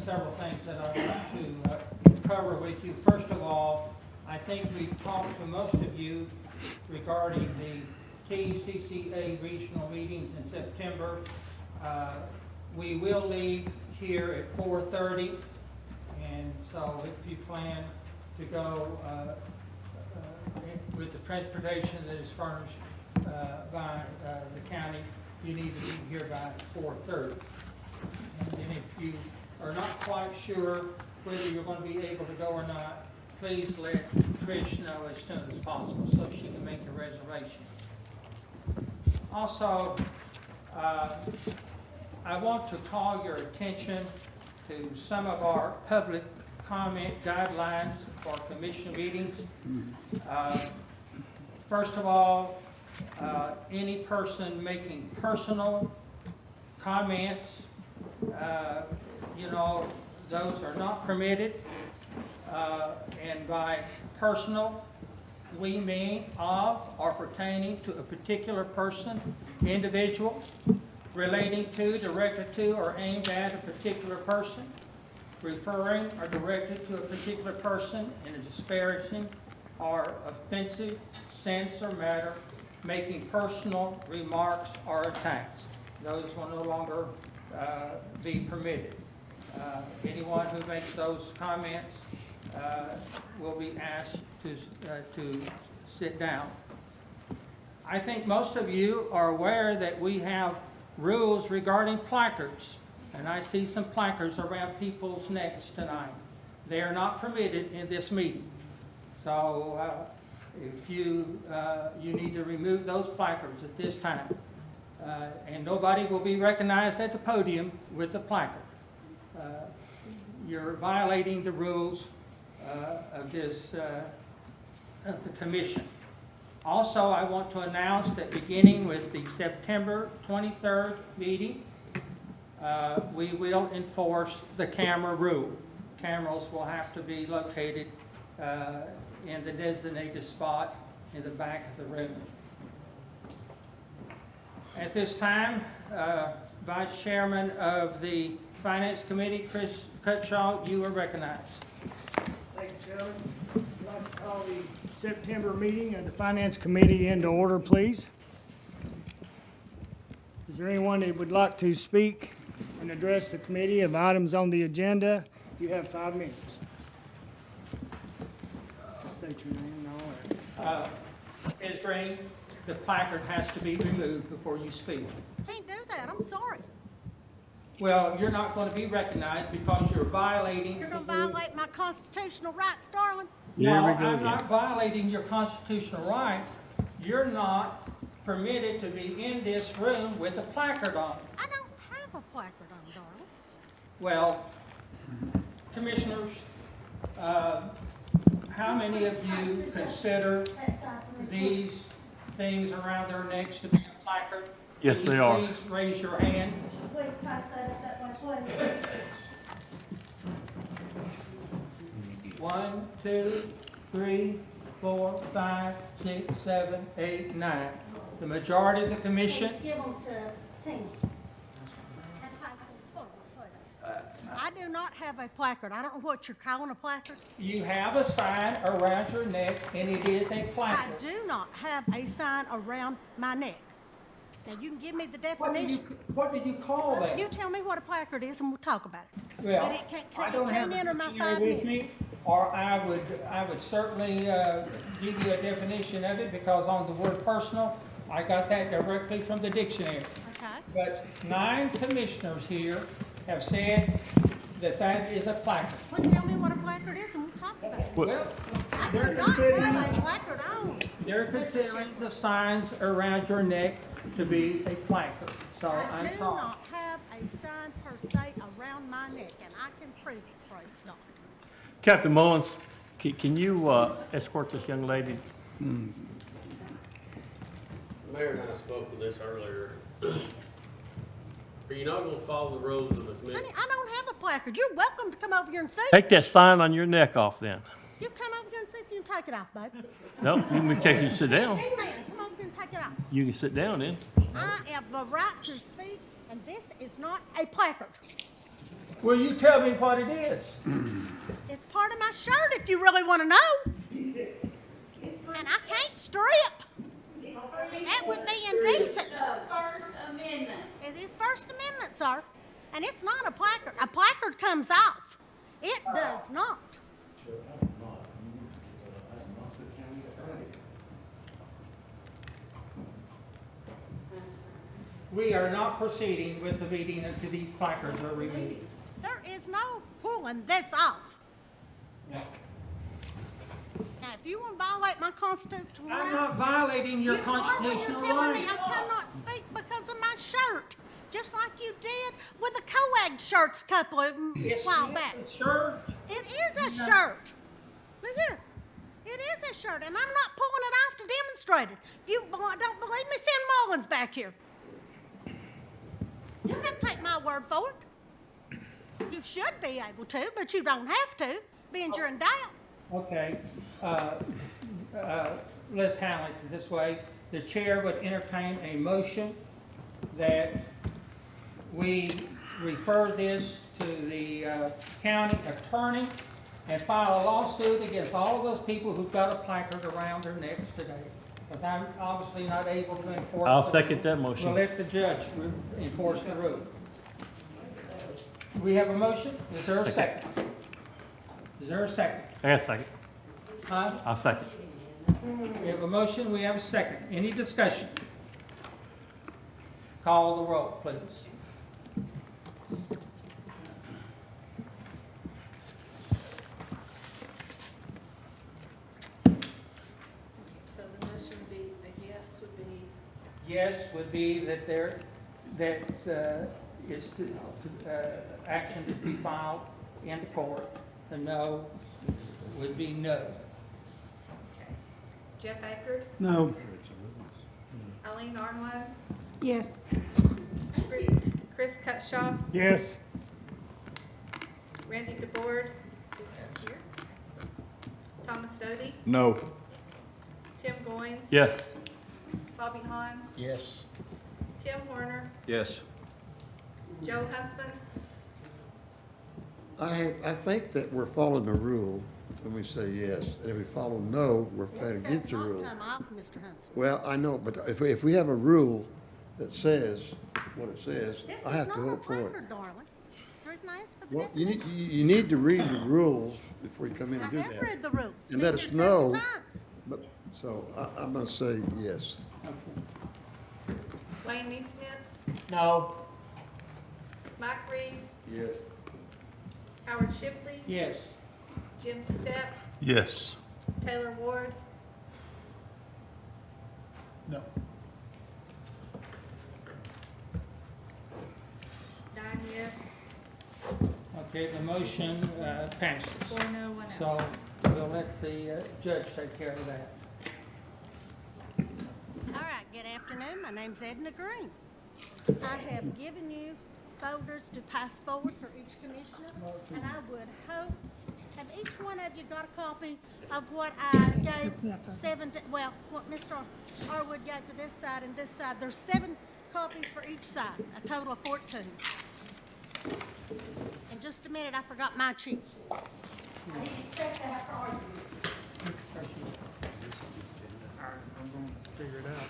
several things that I'd like to cover with you. First of all, I think we've talked to most of you regarding the TCCA regional meetings in September. We will leave here at 4:30, and so if you plan to go with the transportation that is furnished by the county, you need to be here by 4:30. And then if you are not quite sure whether you're going to be able to go or not, please let Trish know as soon as possible so she can make a reservation. Also, I want to call your attention to some of our public comment guidelines for commission meetings. First of all, any person making personal comments, those are not permitted. And by personal, we mean of or pertaining to a particular person, individual, relating to, directed to, or aimed at a particular person, referring or directed to a particular person in a disparaging or offensive sense or matter, making personal remarks or attacks. Those will no longer be permitted. Anyone who makes those comments will be asked to sit down. I think most of you are aware that we have rules regarding placards, and I see some placards around people's necks tonight. They are not permitted in this meeting. So if you need to remove those placards at this time. And nobody will be recognized at the podium with the placard. You're violating the rules of the commission. Also, I want to announce that beginning with the September 23rd meeting, we will enforce the camera rule. Cameras will have to be located in the designated spot in the back of the room. At this time, Vice Chairman of the Finance Committee, Chris Cutshaw, you are recognized. Thank you, Chairman. I'd like to call the September meeting of the Finance Committee into order, please. Is there anyone that would like to speak and address the committee of items on the agenda? You have 5 minutes. State your name and all that. Ms. Green, the placard has to be removed before you speak. Can't do that, I'm sorry. Well, you're not going to be recognized because you're violating. You're gonna violate my constitutional rights, darling. No, I'm not violating your constitutional rights. You're not permitted to be in this room with a placard on. I don't have a placard on, darling. Well, commissioners, how many of you consider these things around their necks to be a placard? Yes, they are. Please raise your hand. Please pass that way, please. 1, 2, 3, 4, 5, 6, 7, 8, 9. The majority of the commission. Please give them to Tina. I do not have a placard. I don't know what you're calling a placard. You have a sign around your neck, and it is a I placard. do not have a sign around my neck. Now, you can give me the What definition. did you call that? You tell me what a placard is and we'll talk about it. Well, But it I can't don't have a enter my dictionary 5 with me, minutes. or I would certainly give you a definition of it, because on the word personal, I got that directly from the dictionary. Okay? But 9 commissioners here have said that is a placard. Well, tell me what a placard is and we'll talk about it. Well, I do not have a placard on. they're considering the signs around your neck to be a placard, so I I'm do sorry. not have a sign per se around my neck, and I can prove it, praise God. Captain Mullins, can you escort this young lady? The mayor and I spoke with this earlier. Are you not gonna follow the rules of the committee? Honey, I don't have a placard. You're welcome to come over here and see. Take that sign on your neck off then. You come over here and see if you can take it off, babe. No, you can take you sit down. Hey, man, come over here and take it off. You can sit down then. I have the right to speak, and this is not a placard. Will you tell me what it is? It's part of my shirt if you really want to know. And I can't strip. That would be indecent. First Amendment. It is First Amendment, sir. And it's not a placard. A placard comes off. It does not. We are not proceeding with the meeting until these placards are removed. There is no pulling this off. Now, if you want to violate my constitutional I'm rights, not violating your you are when constitutional you're telling me rights. I cannot speak because of my shirt, just like you did with the co-ag shirts a couple of It's while not back. a shirt. It is a shirt. Look here. It is a shirt, and I'm not pulling it off to demonstrate it. If you don't believe me, send Mullins back here. You don't have to take my word for it. You should be able to, but you don't have to, being you're in doubt. Okay, let's handle it this way. The chair would entertain a motion that we refer this to the county attorney and file a lawsuit against all of those people who've got a placard around their necks today. Because I'm obviously not able to enforce. I'll the second rule. that motion. We'll let the judge enforce the rule. We have a motion. Is there a second? Is there a second? I got a second. Huh? I'll second. We have a motion, we have a second. Any discussion? Call the roll, please. So the motion would be, a yes would be, Yes would be that action to be filed in the court. The no would be no. Jeff Eckert, No. Eileen Arnwine, Yes. Chris Cutshaw, Yes. Randy DeBoard, who's not here, Thomas Doty, No. Tim Goins, Yes. Bobby Hahn, Yes. Tim Horner, Yes. Joe Huntsman, I think that we're following the rule when we say yes, and if we follow no, we're playing against the This does rule. not come off, Mr. Huntsman. Well, I know, but if we have a rule that says what it says, This I is have to not a vote for it. placard, darling. It's the reason I asked for the Well, you definition. you need to read the rules before you come in I and do have that. read the rules. And Been let here us several know. times. But, so I'm gonna say yes. Wayne Neesmith, No. Mike Reed, Yes. Howard Shipley, Yes. Jim Stepp, Yes. Taylor Ward, No. 9 yes, Okay, the motion passes. 4 no, 1 out. So we'll let the judge take care of that. All right, good afternoon. My name's Edna Green. I have given you folders to pass forward for each commissioner, and I would hope, have each one of you got a copy of what I gave what Mr. Arwood gave to this side and this side. There's 7 copies for each side, a total of 14. In just a minute, I forgot my cheat sheet. I need to set that after arguing. I'm gonna figure it out.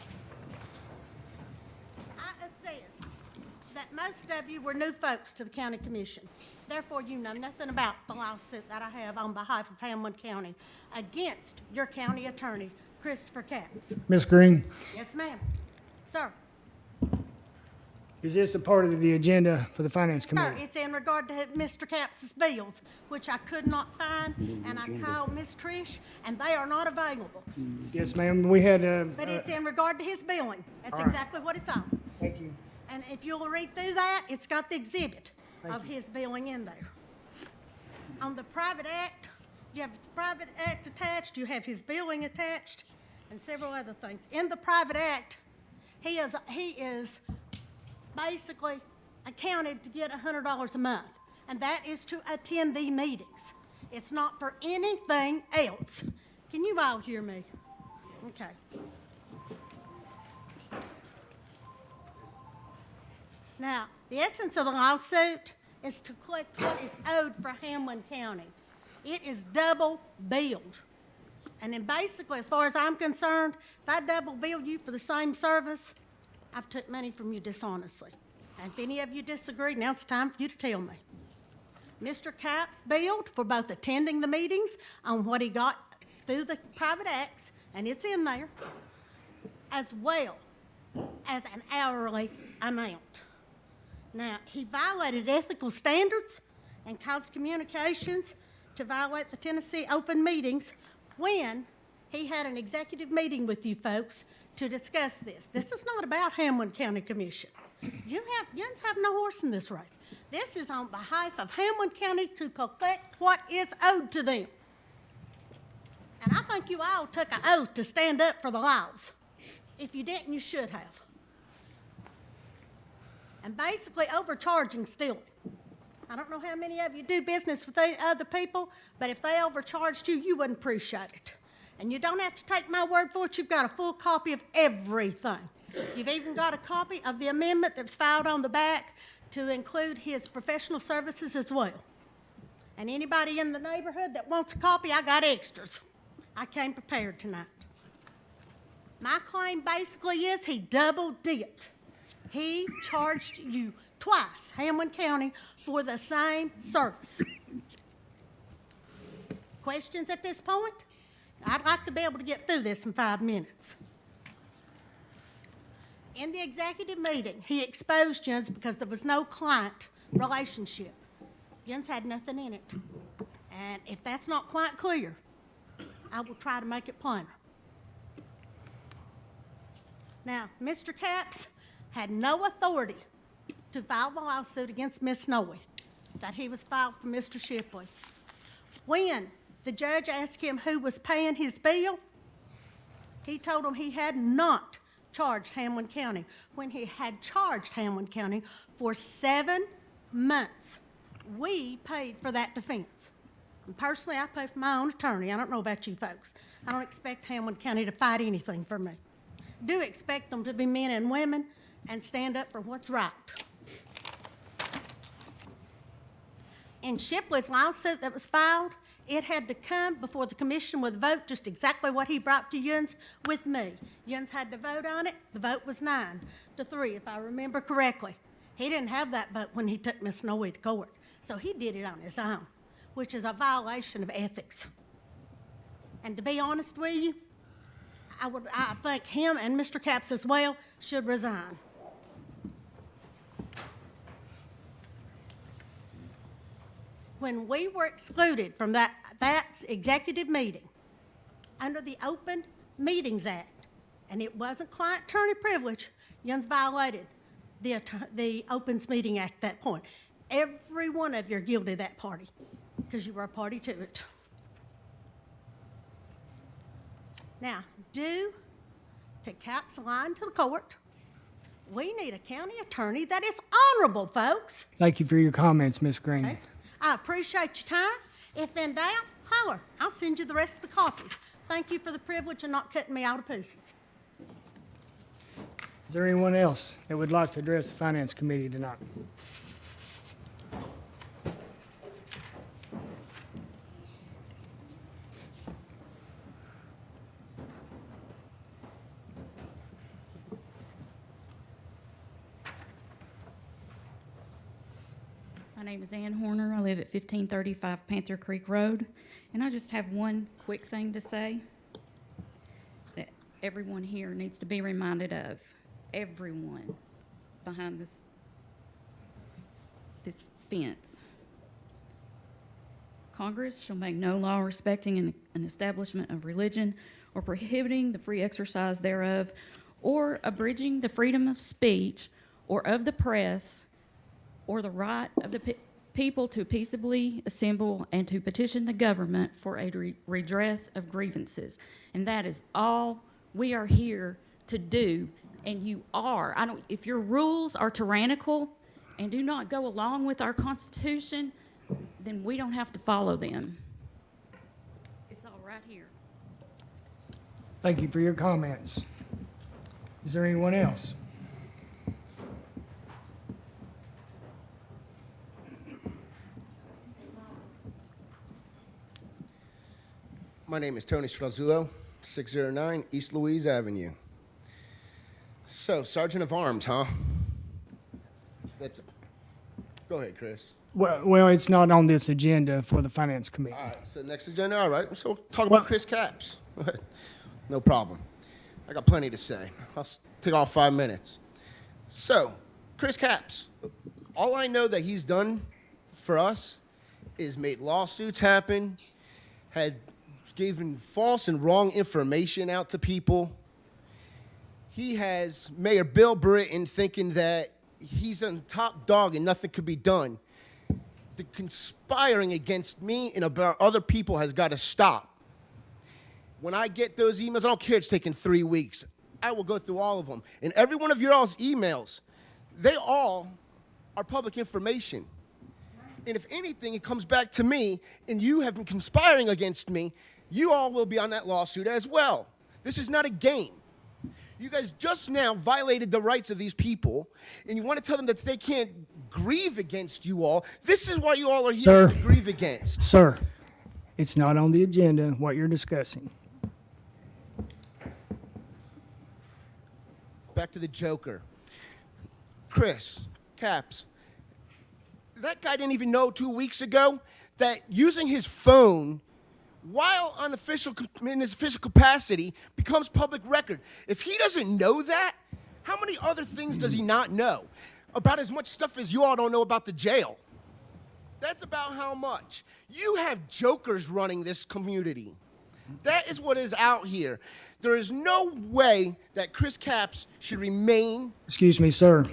I assessed that most of you were new folks to the county commission. Therefore, you know nothing about the lawsuit that I have on behalf of Hamlin County against your county attorney, Christopher Capps. Ms. Green, Yes, ma'am. Sir, is this a part of the agenda for the finance sir, committee? it's in regard to Mr. Capps's bills, which I could not find, and I called Miss Trish, and they are not available. Yes, ma'am, we had, But it's in regard to his billing. That's all right. exactly what it's on. thank you. And if you'll read through that, it's got the exhibit of his billing in there. On the private act, you have the private act attached, you have his billing attached, and several other things. In the private act, he is basically accounted to get $100 a month, and that is to attend the meetings. It's not for anything else. Can you all hear me? Okay. Now, the essence of the lawsuit is to collect what is owed for Hamlin County. It is double billed. And then basically, as far as I'm concerned, if I double bill you for the same service, I've took money from you dishonestly. And if any of you disagree, now it's time for you to tell me. Mr. Capps billed for both attending the meetings on what he got through the private acts, and it's in there, as well as an hourly amount. Now, he violated ethical standards and caused communications to violate the Tennessee open meetings when he had an executive meeting with you folks to discuss this. This is not about Hamlin County Commission. Yous have no horse in this race. This is on behalf of Hamlin County to collect what is owed to them. And I think you all took an oath to stand up for the laws. If you didn't, you should have. And basically overcharging still. I don't know how many of you do business with other people, but if they overcharged you, you wouldn't appreciate it. And you don't have to take my word for it. You've got a full copy of everything. You've even got a copy of the amendment that's filed on the back to include his professional services as well. And anybody in the neighborhood that wants a copy, I got extras. I came prepared tonight. My claim basically is he double dipped. He charged you twice, Hamlin County, for the same service. Questions at this point? I'd like to be able to get through this in 5 minutes. In the executive meeting, he exposed Jens because there was no client relationship. Jens had nothing in it. And if that's not quite clear, I will try to make it plainer. Now, Mr. Capps had no authority to file the lawsuit against Miss Snowy that he was filed for Mr. Shipley. When the judge asked him who was paying his bill, he told him he had not charged Hamlin County when he had charged Hamlin County for 7 months. We paid for that defense. And personally, I pay for my own attorney. I don't know about you folks. I don't expect Hamlin County to fight anything for me. I do expect them to be men and women and stand up for what's right. In Shipley's lawsuit that was filed, it had to come before the commission with a vote, just exactly what he brought to Jens with me. Jens had to vote on it. The vote was 9-3, if I remember correctly. He didn't have that vote when he took Miss Snowy to court, so he did it on his own, which is a violation of ethics. And to be honest with you, I think him and Mr. Capps as well should resign. When we were excluded from that executive meeting under the Open Meetings Act, and it wasn't client attorney privilege, Jens violated the Opens Meeting Act at that point. Every one of you are guilty of that party because you were a party to it. Now, due to Capps' line to the court, we need a county attorney that is honorable, folks. Thank you for your comments, Ms. Green. Okay? I appreciate your time. If in doubt, holler. I'll send you the rest of the copies. Thank you for the privilege of not cutting me out of pieces. Is there anyone else that would like to address the Finance Committee tonight? My name is Ann Horner. I live at 1535 Panther Creek Road. And I just have one quick thing to say that everyone here needs to be reminded of. Everyone behind this fence. Congress shall make no law respecting an establishment of religion or prohibiting the free exercise thereof or abridging the freedom of speech or of the press or the right of the people to peaceably assemble and to petition the government for a redress of grievances. And that is all we are here to do, and you are. If your rules are tyrannical and do not go along with our Constitution, then we don't have to follow them. It's all right here. Thank you for your comments. Is there anyone else? My name is Tony Strazullo, 609 East Louise Avenue. So, Sergeant of Arms, huh? Go ahead, Chris. Well, it's not on this agenda for the finance committee. All right, so next agenda, all right. So talk about Chris Capps. No problem. I got plenty to say. I'll take all 5 minutes. So, Chris Capps, all I know that he's done for us is made lawsuits happen, had given false and wrong information out to people. He has Mayor Bill Britton thinking that he's on top dog and nothing could be done. The conspiring against me and about other people has got to stop. When I get those emails, I don't care it's taking 3 weeks. I will go through all of them. And every one of your all's emails, they all are public information. And if anything, it comes back to me, and you have been conspiring against me, you all will be on that lawsuit as well. This is not a game. You guys just now violated the rights of these people, and you want to tell them that they can't grieve against you all. This is why you all are here Sir. to grieve against. Sir, it's not on the agenda, what you're discussing. Back to the Joker. Chris Capps, that guy didn't even know 2 weeks ago that using his phone while in his official capacity becomes public record. If he doesn't know that, how many other things does he not know? About as much stuff as you all don't know about the jail. That's about how much. You have jokers running this community. That is what is out here. There is no way that Chris Capps should remain Excuse me, sir.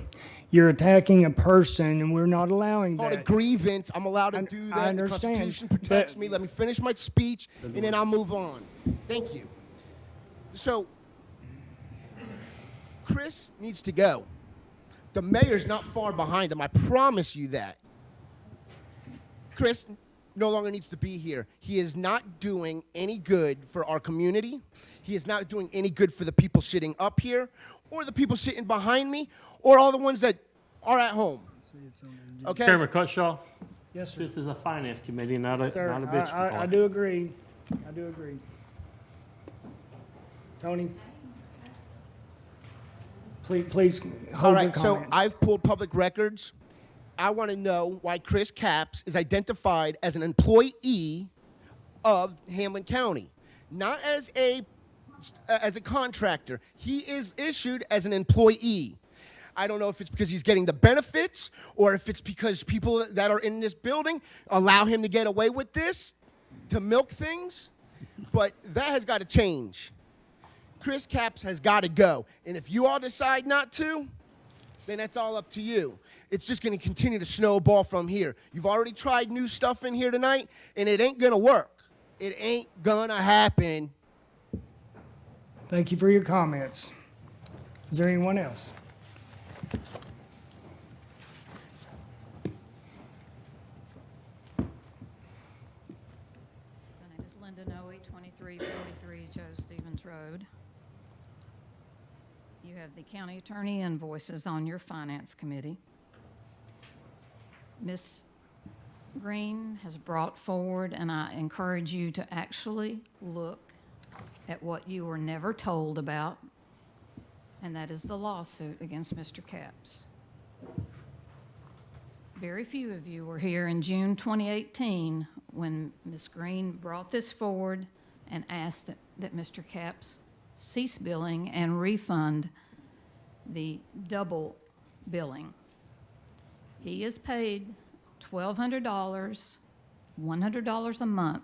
You're attacking a person, and we're not allowing called a that. grievance. I'm allowed to do that. I understand, The Constitution protects but- me. Let me finish my speech, and then I'll move on. Thank you. So, Chris needs to go. The mayor's not far behind him. I promise you that. Chris no longer needs to be here. He is not doing any good for our community. He is not doing any good for the people sitting up here, or the people sitting behind me, or all the ones that are at home. Okay? Chairman Cutshaw, Yes, sir. this is a finance committee, not a, Sir, not a bitch I complaint. do agree. I do agree. Tony? Please All hold your right, so comment. I've pulled public records. I want to know why Chris Capps is identified as an employee of Hamlin County, not as a contractor. He is issued as an employee. I don't know if it's because he's getting the benefits or if it's because people that are in this building allow him to get away with this, to milk things, but that has got to change. Chris Capps has got to go. And if you all decide not to, then that's all up to you. It's just going to continue to snowball from here. You've already tried new stuff in here tonight, and it ain't going to work. It ain't going to happen. Thank you for your comments. Is there anyone else? My name is Linda Noe, 2343 Joe Stevens Road. You have the county attorney invoices on your finance committee. Ms. Green has brought forward, and I encourage you to actually look at what you were never told about, and that is the lawsuit against Mr. Capps. Very few of you were here in June 2018 when Ms. Green brought this forward and asked that Mr. Capps cease billing and refund the double billing. He is paid $1,200, $100 a month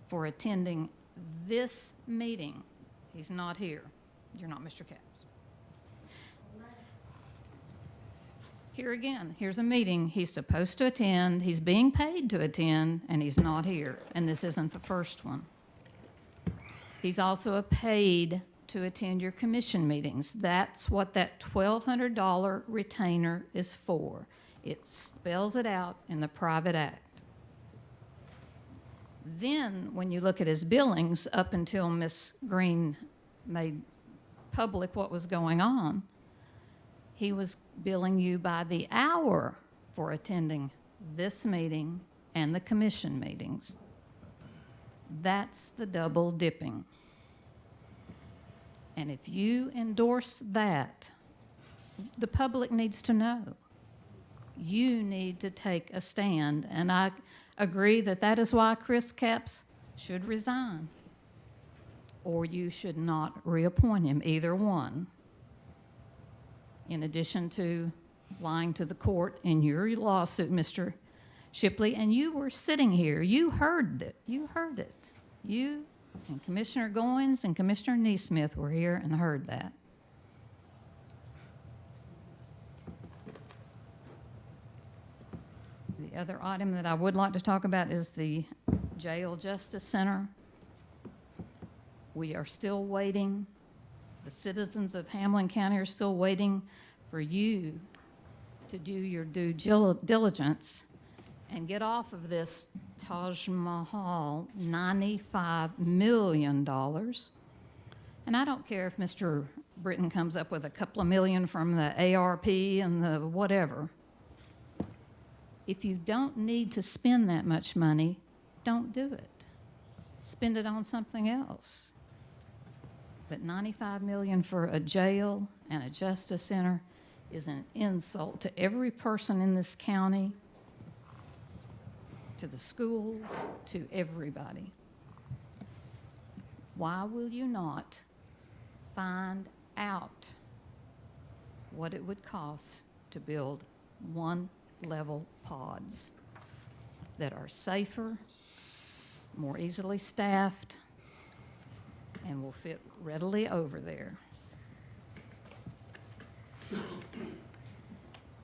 for attending this meeting. He's not here. You're not Mr. Capps. Here again, here's a meeting he's supposed to attend, he's being paid to attend, and he's not here. And this isn't the first one. He's also paid to attend your commission meetings. That's what that $1,200 retainer is for. It spells it out in the private act. Then, when you look at his billings, up until Ms. Green made public what was going on, he was billing you by the hour for attending this meeting and the commission meetings. That's the double dipping. And if you endorse that, the public needs to know. You need to take a stand, and I agree that that is why Chris Capps should resign, or you should not reappoint him, either one. In addition to lying to the court in your lawsuit, Mr. Shipley, and you were sitting here, you heard it. You and Commissioner Goins and Commissioner Neesmith were here and heard that. The other item that I would like to talk about is the Jail Justice Center. We are still waiting. The citizens of Hamlin County are still waiting for you to do your due diligence and get off of this Taj Mahal $95 million. And I don't care if Mr. Britton comes up with a couple of million from the ARP and the whatever. If you don't need to spend that much money, don't do it. Spend it on something else. But $95 million for a jail and a justice center is an insult to every person in this county, to the schools, to everybody. Why will you not find out what it would cost to build one-level pods that are safer, more easily staffed, and will fit readily over there?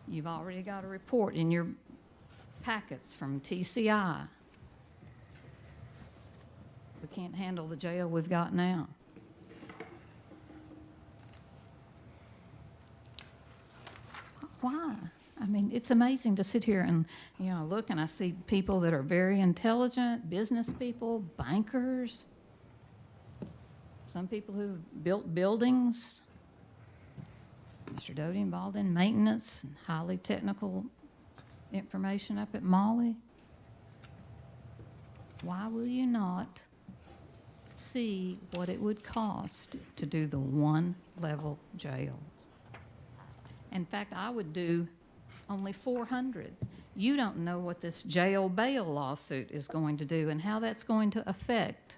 You've already got a report in your packets from TCI. We can't handle the jail we've got now. Why? I mean, it's amazing to sit here and, look, and I see people that are very intelligent, business people, bankers, some people who built buildings. Mr. Doty involved in maintenance and highly technical information up at Molly. Why will you not see what it would cost to do the one-level jails? In fact, I would do only 400. You don't know what this jail bail lawsuit is going to do and how that's going to affect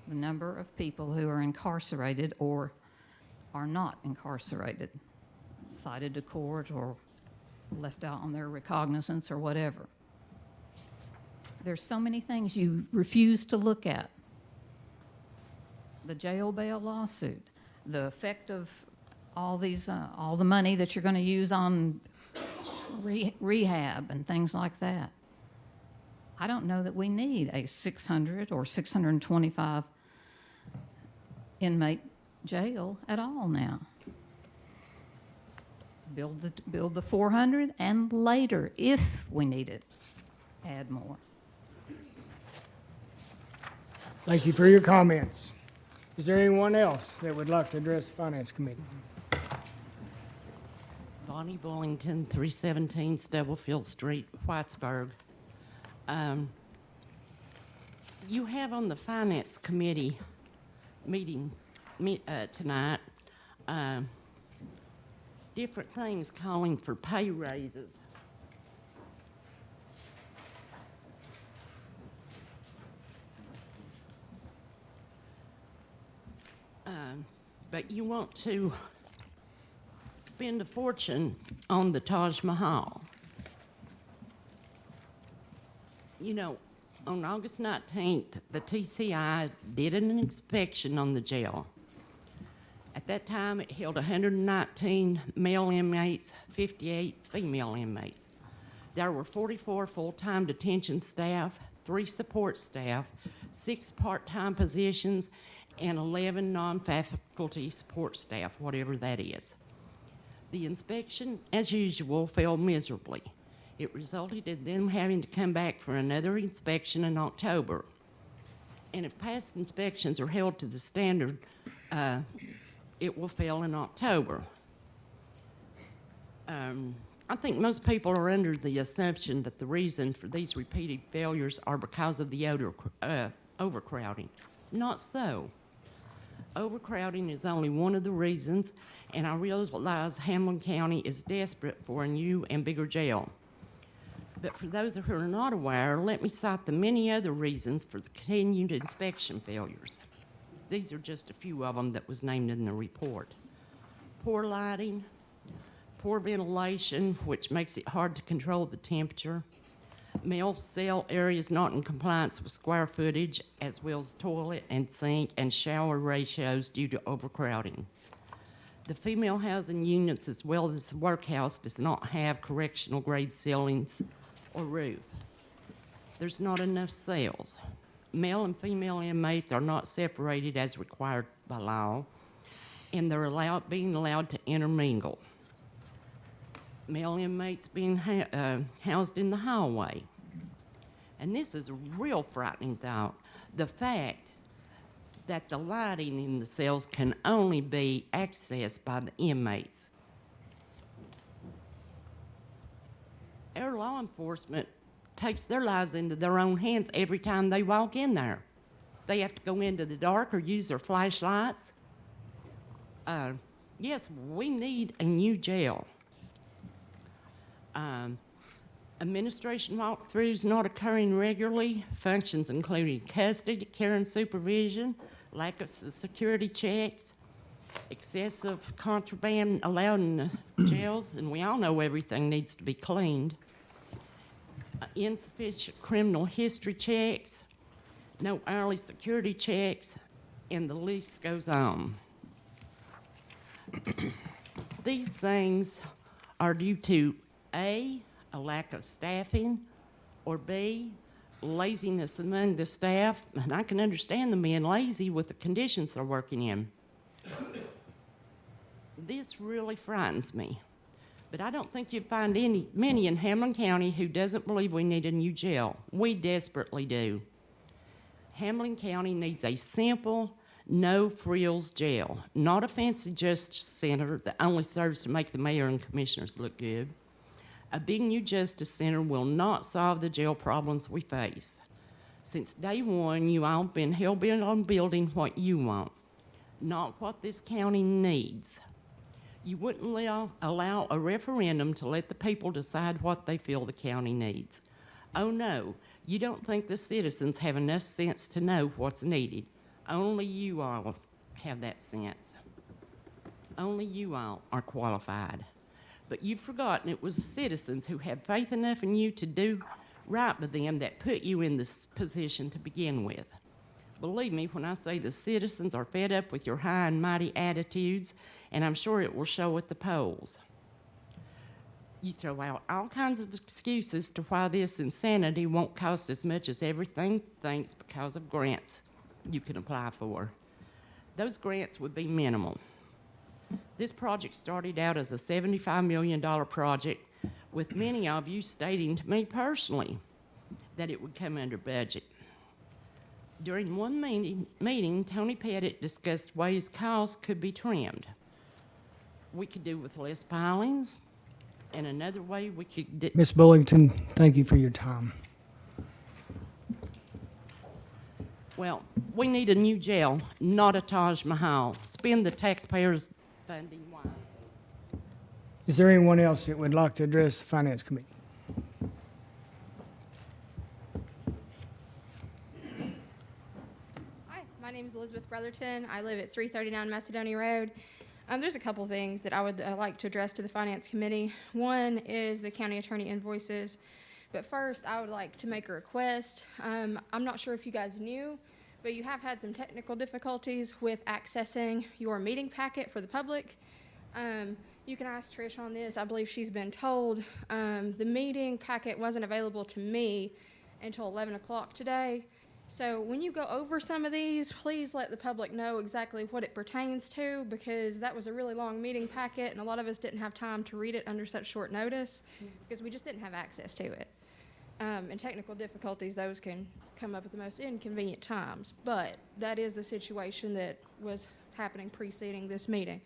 the number of people who are incarcerated or are not incarcerated, cited to court or left out on their recognizance or whatever. There's so many things you refuse to look at. The jail bail lawsuit, the effect of all the money that you're going to use on rehab and things like that. I don't know that we need a 600 or 625 inmate jail at all now. Build the 400, and later, if we need it, add more. Thank you for your comments. Is there anyone else that would like to address the Finance Committee? Bonnie Bullington, 317 Stubblefield Street, Whitesburg. You have on the Finance Committee meeting tonight different things calling for pay raises. But you want to spend a fortune on the Taj Mahal. On August 19th, the TCI did an inspection on the jail. At that time, it held 119 male inmates, 58 female inmates. There were 44 full-time detention staff, 3 support staff, 6 part-time positions, and 11 non-faculty support staff, whatever that is. The inspection, as usual, failed miserably. It resulted in them having to come back for another inspection in October. And if past inspections are held to the standard, it will fail in October. I think most people are under the assumption that the reason for these repeated failures are because of the overcrowding. Not so. Overcrowding is only one of the reasons, and I realize Hamlin County is desperate for a new and bigger jail. But for those who are not aware, let me cite the many other reasons for the continued inspection failures. These are just a few of them that was named in the report. Poor lighting, poor ventilation, which makes it hard to control the temperature, male cell areas not in compliance with square footage, as well as toilet and sink and shower ratios due to overcrowding. The female housing units, as well as the workhouse, does not have correctional grade ceilings or roof. There's not enough cells. Male and female inmates are not separated as required by law, and they're being allowed to intermingle. Male inmates being housed in the hallway. And this is a real frightening thought. The fact that the lighting in the cells can only be accessed by the inmates. Our law enforcement takes their lives into their own hands every time they walk in there. They have to go into the dark or use their flashlights. Yes, we need a new jail. Administration walkthroughs not occurring regularly, functions including custody, care and supervision, lack of security checks, excessive contraband allowed in the jails, and we all know everything needs to be cleaned, insufficient criminal history checks, no hourly security checks, and the list goes on. These things are due to A, a lack of staffing, or B, laziness among the staff. And I can understand them being lazy with the conditions they're working in. This really frightens me. But I don't think you'd find many in Hamlin County who doesn't believe we need a new jail. We desperately do. Hamlin County needs a simple, no-frills jail, not a fancy justice center that only serves to make the mayor and commissioners look good. A big new justice center will not solve the jail problems we face. Since day one, you all have been hell-bent on building what you want, not what this county needs. You wouldn't allow a referendum to let the people decide what they feel the county needs. Oh no, you don't think the citizens have enough sense to know what's needed. Only you all have that sense. Only you all are qualified. But you've forgotten it was the citizens who had faith enough in you to do right by them that put you in this position to begin with. Believe me when I say the citizens are fed up with your high and mighty attitudes, and I'm sure it will show at the polls. You throw out all kinds of excuses to why this insanity won't cost as much as everything thinks because of grants you can apply for. Those grants would be minimal. This project started out as a $75 million project, with many of you stating to me personally that it would come under budget. During one meeting, Tony Pettit discussed ways costs could be trimmed. We could do with less pilings, and another way we could... Ms. Bullington, thank you for your time. Well, we need a new jail, not a Taj Mahal. Spend the taxpayers' funding wisely. Is there anyone else that would like to address the Finance Committee? Hi, my name is Elizabeth Brotherton. I live at 339 Macedonia Road. There's a couple things that I would like to address to the Finance Committee. One is the county attorney invoices. But first, I would like to make a request. I'm not sure if you guys knew, but you have had some technical difficulties with accessing your meeting packet for the public. You can ask Trish on this. I believe she's been told the meeting packet wasn't available to me until 11 o'clock today. So when you go over some of these, please let the public know exactly what it pertains to, because that was a really long meeting packet, and a lot of us didn't have time to read it under such short notice because we just didn't have access to it. And technical difficulties, those can come up at the most inconvenient times, but that is the situation that was happening preceding this meeting.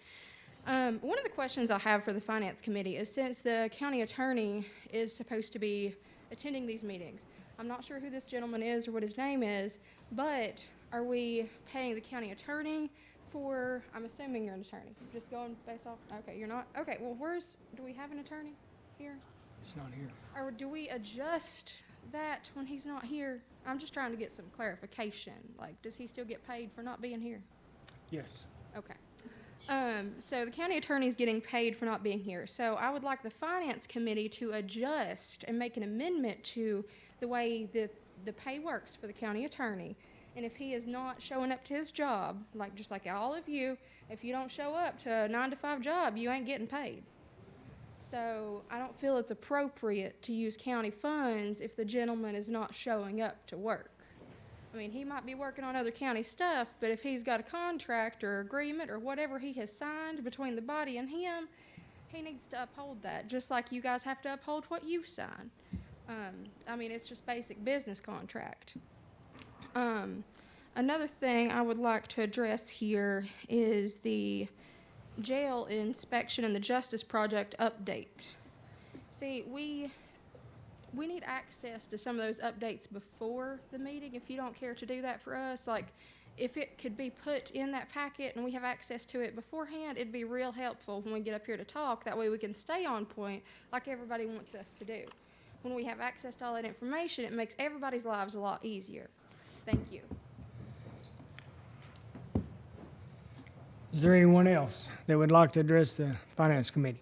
One of the questions I have for the Finance Committee is, since the county attorney is supposed to be attending these meetings, I'm not sure who this gentleman is or what his name is, but are we paying the county attorney for, I'm assuming you're an attorney, just going based off, okay, you're not, okay, well, do we have an attorney here? It's not here. Or do we adjust that when he's not here? I'm just trying to get some clarification. Like, does he still get paid for not being here? Yes. Okay. So the county attorney is getting paid for not being here. So I would like the finance committee to adjust and make an amendment to the way that the pay works for the county attorney. And if he is not showing up to his job, like just like all of you, if you don't show up to a 9-to-5 job, you ain't getting paid. So I don't feel it's appropriate to use county funds if the gentleman is not showing up to work. I mean, he might be working on other county stuff, but if he's got a contract or agreement or whatever he has signed between the body and him, he needs to uphold that, just like you guys have to uphold what you sign. I mean, it's just basic business contract. Another thing I would like to address here is the jail inspection and the Justice Project update. See, we need access to some of those updates before the meeting, if you don't care to do that for us. Like, if it could be put in that packet and we have access to it beforehand, it'd be real helpful when we get up here to talk. That way we can stay on point like everybody wants us to do. When we have access to all that information, it makes everybody's lives a lot easier. Thank you. Is there anyone else that would like to address the Finance Committee?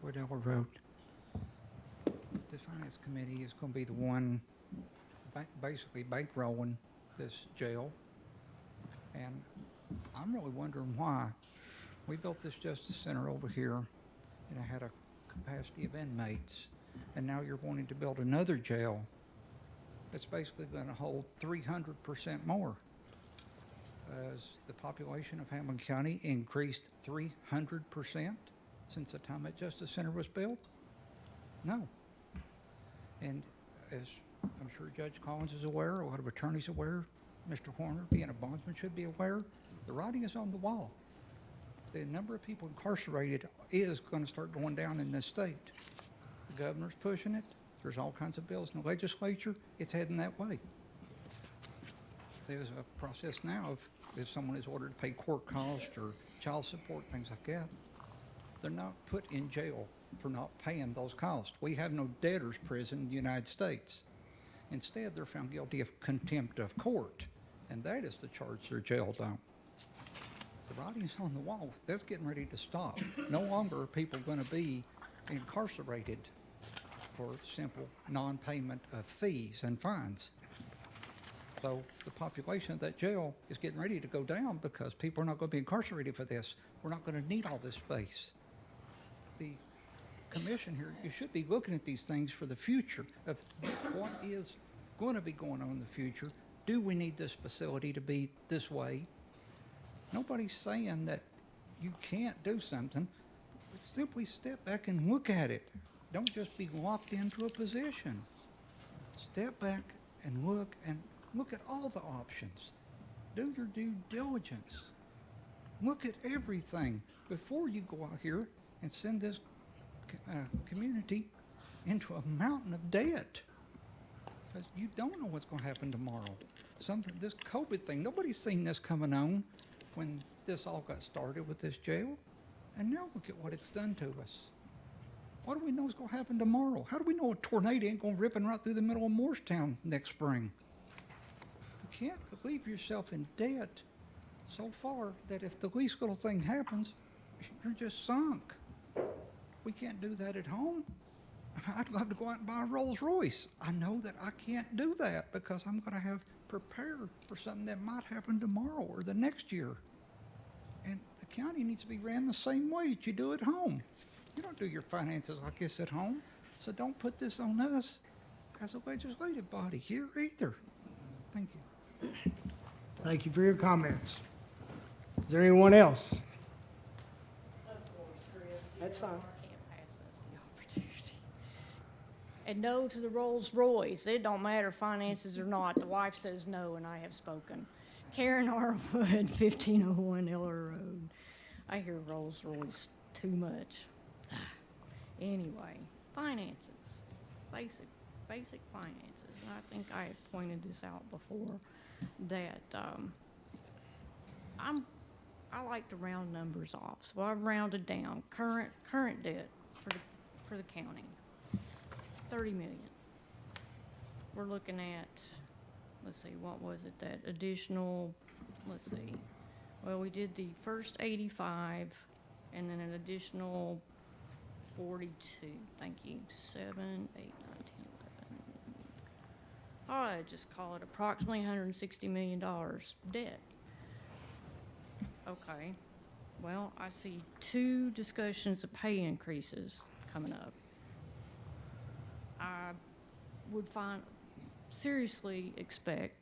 Whatever wrote, the Finance Committee is going to be the one basically bankrolling this jail. And I'm really wondering why. We built this Justice Center over here, and it had a capacity of inmates. And now you're wanting to build another jail that's basically going to hold 300% more. As the population of Hamlin County increased 300% since the time that Justice Center was built? No. And as I'm sure Judge Collins is aware, a lot of attorneys aware, Mr. Horner, being a bondsman, should be aware, the writing is on the wall. The number of people incarcerated is going to start going down in this state. The governor's pushing it. There's all kinds of bills in the legislature. It's heading that way. There's a process now of if someone is ordered to pay court costs or child support, things like that, they're not put in jail for not paying those costs. We have no debtors prison in the United States. Instead, they're found guilty of contempt of court, and that is the charge they're jailed on. The writing's on the wall. That's getting ready to stop. No longer are people going to be incarcerated for simple non-payment of fees and fines. So the population of that jail is getting ready to go down because people are not going to be incarcerated for this. We're not going to need all this space. The commission here, you should be looking at these things for the future of what is going to be going on in the future. Do we need this facility to be this way? Nobody's saying that you can't do something. But simply step back and look at it. Don't just be locked into a position. Step back and look at all the options. Do your due diligence. Look at everything before you go out here and send this community into a mountain of debt. Because you don't know what's going to happen tomorrow. This COVID thing, nobody's seen this coming on when this all got started with this jail. And now look at what it's done to us. What do we know is going to happen tomorrow? How do we know a tornado ain't going ripping right through the middle of Morristown next spring? You can't leave yourself in debt so far that if the least little thing happens, you're just sunk. We can't do that at home. I'd love to go out and buy a Rolls Royce. I know that I can't do that because I'm going to have prepared for something that might happen tomorrow or the next year. And the county needs to be ran the same way that you do at home. You don't do your finances like this at home. So don't put this on us as a legislative body here either. Thank you. Thank you for your comments. Is there anyone else? That's fine. And no to the Rolls Royce. It don't matter finances or not. The wife says no, and I have spoken. Karen R. Wood, 1501 Eller Road. I hear Rolls Royce too much. Anyway, finances, basic finances. And I think I had pointed this out before, that I like to round numbers off. So I've rounded down current debt for the county, 30 million. We're looking at, let's see, what was it, that additional, let's see. Well, we did the first 85 and then an additional 42. Thank you. 7, 8, 9, 10, 11. I just call it approximately $160 million debt. Okay. Well, I see 2 discussions of pay increases coming up. I would seriously expect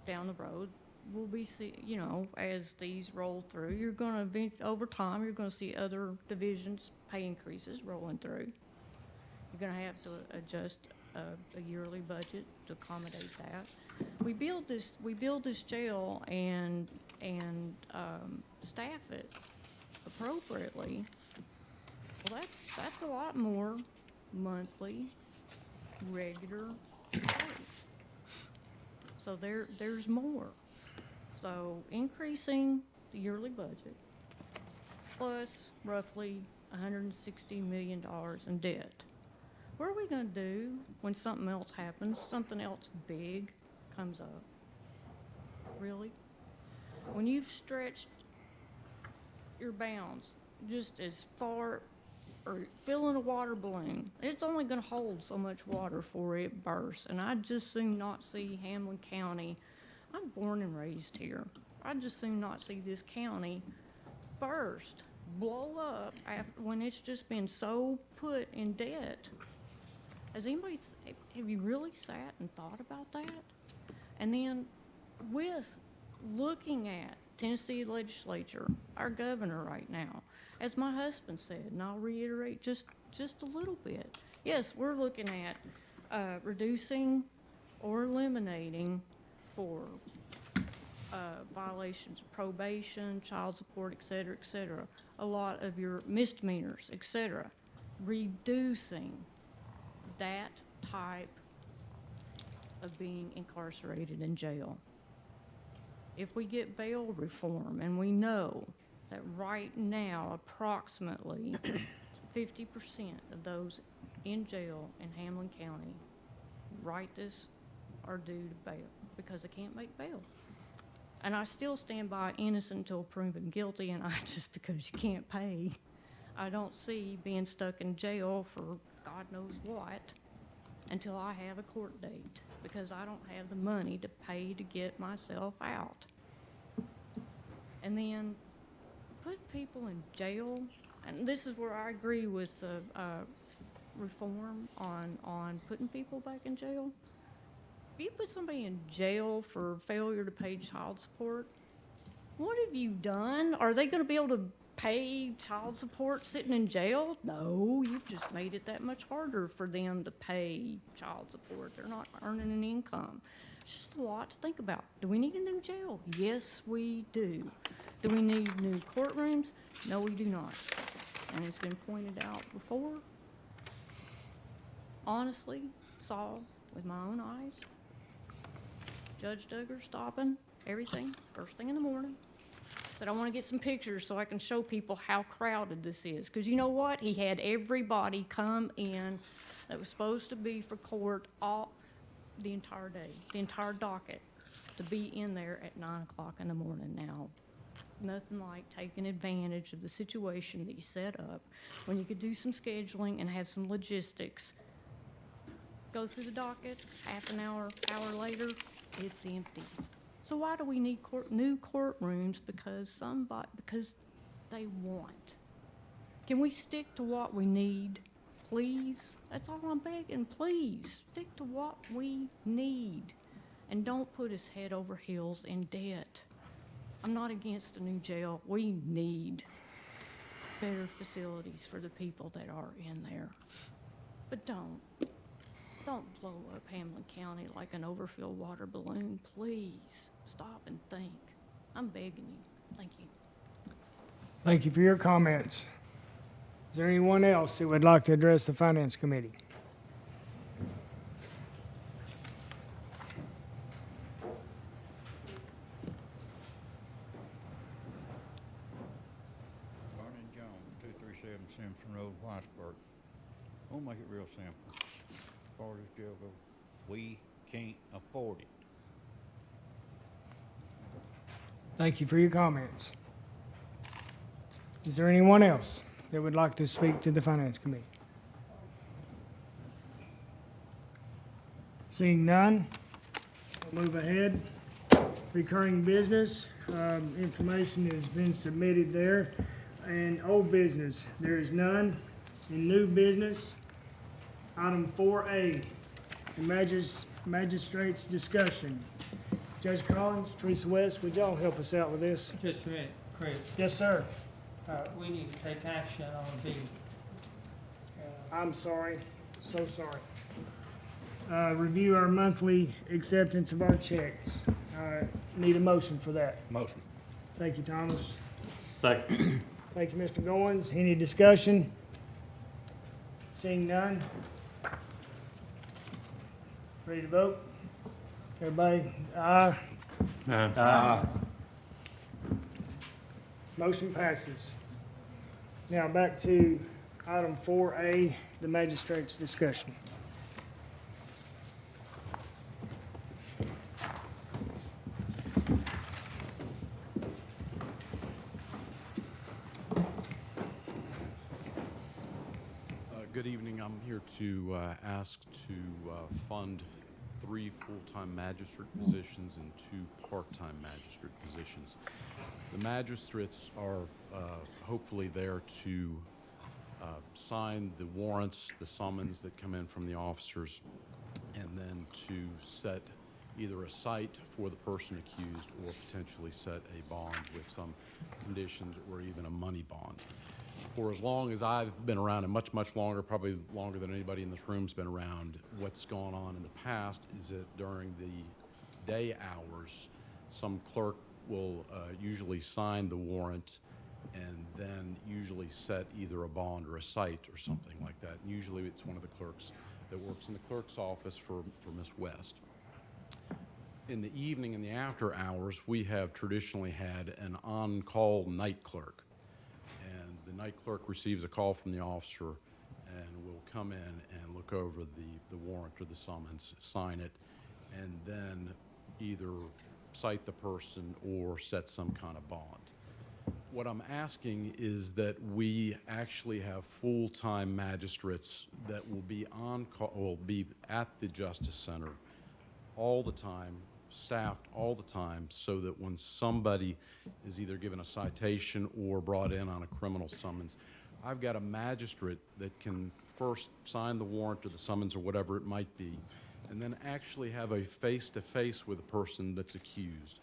down the road we'll be as these roll through, you're going to over time you're going to see other divisions pay increases rolling through. You're going to have to adjust a yearly budget to accommodate that. We build this jail and staff it appropriately. Well, that's a lot more monthly, regular pay. So there's more. So increasing the yearly budget plus roughly $160 million in debt. What are we going to do when something else happens, something else big comes up? Really? When you've stretched your bounds just as far, or filling a water balloon, it's only going to hold so much water before it bursts. And I'd just soon not see Hamlin County. I'm born and raised here. I'd just soon not see this county burst, blow up when it's just been so put in debt. Have you really sat and thought about that? And then with looking at Tennessee legislature, our governor right now, as my husband said, and I'll reiterate just a little bit. Yes, we're looking at reducing or eliminating for violations of probation, child support, et cetera, a lot of your misdemeanors, et cetera. Reducing that type of being incarcerated in jail. If we get bail reform, and we know that right now approximately 50% of those in jail in Hamlin County right this are due to bail because they can't make bail. And I still stand by innocent until proven guilty, and just because you can't pay, I don't see being stuck in jail for God knows what until I have a court date, because I don't have the money to pay to get myself out. And then put people in jail, and this is where I agree with the reform on putting people back in jail. If you put somebody in jail for failure to pay child support, what have you done? Are they going to be able to pay child support sitting in jail? No, you've just made it that much harder for them to pay child support. They're not earning an income. It's just a lot to think about. Do we need a new jail? Yes, we do. Do we need new courtrooms? No, we do not. And it's been pointed out before. Honestly, saw with my own eyes, Judge Duggar stopping everything first thing in the morning. Said, I want to get some pictures so I can show people how crowded this is. Because you know what? He had everybody come in that was supposed to be for court the entire day, the entire docket, to be in there at 9 o'clock in the morning. Now, nothing like taking advantage of the situation that you set up when you could do some scheduling and have some logistics. Go through the docket, half an hour later, it's empty. So why do we need new courtrooms? Because they want. Can we stick to what we need, please? That's all I'm begging, please. Stick to what we need. And don't put us head over heels in debt. I'm not against a new jail. We need better facilities for the people that are in there. But don't blow up Hamlin County like an overfilled water balloon. Please stop and think. I'm begging you. Thank you. Thank you for your comments. Is there anyone else that would like to address the Finance Committee? Vernon Jones, 237 Simpson Road, Whitesburg. We'll make it real simple. As far as jail goes, we can't afford it. Thank you for your comments. Is there anyone else that would like to speak to the Finance Committee? Seeing none, we'll move ahead. Recurring business, information has been submitted there. And old business, there is none. In new business, item 4A, the magistrate's discussion. Judge Collins, Teresa West, would y'all help us out with this? Just a minute, Chris. Yes, sir. We need to take action on the, I'm sorry, so sorry. Review our monthly acceptance of our checks. Need a motion for that. Motion. Thank you, Thomas. Second. Thank you, Mr. Goins. Any discussion? Seeing none? Ready to vote? Everybody, aye. Motion passes. Now back to item 4A, the magistrate's discussion. Good evening. I'm here to ask to fund 3 full-time magistrate positions and 2 part-time magistrate positions. The magistrates are hopefully there to sign the warrants, the summons that come in from the officers, and then to set either a cite for the person accused or potentially set a bond with some conditions or even a money bond. For as long as I've been around, and much, much longer, probably longer than anybody in this room's been around, what's gone on in the past is that during the day hours, some clerk will usually sign the warrant and then usually set either a bond or a cite or something like that. And usually it's one of the clerks that works in the clerk's office for Miss West. In the evening and the after hours, we have traditionally had an on-call night clerk. And the night clerk receives a call from the officer and will come in and look over the warrant or the summons, sign it, and then either cite the person or set some kind of bond. What I'm asking is that we actually have full-time magistrates that will be on call, will be at the Justice Center all the time, staffed all the time, so that when somebody is either given a citation or brought in on a criminal summons, I've got a magistrate that can first sign the warrant or the summons or whatever it might be, and then actually have a face-to-face with the person that's accused.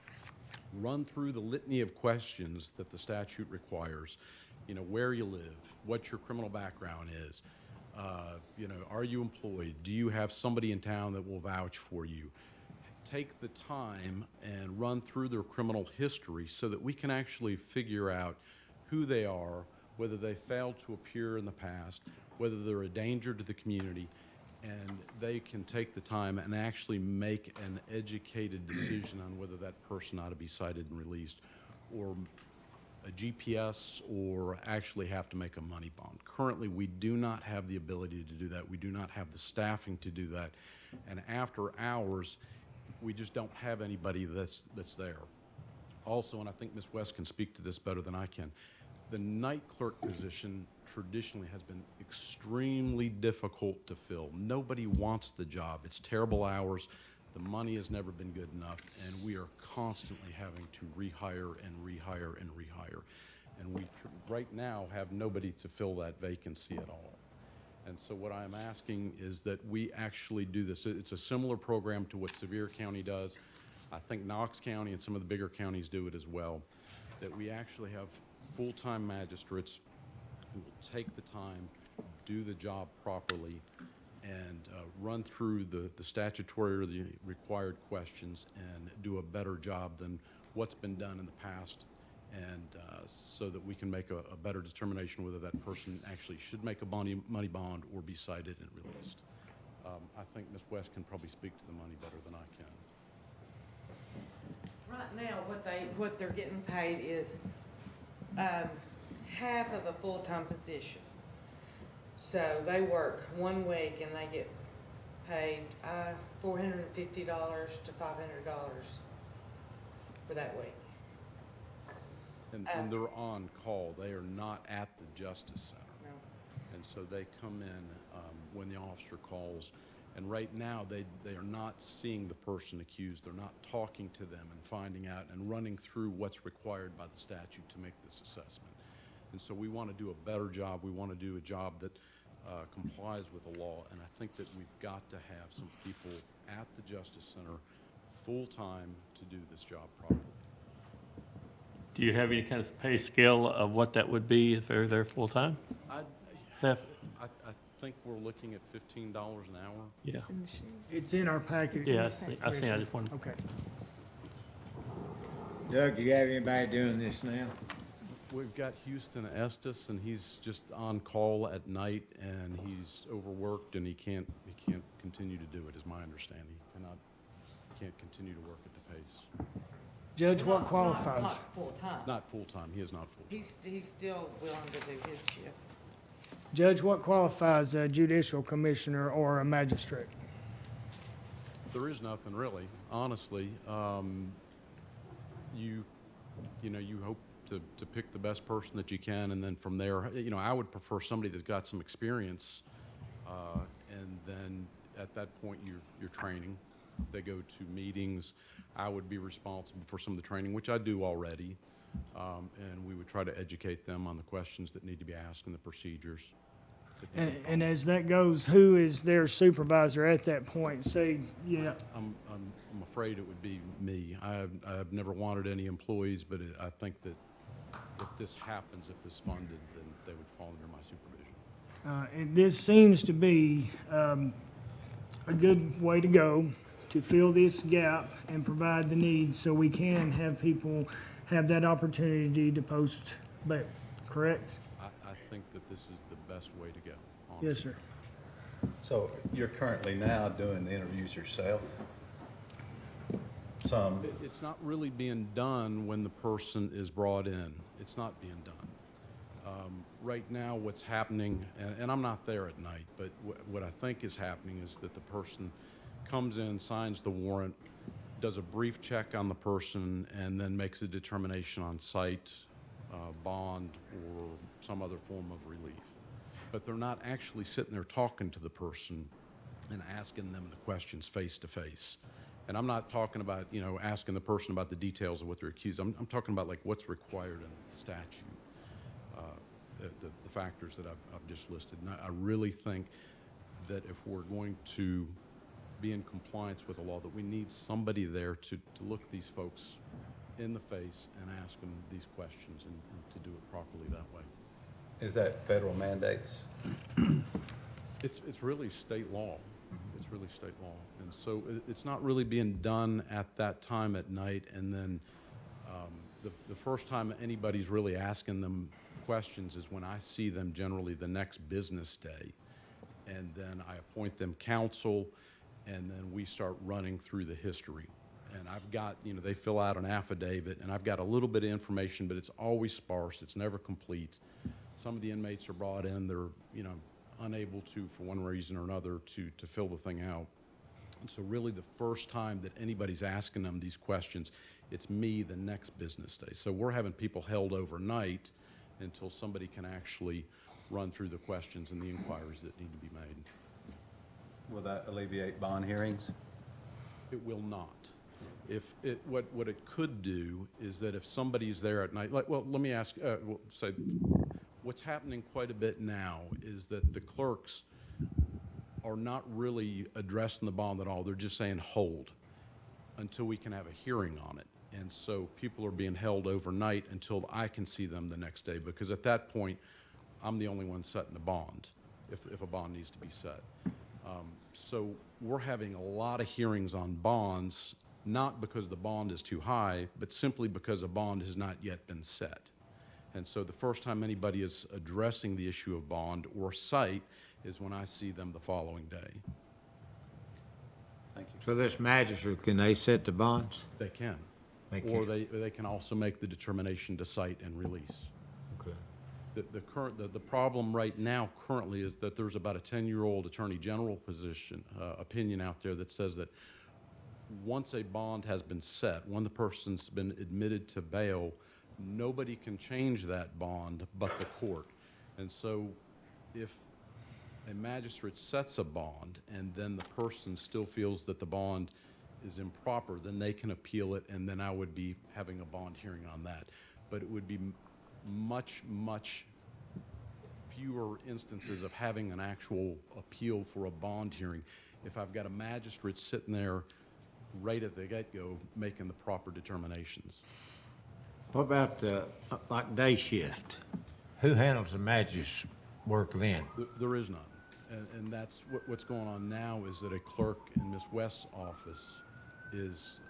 Run through the litany of questions that the statute requires. You know, where you live, what your criminal background is, you know, are you employed? Do you have somebody in town that will vouch for you? Take the time and run through their criminal history so that we can actually figure out who they are, whether they failed to appear in the past, whether they're a danger to the community, and they can take the time and actually make an educated decision on whether that person ought to be cited and released, or a GPS, or actually have to make a money bond. Currently, we do not have the ability to do that. We do not have the staffing to do that. And after hours, we just don't have anybody that's there. Also, and I think Ms. West can speak to this better than I can, the night clerk position traditionally has been extremely difficult to fill. Nobody wants the job. It's terrible hours. The money has never been good enough, and we are constantly having to rehire and rehire and rehire. And we right now have nobody to fill that vacancy at all. And so what I'm asking is that we actually do this. It's a similar program to what Sevier County does. I think Knox County and some of the bigger counties do it as well, that we actually have full-time magistrates who will take the time, do the job properly, and run through the statutory or the required questions and do a better job than what's been done in the past, and so that we can make a better determination whether that person actually should make a money bond or be cited and released. I think Ms. West can probably speak to the money better than I can. Right now, what they're getting paid is half of a full-time position. So they work 1 week and they get paid $450 to $500 for that week. And they're on call. They are not at the Justice Center. No. And so they come in when the officer calls. And right now, they are not seeing the person accused. They're not talking to them and finding out and running through what's required by the statute to make this assessment. And so we want to do a better job. We want to do a job that complies with the law. And I think that we've got to have some people at the Justice Center full-time to do this job properly. Do you have any kind of pay scale of what that would be if they're there full-time? Seth? I think we're looking at $15 an hour. Yeah. It's in our package. Yeah, I see, I just wanted. Okay. Doug, do you have anybody doing this now? We've got Houston Estes, and he's just on call at night, and he's overworked, and he can't continue to do it, is my understanding. He can't continue to work at the pace. Judge, what qualifies? Not full-time. Not full-time, he is not full-time. He's still willing to do his shift. Judge, what qualifies a judicial commissioner or a magistrate? There is nothing really, honestly. You hope to pick the best person that you can, and then from there, I would prefer somebody that's got some experience, and then at that point, you're training. They go to meetings. I would be responsible for some of the training, which I do already, and we would try to educate them on the questions that need to be asked and the procedures. And as that goes, who is their supervisor at that point? Say, I'm afraid it would be me. I've never wanted any employees, but I think that if this happens, if this funded, then they would fall under my supervision. and this seems to be a good way to go to fill this gap and provide the need so we can have people have that opportunity to post bail, correct? I think that this is the best way to go, honestly. Yes, sir. So you're currently now doing the interviews yourself? Some. It's not really being done when the person is brought in. It's not being done. Right now, what's happening, and I'm not there at night, but what I think is happening is that the person comes in, signs the warrant, does a brief check on the person, and then makes a determination on site, bond, or some other form of relief. But they're not actually sitting there talking to the person and asking them the questions face to face. And I'm not talking about, asking the person about the details of what they're accused. I'm talking about like what's required in the statute, the factors that I've just listed. And I really think that if we're going to be in compliance with the law, that we need somebody there to look these folks in the face and ask them these questions and to do it properly that way. Is that federal mandates? It's really state law. It's really state law. And so it's not really being done at that time at night. And then the first time anybody's really asking them questions is when I see them generally the next business day. And then I appoint them counsel, and then we start running through the history. And I've got, they fill out an affidavit, and I've got a little bit of information, but it's always sparse. It's never complete. Some of the inmates are brought in, they're, unable to, for one reason or another, to fill the thing out. And so really the first time that anybody's asking them these questions, it's me the next business day. So we're having people held overnight until somebody can actually run through the questions and the inquiries that need to be made. Will that alleviate bond hearings? It will not. What it could do is that if somebody's there at night, let me ask, say, what's happening quite a bit now is that the clerks are not really addressing the bond at all. They're just saying hold until we can have a hearing on it. And so people are being held overnight until I can see them the next day, because at that point, I'm the only one setting the bond, if a bond needs to be set. So we're having a lot of hearings on bonds not because the bond is too high, but simply because a bond has not yet been set. And so the first time anybody is addressing the issue of bond or cite is when I see them the following day. Thank you. So this magistrate, can they set the bonds? They can. They Or can. they can also make the determination to cite and release. Okay. The problem right now currently is that there's about a 10-year-old attorney general opinion out there that says that once a bond has been set, when the person's been admitted to bail, nobody can change that bond but the court. And so if a magistrate sets a bond and then the person still feels that the bond is improper, then they can appeal it, and then I would be having a bond hearing on that. But it would be much, much fewer instances of having an actual appeal for a bond hearing if I've got a magistrate sitting there right at the get-go making the proper determinations. What about, like day shift? Who handles the magistrate's work then? There is none. And that's what's going on now is that a clerk in Ms. West's office is,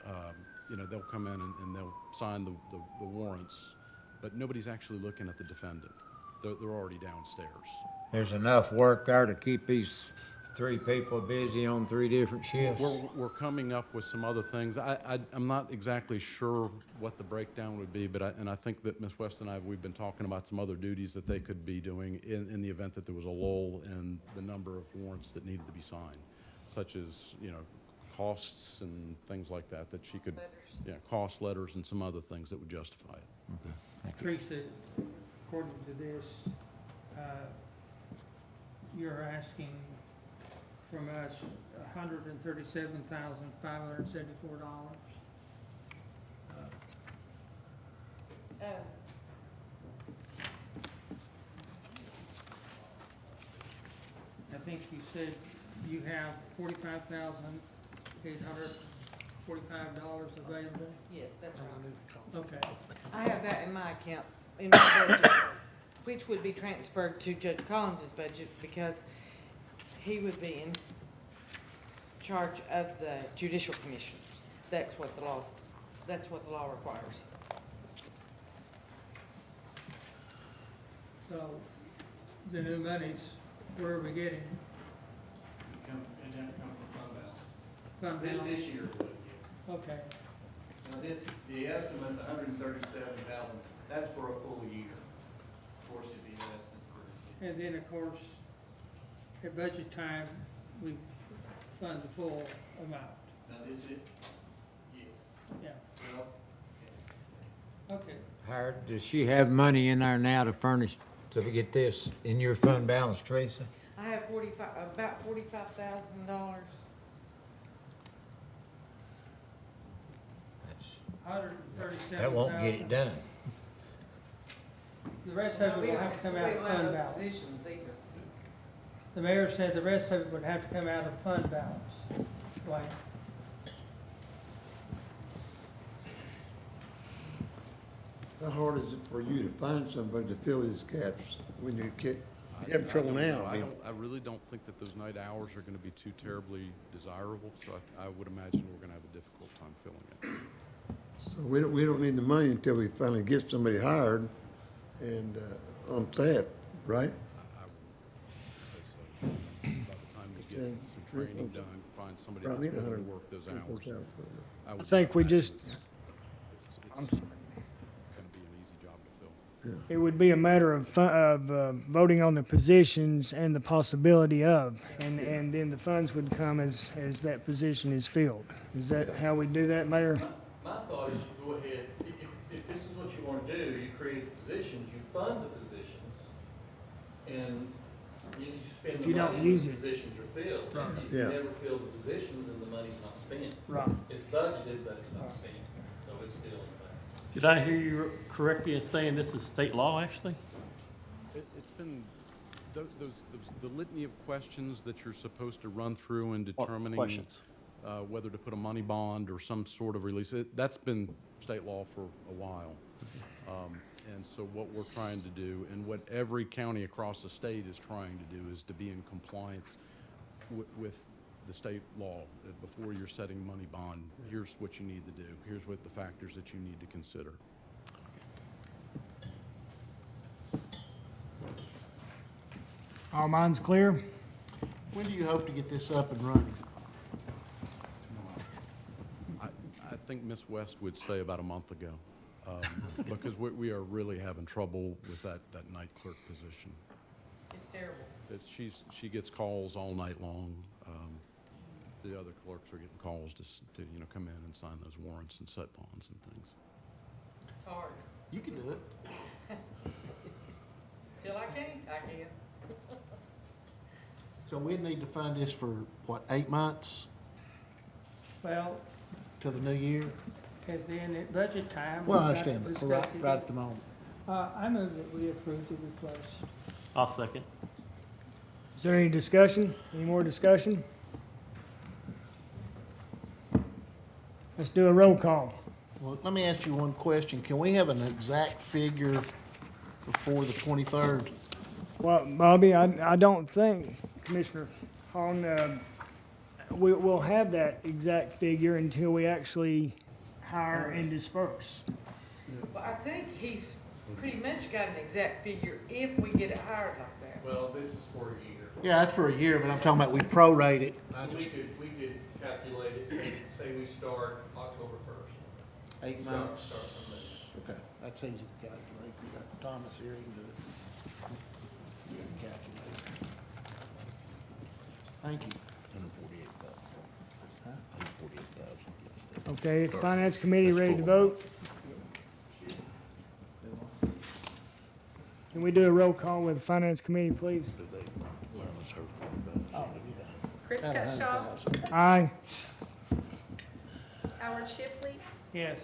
they'll come in and they'll sign the warrants, but nobody's actually looking at the defendant. They're already downstairs. There's enough work there to keep these 3 people busy on 3 different shifts? We're coming up with some other things. I'm not exactly sure what the breakdown would be, but I think that Ms. West and we've been talking about some other duties that they could be doing in the event that there was a lull in the number of warrants that needed to be signed, such as, costs and things like that she could, cost letters and some other things that would justify it. Okay, thank you. Teresa, according to this, you're asking from us $137,574. I think you said you have $45,845 available? Yes, that's right. Okay. I have that in my account, in my budget, which would be transferred to Judge Collins's budget because he would be in charge of the judicial commissioners. That's what the law requires. So the new monies, where are we getting? It doesn't come from fund balance. Fund balance? This year would, yes. Okay. Now the estimate, the 137,000, that's for a full year. Of course, it'd be less than for. And then, of course, at budget time, we fund the full amount. Now this is, yes. Yeah. Well, Okay. Howard, does she have money in there now to furnish, to get this in your fund balance, Teresa? I have about $45,000. That won't get it done. The rest of it will have to come out of fund balance. Positions either. The mayor said the rest of it would have to come out of fund balance. Right. How hard is it for you to find somebody to fill these gaps when you have trouble now? I really don't think that those night hours are gonna be too terribly desirable, so I would imagine we're gonna have a difficult time filling it. So we don't need the money until we finally get somebody hired and, on staff, right? By the time we get some training done, find somebody that's willing to work those hours. I think we just, It's I'm gonna be an easy job to fill. it would be a matter of voting on the positions and the possibility of, and then the funds would come as that position is filled. Is that how we do that, Mayor? my thought is you go ahead, if this is what you want to do, you create the positions, you fund the positions, and you spend If the you don't money when use the it. positions are filled. Right. If you Yeah. never fill the positions, then the money's not spent. Right. It's budgeted, but it's not spent, so it's still in the bank. Did I hear you correctly in saying this is state law, actually? It's been, the litany of questions that you're supposed to run through in determining questions? Whether to put a money bond or some sort of release, that's been state law for a while. And so what we're trying to do, and what every county across the state is trying to do, is to be in compliance with the state law. Before you're setting money bond, here's what you need to do. Here's what the factors that you need to consider. All minds clear? When do you hope to get this up and running? I think Ms. West would say about a month ago, because we are really having trouble with that night clerk position. It's terrible. She gets calls all night long. The other clerks are getting calls to come in and sign those warrants and set bonds and things. It's hard. You can do it. Till I can, I can. So we need to fund this for, what, 8 months Well, till the new year? and then at budget time. Well, I we've got to understand, but discuss right, it. right at the moment. I move that we approve the request. I'll second. Is there any discussion? Any more discussion? Let's do a roll call. Well, let me ask you one question. Can we have an exact figure before the 23rd? Well, Bobby, I don't think, Commissioner Hong, we'll have that exact figure until we actually hire and disperse. Well, I think he's pretty much got an exact figure if we get it hired like that. Well, this is for a year. Yeah, that's for a year, but I'm talking about we prorate it. We could calculate it, say we start October 1st. 8 Start months. from there. Okay, that's easy to calculate. We got Thomas here, he can do it. You can calculate it. Thank you. Huh? Okay, Finance Committee ready to vote? Can we do a roll call with the Finance Committee, please? Chris About Cutshaw, 100,000. Aye. Howard Shipley, Yes.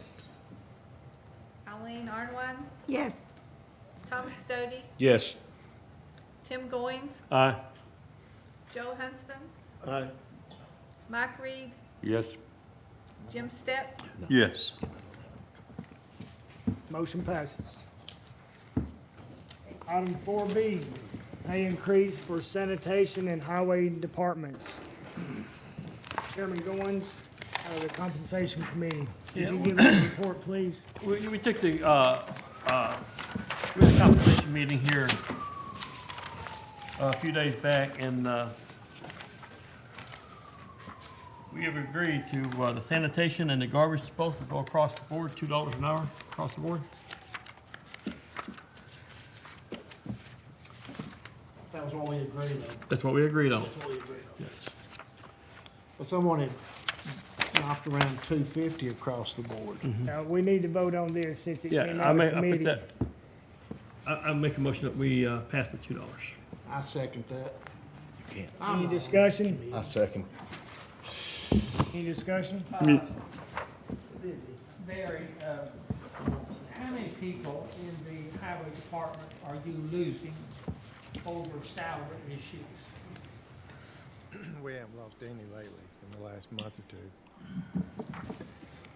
Eileen Arnwine, Yes. Thomas Stody, Yes. Tim Goins, Aye. Joe Huntsman, Aye. Mike Reed, Yes. Jim Stepp, Yes. Motion passes. Item 4B, pay increase for sanitation and highway departments. Chairman Goins, the Compensation Committee, could you give us a report, please? We took the, we had a compensation meeting here a few days back, and we have agreed to the sanitation and the garbage disposal go across the board, $2 an hour across the board. That was what we agreed on. That's what we agreed on. That's what we agreed on. Yes. Well, someone had knocked around 250 across the board. Now, we need to vote on this since it came Yeah, out of I put committee. that, I make a motion that we pass the $2. I second that. Any discussion? I second. Any discussion? Barry, how many people in the highway department are you losing over salary issues? We haven't lost any lately in the last month or two.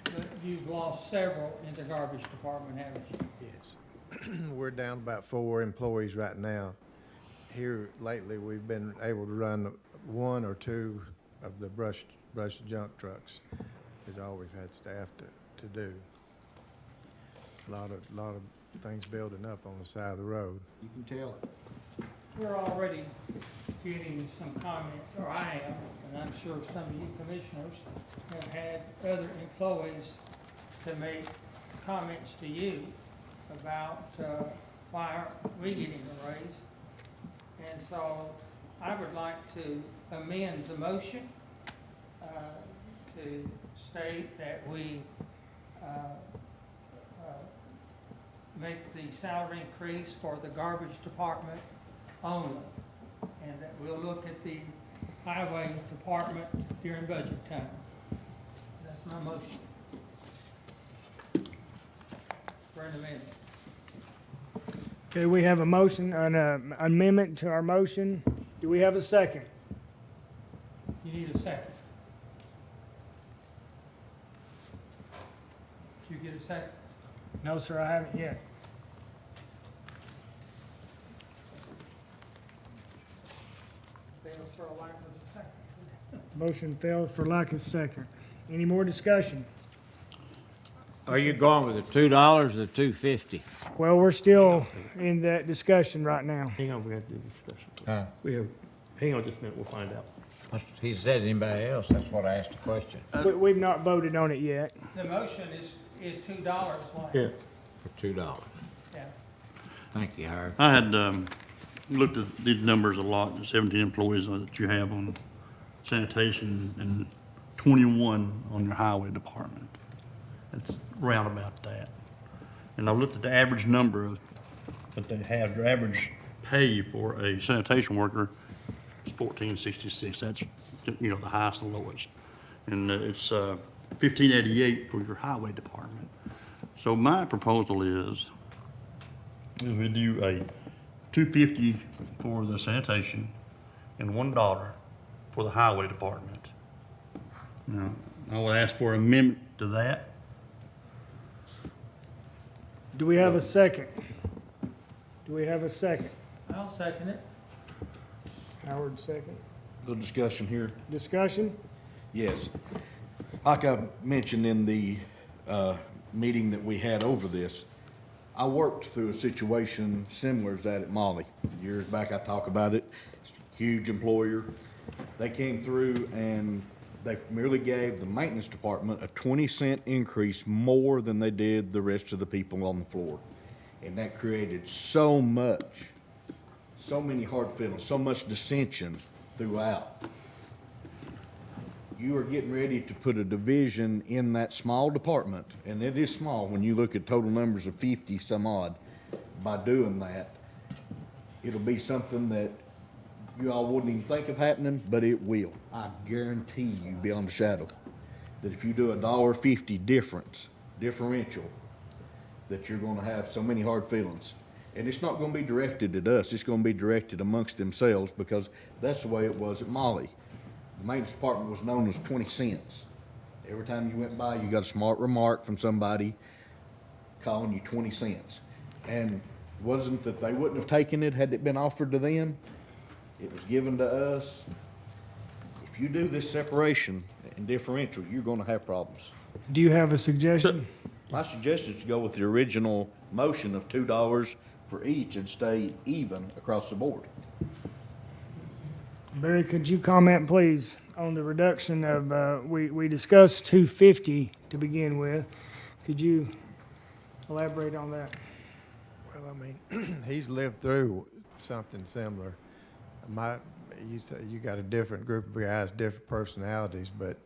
But you've lost several in the garbage department, haven't you? Yes. We're down about 4 employees right now. Here lately, we've been able to run 1 or 2 of the brush junk trucks is all we've had staff to do. A lot of things building up on the side of the road. You can tell it. We're already getting some comments, or I am, and I'm sure some of you commissioners have had other employees to make comments to you about why aren't we getting a raise? And so I would like to amend the motion to state that we make the salary increase for the garbage department only, and that we'll look at the highway department during budget time. That's my motion. For an amendment. Okay, we have a motion, an amendment to our motion. Do we have a second? You need a second. Did you get a second? No, sir, I haven't yet. They'll throw a light with a second. Motion failed for lack of second. Any more discussion? Are you going with the $2 or the $2.50? Well, we're still in that discussion right now. Hang on, we got to do discussion. Huh? Hang on just a minute, we'll find out. He said anybody else, that's what I asked the question. We've not voted on it yet. The motion is $2, Wayne. Yeah. For $2. Yeah. Thank you, Howard. I had looked at these numbers a lot, the 17 employees that you have on sanitation and 21 on your highway department. It's round about that. And I looked at the average number that they have, their average pay for a sanitation worker is $14.66. That's, you know, the highest and lowest. And it's $15.88 for your highway department. So my proposal is we do a $2.50 for the sanitation and $1 for the highway department. Now, I would ask for an amendment to that. Do we have a second? Do we have a second? I'll second it. Howard, second. Little discussion here. Discussion? Yes. Like I mentioned in the meeting that we had over this, I worked through a situation similar to that at Molly. Years back, I talk about it. Huge employer. They came through and they merely gave the maintenance department a 20-cent increase more than they did the rest of the people on the floor. And that created so many hard feelings, so much dissension throughout. You are getting ready to put a division in that small department, and it is small when you look at total numbers of 50 some odd. By doing that, it'll be something that you all wouldn't even think of happening, but it will. I guarantee you beyond a shadow that if you do a $1.50 differential, that you're gonna have so many hard feelings. And it's not gonna be directed at us, it's gonna be directed amongst themselves, because that's the way it was at Molly. The maintenance department was known as 20 cents. Every time you went by, you got a smart remark from somebody calling you 20 cents. And it wasn't that they wouldn't have taken it had it been offered to them. It was given to us. If you do this separation and differential, you're gonna have problems. Do you have a suggestion? My suggestion is to go with the original motion of $2 for each and stay even across the board. Barry, could you comment, please, on the reduction of, we discussed $2.50 to begin with. Could you elaborate on that? Well, I mean, he's lived through something similar. You say you got a different group of guys, different personalities, but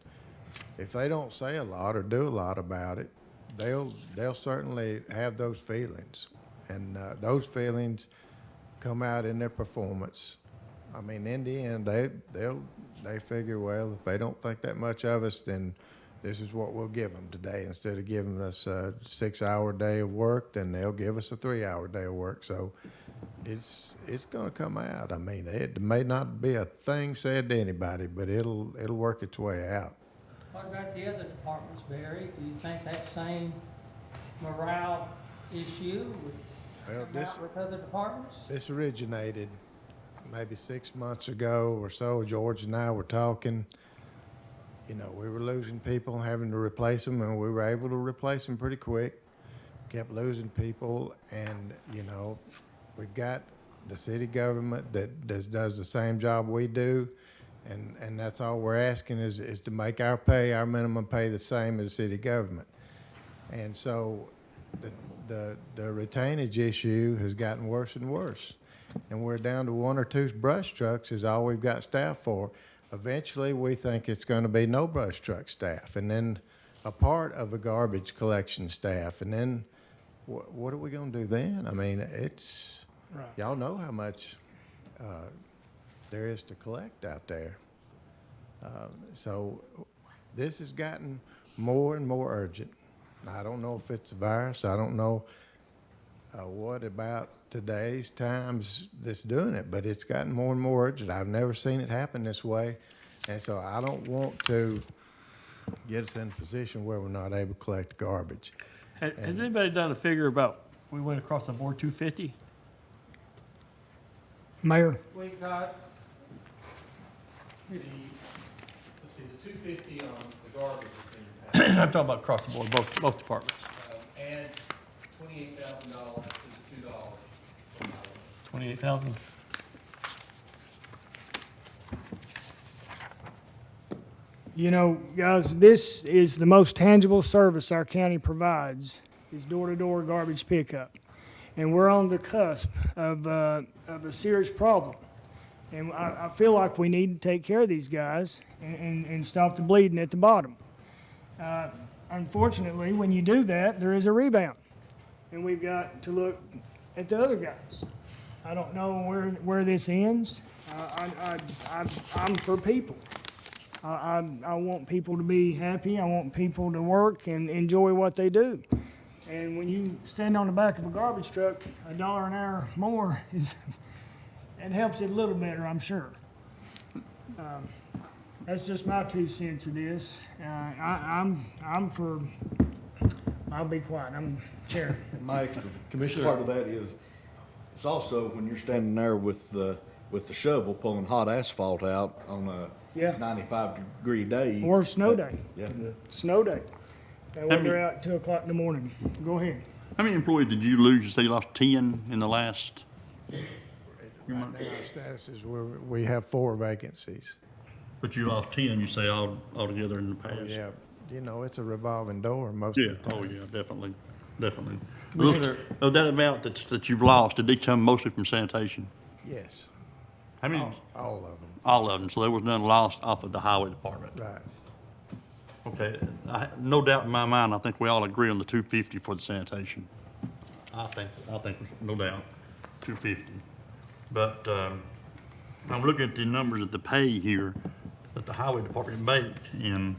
if they don't say a lot or do a lot about it, they'll certainly have those feelings, and those feelings come out in their performance. I mean, in the end, they figure, well, if they don't think that much of us, then this is what we'll give them today. Instead of giving us a 6-hour day of work, then they'll give us a 3-hour day of work. So it's going to come out. I mean, it may not be a thing said to anybody, but it'll work its way out. What about the other departments, Barry? Do you think that same morale issue would come out with other departments? This originated maybe 6 months ago or so. George and I were talking. You know, we were losing people, having to replace them, and we were able to replace them pretty quick. Kept losing people, and, you know, we've got the city government that does the same job we do, and that's all we're asking is to make our pay, our minimum pay, the same as city government. And so the retainage issue has gotten worse and worse. And we're down to 1 or 2 brush trucks is all we've got staff for. Eventually, we think it's going to be no brush truck staff, and then a part of a garbage collection staff, and then what are we going to do then? I mean, it's, Right. Y'all know how much there is to collect out there. So this has gotten more and more urgent. I don't know if it's a virus. I don't know what about today's times that's doing it, but it's gotten more and more urgent. I've never seen it happen this way, and so I don't want to get us in a position where we're not able to collect garbage. Has anybody done a figure about, we went across the board 250? Mayor? We got the See, the 250 on the garbage is being passed. I'm talking about across the board, both departments. Add $28,000 to the $2. 28,000? You know, guys, this is the most tangible service our county provides, is door-to-door garbage pickup. And we're on the cusp of a serious problem. And I feel like we need to take care of these guys and stop the bleeding at the bottom. Unfortunately, when you do that, there is a rebound. And we've got to look at the other guys. I don't know where this ends. I'm for people. I want people to be happy. I want people to work and enjoy what they do. And when you stand on the back of a garbage truck, $1 an hour more it helps it a little better, I'm sure. That's just my 2 cents of this. I'm for. I'll be quiet. I'm chair. My extra part of that is, it's also when you're standing there with the shovel pulling hot asphalt out on a 95-degree day. Or snow day. Yeah. Snow day. When they're out at 2 o'clock in the morning. Go ahead. How many employees did you lose? You say you lost 10 in the last? Right now, our status is we have 4 vacancies. But you lost 10, you say, altogether in the past? Oh, yeah, you know, it's a revolving door most Yeah, of the time. oh, yeah, definitely. Commissioner- Of that amount that you've lost, did they come mostly from sanitation? Yes, How many? all of them, All of them, so there was none lost off of the highway department? right. Okay, no doubt in my mind, I think we all agree on the 250 for the sanitation. I think, no doubt, 250. But, I'm looking at the numbers of the pay here that the highway department make, and,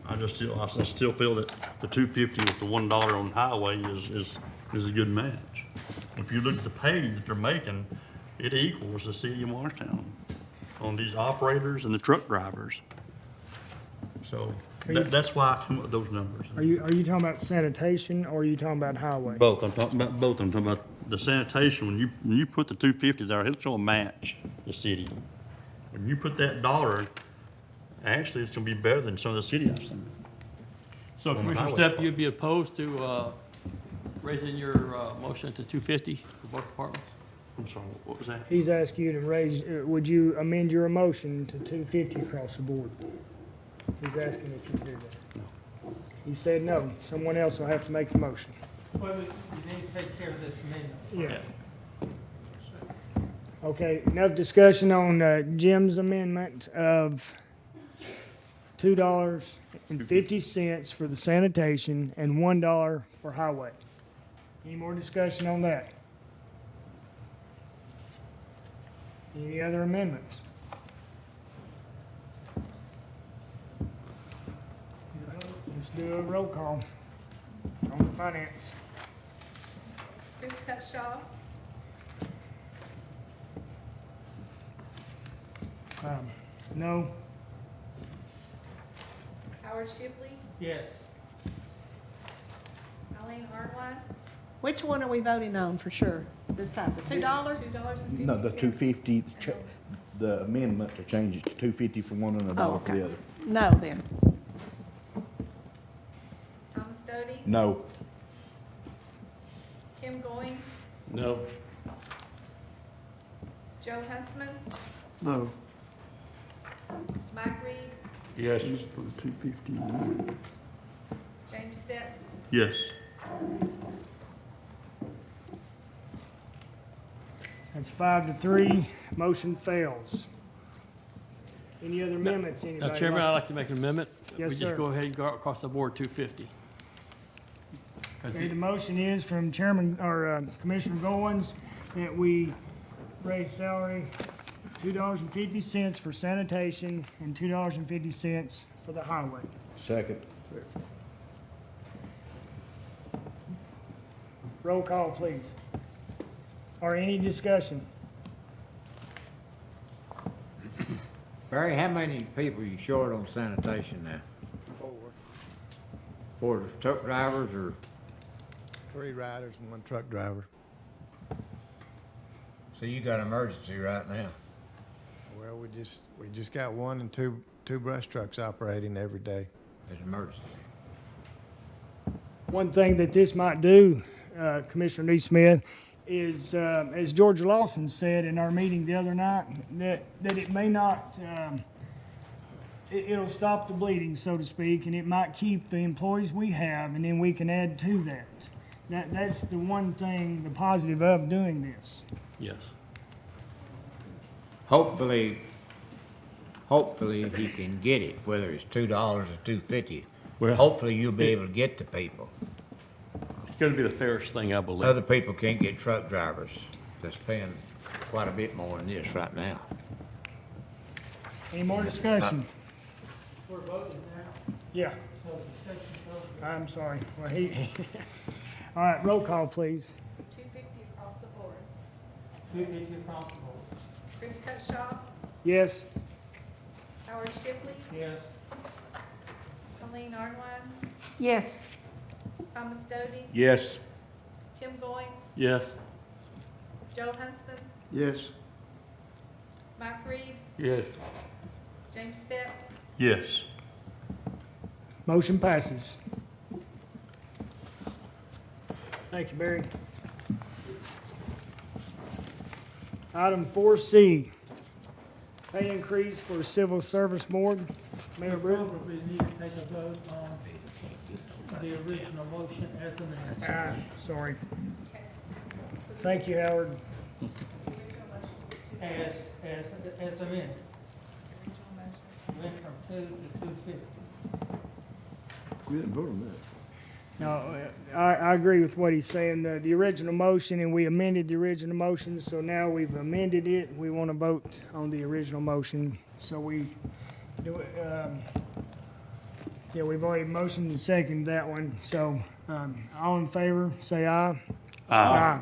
I still feel that the 250 with the $1 on highway is a good match. If you look at the pay that they're making, it equals the city of Morristown on these operators and the truck drivers. So that's why I come up with those numbers. Are you talking about sanitation or are you talking about highway? Both, I'm talking about both. I'm talking about the sanitation, when you put the 250 there, it'll show a match the city. When you put that dollar, actually, it's gonna be better than some of the city I've seen. So On the Commissioner highway. Stepp, you'd be opposed to raising your motion to 250 for both departments? I'm sorry, what was that? He's asked you to raise, would you amend your motion to 250 across the board? He's asking if you do that. No. He said no. Someone else will have to make the motion. Well, you need to take care of this amendment. Yeah. Okay, enough discussion on Jim's amendment of $2.50 for the sanitation and $1 for highway. Any more discussion on that? Any other amendments? Let's do a roll call on the finance. Chris Cupshaw, No. Howard Shipley, Yes. Eileen Artline, Which one are we voting on for sure this time? The $2? $2.50. No, the 250, the amendment to change it to 250 for one and $1 for okay. the other. No, then. Thomas Doty, No. Tim Goins, No. Joe Huntsman, No, Mike Reed, Yes. For the 250. James Stepp, Yes. That's 5-3. Motion fails. Any other amendments, anybody? Now, Chairman, I'd like to make an amendment. Yes, We sir. just go ahead and go across the board 250. 'Cause Okay, the motion is from Chairman, or Commissioner Goins, that we raise salary $2.50 for sanitation and $2.50 for the highway. Second. Roll call, please. Or any discussion? Barry, how many people are you short on sanitation now? 4 truck drivers or? 3 riders and 1 truck driver. So you got emergency right now? Well, we just got one and two brush trucks operating every day. It's an emergency. One thing that this might do, Commissioner Neesmith, is, as George Lawson said in our meeting the other night, that it may not, it'll stop the bleeding, so to speak, and it might keep the employees we have, and then we can add to that. That's the one thing, the positive of doing this. Yes. Hopefully he can get it, whether it's $2 or $2.50. Well, Hopefully you'll be able to get to people. It's going to be the fairest thing, I believe. Other people can't get truck drivers that's paying quite a bit more than this right now. Any more discussion? We're voting now. Yeah, So discussion's over. I'm sorry. Well, all right, roll call, please. 250 across the board. 250 across the board. Chris Cutshaw, Yes? Howard Shipley, Yes. Colleen Arnwine, Yes. Thomas Doty, Yes. Tim Goins, Yes. Joe Huntsman, Yes. Mike Reed, Yes. James Stepp, Yes. Motion passes. Thank you, Barry. Item 4C, pay increase for Civil Service Board. Mayor Britton? Probably need to take a vote on the original motion as amended. Sorry. Thank you, Howard. As amended. Went from 2 to 250. We didn't vote on that. No, I agree with what he's saying. The original motion, and we amended the original motion, so now we've amended it. We want to vote on the original motion. So we do it, yeah, we've already motioned and seconded that one. So, all in favor, say aye. Aye.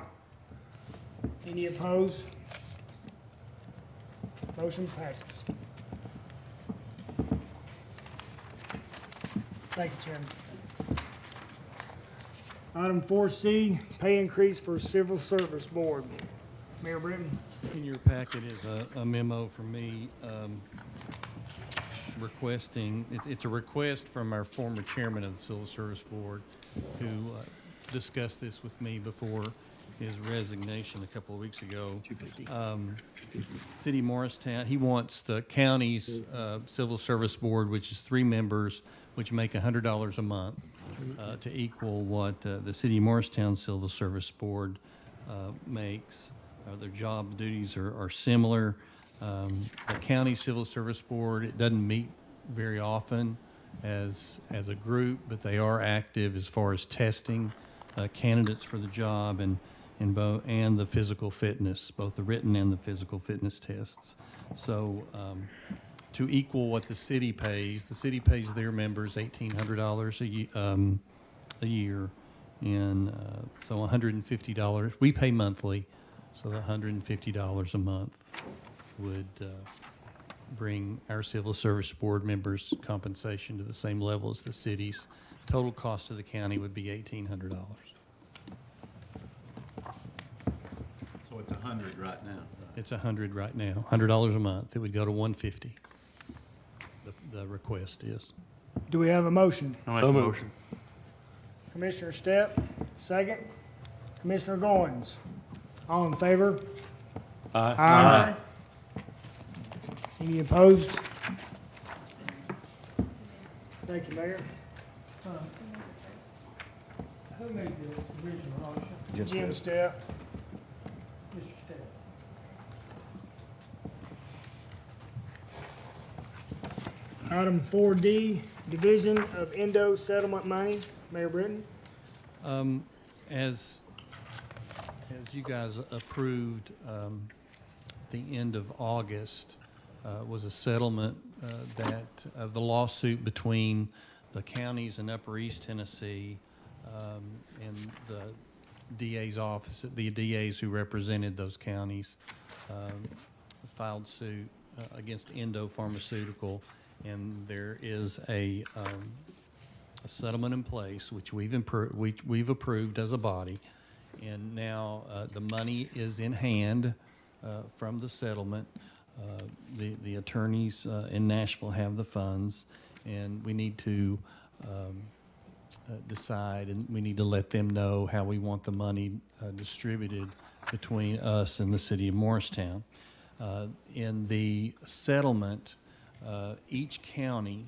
Any opposed? Motion passes. Thank you, Chairman. Item 4C, pay increase for Civil Service Board. Mayor Britton? In your packet is a memo from me requesting, it's a request from our former chairman of the Civil Service Board who discussed this with me before his resignation a couple of weeks ago. City of Morristown, he wants the county's Civil Service Board, which is 3 members, which make $100 a month, to equal what the City of Morristown Civil Service Board makes. Their job duties are similar. The County Civil Service Board, it doesn't meet very often as a group, but they are active as far as testing candidates for the job and the physical fitness, both the written and the physical fitness tests. So to equal what the city pays their members $1,800 a year, and so $150. We pay monthly, so the $150 a month would bring our Civil Service Board members' compensation to the same level as the city's. Total cost to the county would be $1,800. So it's 100 right now. It's $100 right now, $100 a month. It would go to $150. The request is. Do we have a motion? I'll make a motion. Commissioner Stepp, second. Commissioner Goins. All in favor? Aye. Any opposed? Thank you, Mayor. Who made the original motion? Jim Stepp. Mr. Stepp. Item 4D, Division of Endo Settlement Money. Mayor Britton? As you guys approved, the end of August was a settlement of the lawsuit between the counties in Upper East Tennessee and the DA's office, the DAs who represented those counties filed suit against Endo Pharmaceutical, and there is a settlement in place which we've approved as a body, and now the money is in hand from the settlement. the attorneys in Nashville have the funds, and we need to decide, and we need to let them know how we want the money distributed between us and the city of Morristown. In the settlement, each county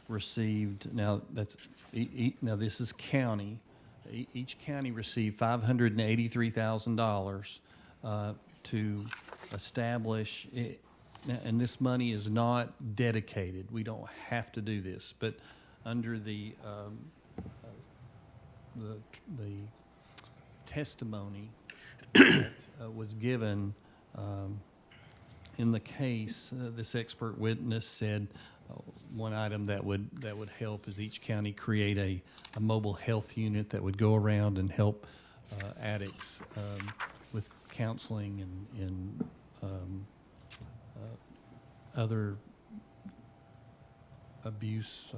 received, now that's, now this is county, each county received $583,000 to establish it. And this money is not dedicated. We don't have to do this, but under the testimony that was given in the case, this expert witness said one item that would help is each county create a mobile health unit that would go around and help addicts with counseling and other abuse,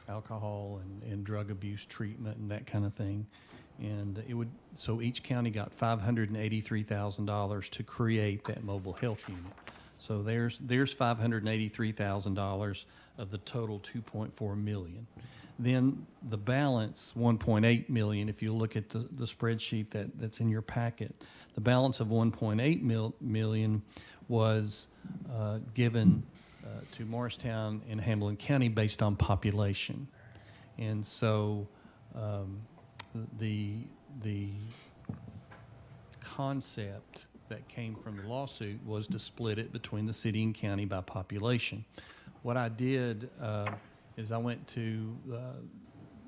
alcohol and drug abuse treatment and that kind of thing. And it would, so each county got $583,000 to create that mobile health unit. So there's $583,000 of the total 2.4 million. Then the balance, 1.8 million, if you look at the spreadsheet that's in your packet, the balance of 1.8 million was given to Morristown and Hamilton County based on population. And so the concept that came from the lawsuit was to split it between the city and county by population. What I did is I went to the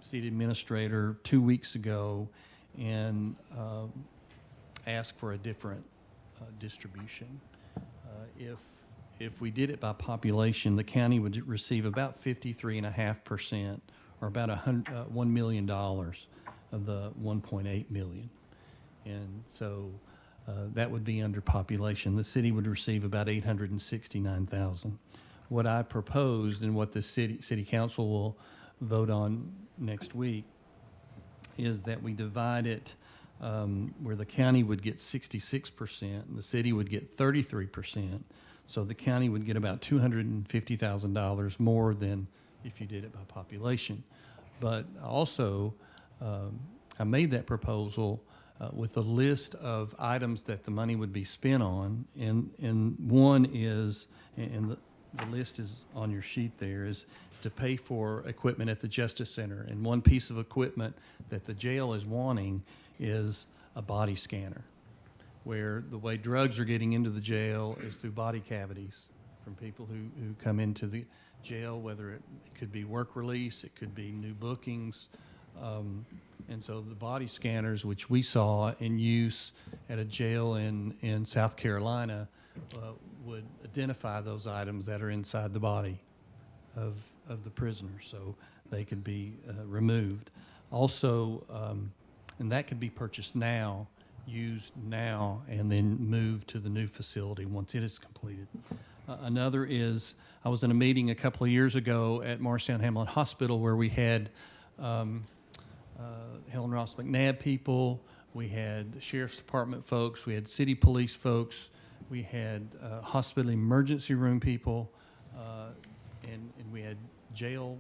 city administrator 2 weeks ago and asked for a different distribution. If we did it by population, the county would receive about 53.5%, or about $1 million of the 1.8 million. And so that would be under population. The city would receive about 869,000. What I proposed and what the city council will vote on next week is that we divide it where the county would get 66% and the city would get 33%. So the county would get about $250,000 more than if you did it by population. But also, I made that proposal with a list of items that the money would be spent on, and one is, and the list is on your sheet there, is to pay for equipment at the Justice Center. And one piece of equipment that the jail is wanting is a body scanner, where the way drugs are getting into the jail is through body cavities from people who come into the jail, whether it could be work release, it could be new bookings. And so the body scanners, which we saw in use at a jail in South Carolina, would identify those items that are inside the body of the prisoner, so they could be removed. Also, and that could be purchased now, used now, and then moved to the new facility once it is completed. Another is, I was in a meeting a couple of years ago at Morristown Hamlin Hospital where we had Helen Ross McNabb people, we had Sheriff's Department folks, we had city police folks, we had hospital emergency room people, and we had jail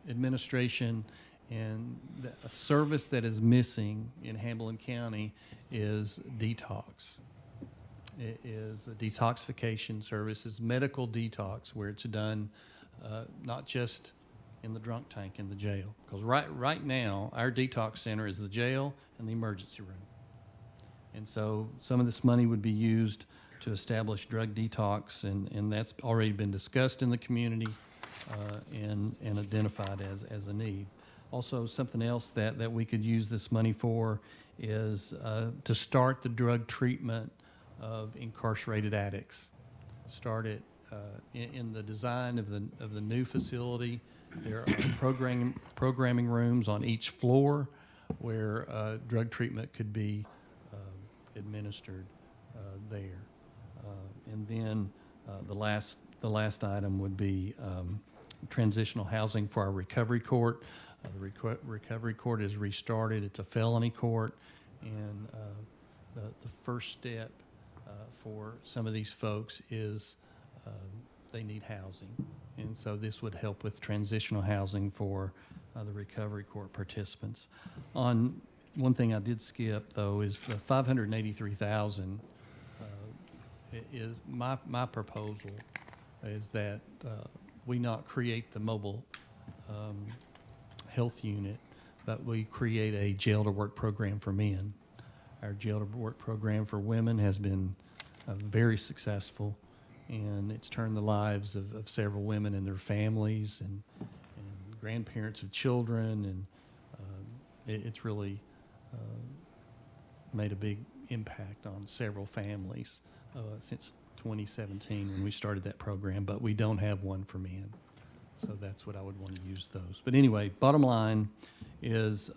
administration. And a service that is missing in Hamilton County is detox. It is a detoxification service, it's medical detox, where it's done not just in the drunk tank in the jail. Because right now, our detox center is the jail and the emergency room. And so some of this money would be used to establish drug detox, and that's already been discussed in the community and identified as a need. Also, something else that we could use this money for is to start the drug treatment of incarcerated addicts. Start it in the design of the new facility. There are programming rooms on each floor where drug treatment could be administered there. And then the last item would be transitional housing for our recovery court. The recovery court is restarted. It's a felony court, and the first step for some of these folks is they need housing. And so this would help with transitional housing for the recovery court participants. On one thing I did skip, though, is the $583,000 is my proposal is that we not create the mobile health unit, but we create a jail to work program for men. Our jail to work program for women has been very successful, and it's turned the lives of several women and their families and grandparents of children, and it's really made a big impact on several families since 2017 when we started that program, but we don't have one for men. So that's what I would want to use those. But anyway, bottom line is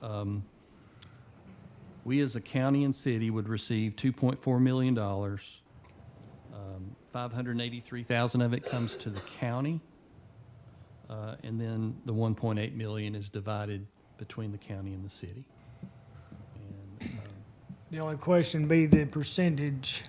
we as a county and city would receive $2.4 million. 583,000 of it comes to the county, and then the 1.8 million is divided between the county and the city. And, The only question be the percentage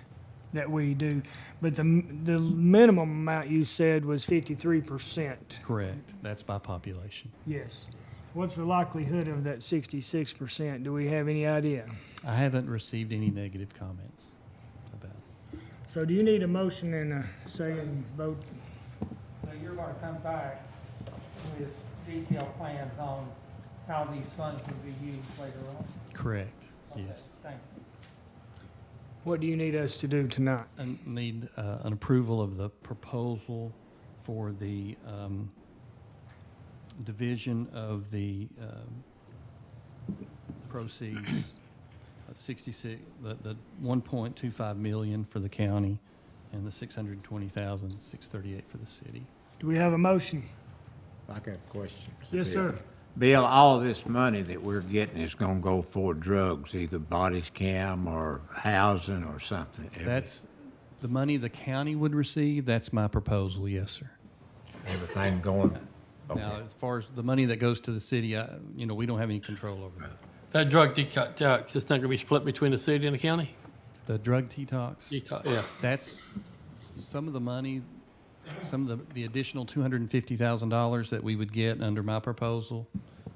that we do, but the minimum amount you said was 53%. correct. That's by population. Yes. What's the likelihood of that 66%? Do we have any idea? I haven't received any negative comments about it. So do you need a motion and a second vote? So you're gonna come back with detailed plans on how these funds will be used later on? Correct, Okay, yes. thank you. What do you need us to do tonight? I need an approval of the proposal for the division of the proceeds, 66, the 1.25 million for the county and the 620,638 for the city. Do we have a motion? I got a question. Yes, sir. Bill, all of this money that we're getting is gonna go for drugs, either body cam or housing or something. That's the money the county would receive. That's my proposal, yes, sir. Everything going, Now, as far as the money that goes to the city, we don't have any control over that. That drug detox, it's not gonna be split between the city and the county? The drug detox? Yeah. That's some of the money, some of the additional $250,000 that we would get under my proposal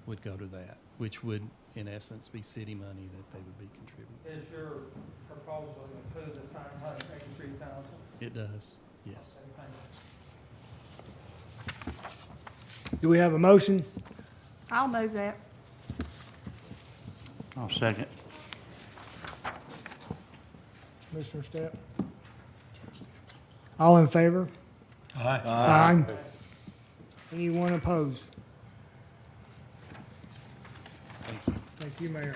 would go to that, which would, in essence, be city money that they would be contributing. Is your proposal include the 583,000? It does, yes. Okay, thank you. Do we have a motion? I'll move that. I'll second. Commissioner Stepp? All in favor? Aye. Aye. Anyone opposed? Thank you, Mayor.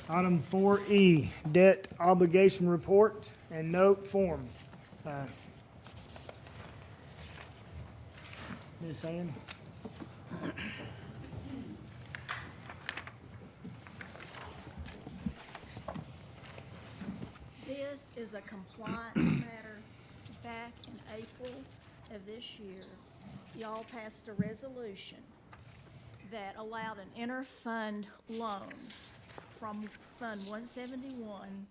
Item 4E, debt obligation report and note form. Ms. Ann? This is a compliance matter. Back in April of this year, y'all passed a resolution that allowed an inter-fund loan from Fund 171,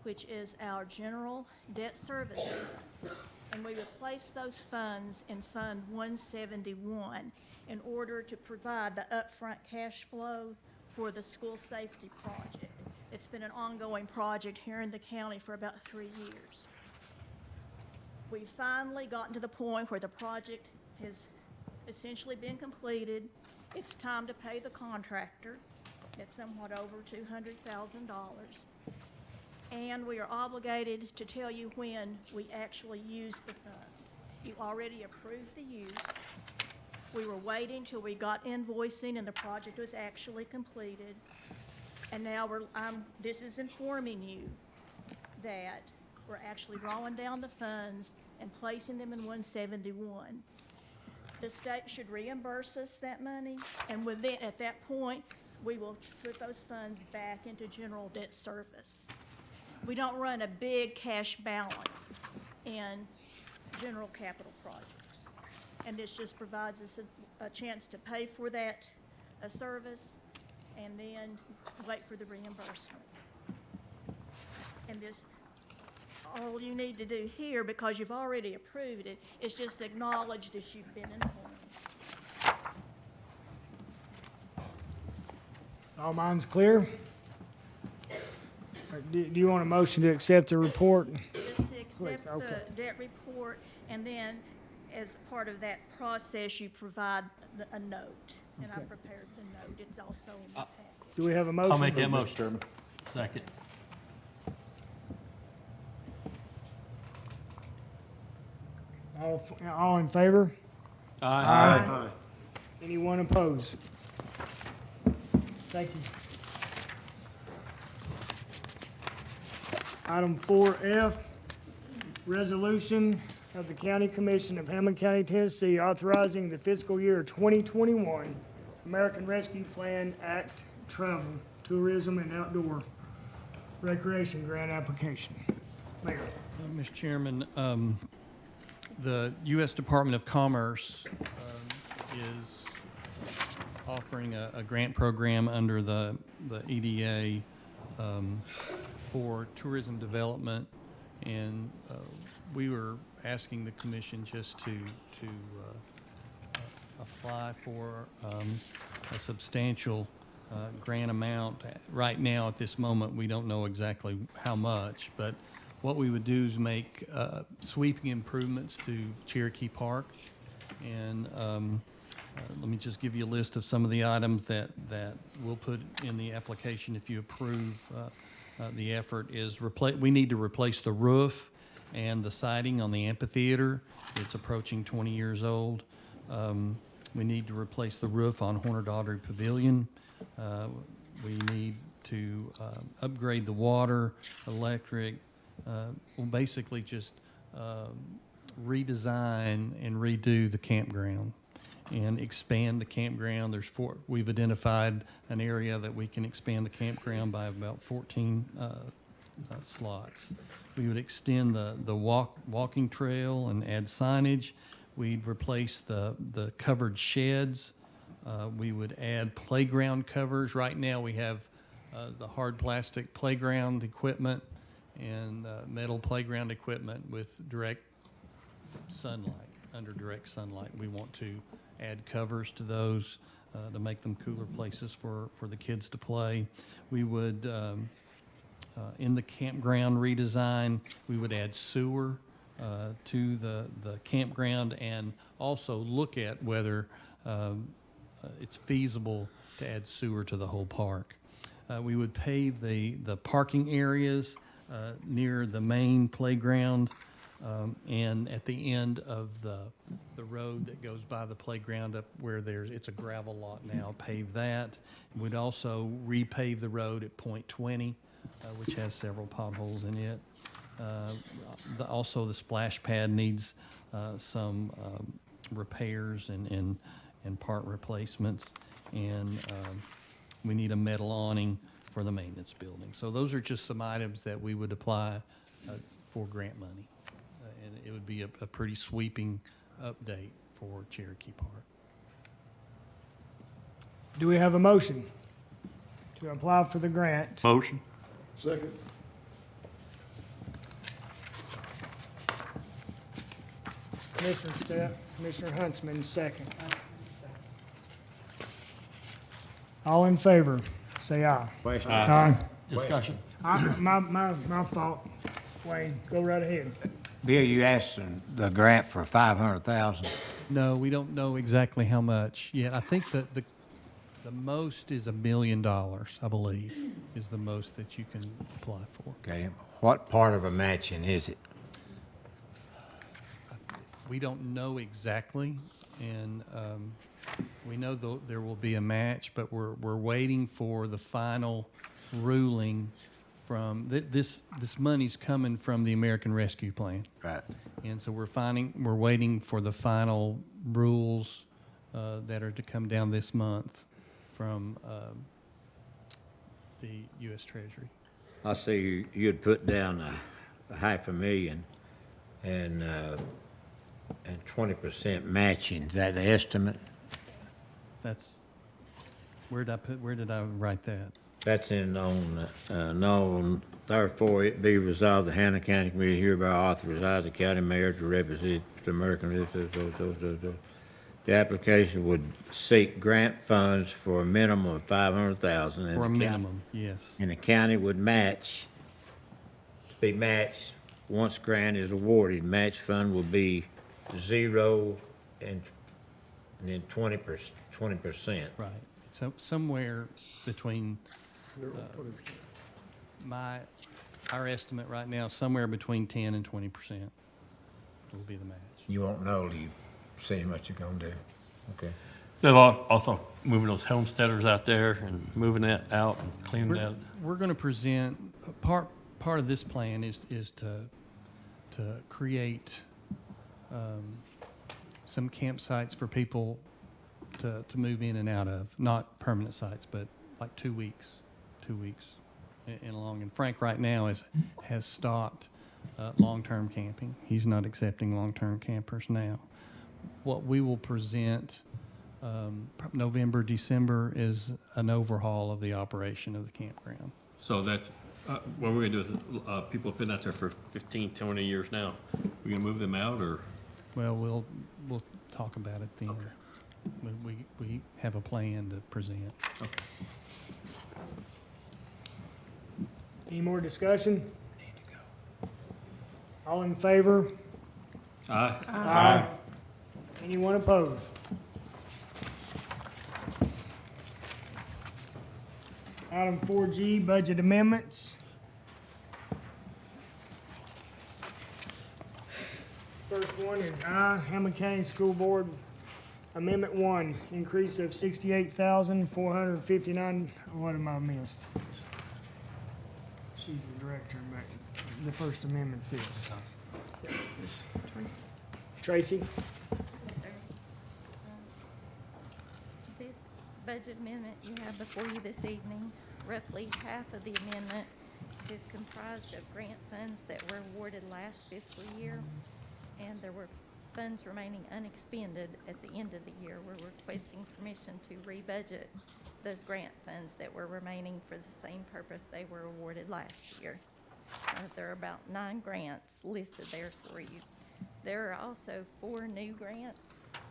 which is our general debt service fund. And we replaced those funds in Fund 171 in order to provide the upfront cash flow for the school safety project. It's been an ongoing project here in the county for about 3 years. We've finally gotten to the point where the project has essentially been completed. It's time to pay the contractor. It's somewhat over $200,000. And we are obligated to tell you when we actually use the funds. You already approved the use. We were waiting till we got invoicing and the project was actually completed. And now this is informing you that we're actually drawing down the funds and placing them in 171. The state should reimburse us that money, and at that point, we will put those funds back into general debt service. We don't run a big cash balance in general capital projects. And this just provides us a chance to pay for that service and then wait for the reimbursement. this, all you need to do here, because you've already approved it, is just acknowledge that you've been informed. All minds clear? Do you want a motion to accept the report? Just to Please, accept okay. the debt report, and then as part of that process, you provide a note. And I Okay. prepared the note. It's also in the packet. Do we have a motion? I'll make that Mr. motion. Chairman. Second. All in favor? Aye. Anyone opposed? Thank you. Item 4F, resolution of the County Commission of Hamilton County, Tennessee, authorizing the fiscal year 2021 American Rescue Plan Act travel, tourism, and outdoor recreation grant application. Mayor. Mr. Chairman, the U.S. Department of Commerce is offering a grant program under the EDA for tourism development, and we were asking the commission just to apply for a substantial grant amount. Right now, at this moment, we don't know exactly how much, but what we would do is make sweeping improvements to Cherokee Park. And let me just give you a list of some of the items that we'll put in the application if you approve the effort. We need to replace the roof and the siding on the amphitheater. It's approaching 20 years old. We need to replace the roof on Horner Daughtry Pavilion. We need to upgrade the water, electric, well, basically just redesign and redo the campground and expand the campground. We've identified an area that we can expand the campground by about 14 slots. We would extend the walking trail and add signage. We'd replace the covered sheds. We would add playground covers. Right now we have the hard plastic playground equipment and metal playground equipment with direct sunlight, under direct sunlight. We want to add covers to those to make them cooler places for the kids to play. We would, in the campground redesign, we would add sewer to the campground and also look at whether it's feasible to add sewer to the whole park. We would pave the parking areas near the main playground and at the end of the road that goes by the playground up where it's a gravel lot now, pave that. We'd also repave the road at Point 20, which has several potholes in it. Also, the splash pad needs some repairs and part replacements, and we need a metal awning for the maintenance building. So those are just some items that we would apply for grant money, and it would be a pretty sweeping update for Cherokee Park. Do we have a motion to apply for the grant? Motion. Second. Commissioner Stepp, Commissioner Huntsman, second. All in favor, say aye. Question. Aye. Discussion. My fault. Wayne, go right ahead. Bill, you asked the grant for 500,000. No, we don't know exactly how much yet. I think that the most is $1 million, I believe, is the most that you can apply for. Okay, what part of a matching is it? We don't know exactly, and we know there will be a match, but we're waiting for the final ruling from, this money's coming from the American Rescue Plan. Right. And so we're waiting for the final rules that are to come down this month from the U.S. Treasury. I see you'd put down a $500,000 and 20% matching. Is that the estimate? That's, where did I write that? That's in on, therefore it be resolved, the Hannah County Committee hereby authorizes the county mayor to represent the American. The application would seek grant funds for a minimum of $500,000. For a minimum, yes. And the county would be matched, once grant is awarded, match fund will be 0 and then 20%. Right. So somewhere between, our estimate right now, somewhere between 10 and 20% will be the match. You won't know till you see how much you're gonna do. Okay. So also moving those homesteaders out there and moving that out and cleaning that. We're going to present, part of this plan is to create some campsites for people to move in and out of, not permanent sites, but like 2 weeks and along. And Frank right now has stopped long-term camping. He's not accepting long-term campers now. What we will present November, December is an overhaul of the operation of the campground. So that's, what we're gonna do is, people have been out there for 15, 20 years now. We're gonna move them out, or? Well, we'll talk about it then. Okay. We have a plan to present. Okay. Any more discussion? All in favor? Aye. Aye. Anyone opposed? Item 4G, budget amendments. First one is Hamilton County School Board Amendment 1, increase of $68,459. What am I missed? She's the director, but the first amendment's this. Tracy? This budget amendment you have before you this evening, roughly half of the amendment is comprised of grant funds that were awarded last fiscal year, and there were funds remaining unexpended at the end of the year. We're requesting permission to rebudget those grant funds that were remaining for the same purpose they were awarded last year. There are about 9 grants listed there for you. There are also 4 new grants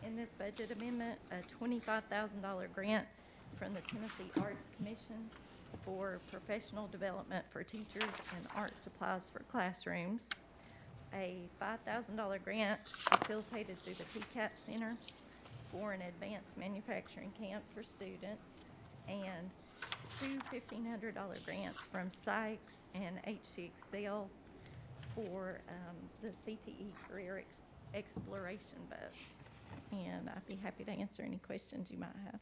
in this budget amendment, a $25,000 grant from the Tennessee Arts Commission for professional development for teachers and art supplies for classrooms, a $5,000 grant facilitated through the PCAT Center for an advanced manufacturing camp for students, and 2 $1,500 grants from Sykes and HC Excel for the CTE Career Exploration Bus. And I'd be happy to answer any questions you might have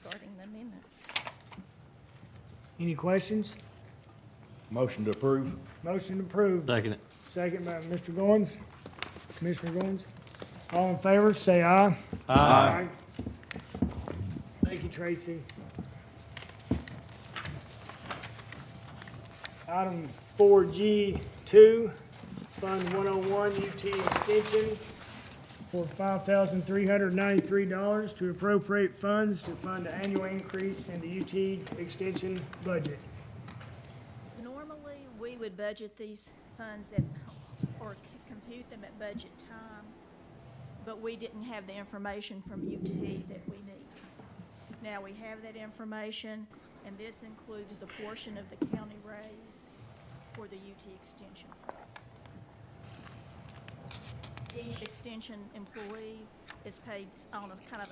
regarding the amendment. Any questions? Motion to approve. Motion approved. Second it. Second by Mr. Goins. Commissioner Goins. All in favor, say aye. Aye. Thank you, Tracy. Item 4G2, Fund 101 UT Extension for $5,393 to appropriate funds to fund the annual increase in the UT Extension budget. Normally, we would budget these funds or compute them at budget time, but we didn't have the information from UT that we need. Now we have that information, and this includes the portion of the county raise for the UT extension funds. Each extension employee is paid on a kind of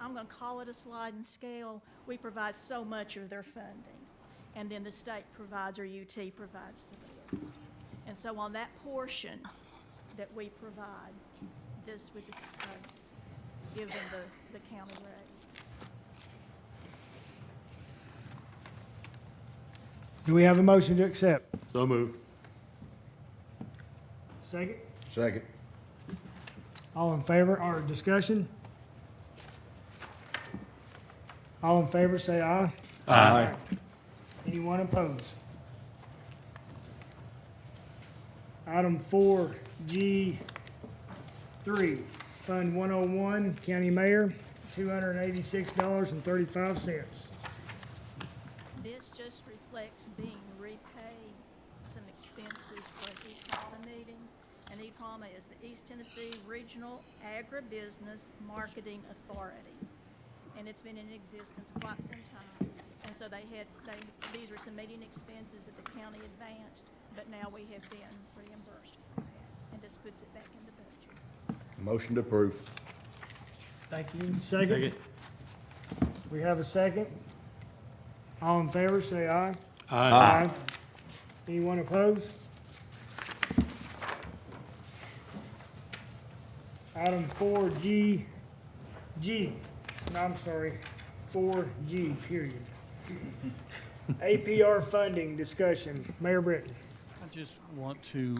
I'm going to call it a sliding scale. We provide so much of their funding, and then the state provides, or UT provides the rest. And so on that portion that we provide, this would give them the county raise. Do we have a motion to accept? So moved. Second? Second. All in favor, or discussion? All in favor, say aye. Aye. Anyone opposed? Item 4G3, Fund 101, County Mayor, $286.35. This this just reflects being repaid some expenses for an EPAMA meeting. And EPAMA is the East Tennessee Regional Agribusiness Marketing Authority. And it's been in existence quite some time. And so these were some meeting expenses that the county advanced, but now we have been reimbursed for that. And this puts it back in the budget. Motion to approve. Thank you. Second? We have a second. All in favor, say aye. Aye. Anyone opposed? Item 4G, I'm sorry, 4G, period. APR funding discussion. Mayor Britton. I just want to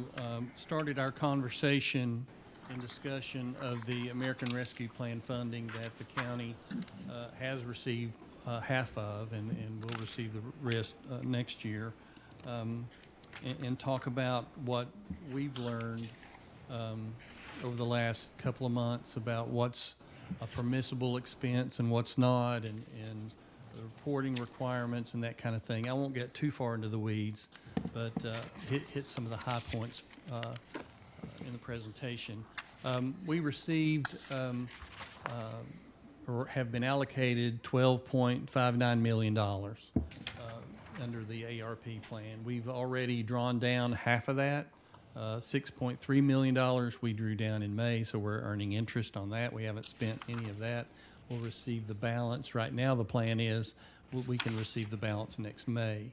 started our conversation and discussion of the American Rescue Plan funding that the county has received half of and will receive the rest next year, and talk about what we've learned over the last couple of months about what's a permissible expense and what's not, and the reporting requirements and that kind of thing. I won't get too far into the weeds, but hit some of the high points in the presentation. We received or have been allocated $12.59 million under the ARP plan. We've already drawn down half of that. $6.3 million we drew down in May, so we're earning interest on that. We haven't spent any of that. We'll receive the balance. Right now, the plan is we can receive the balance next May.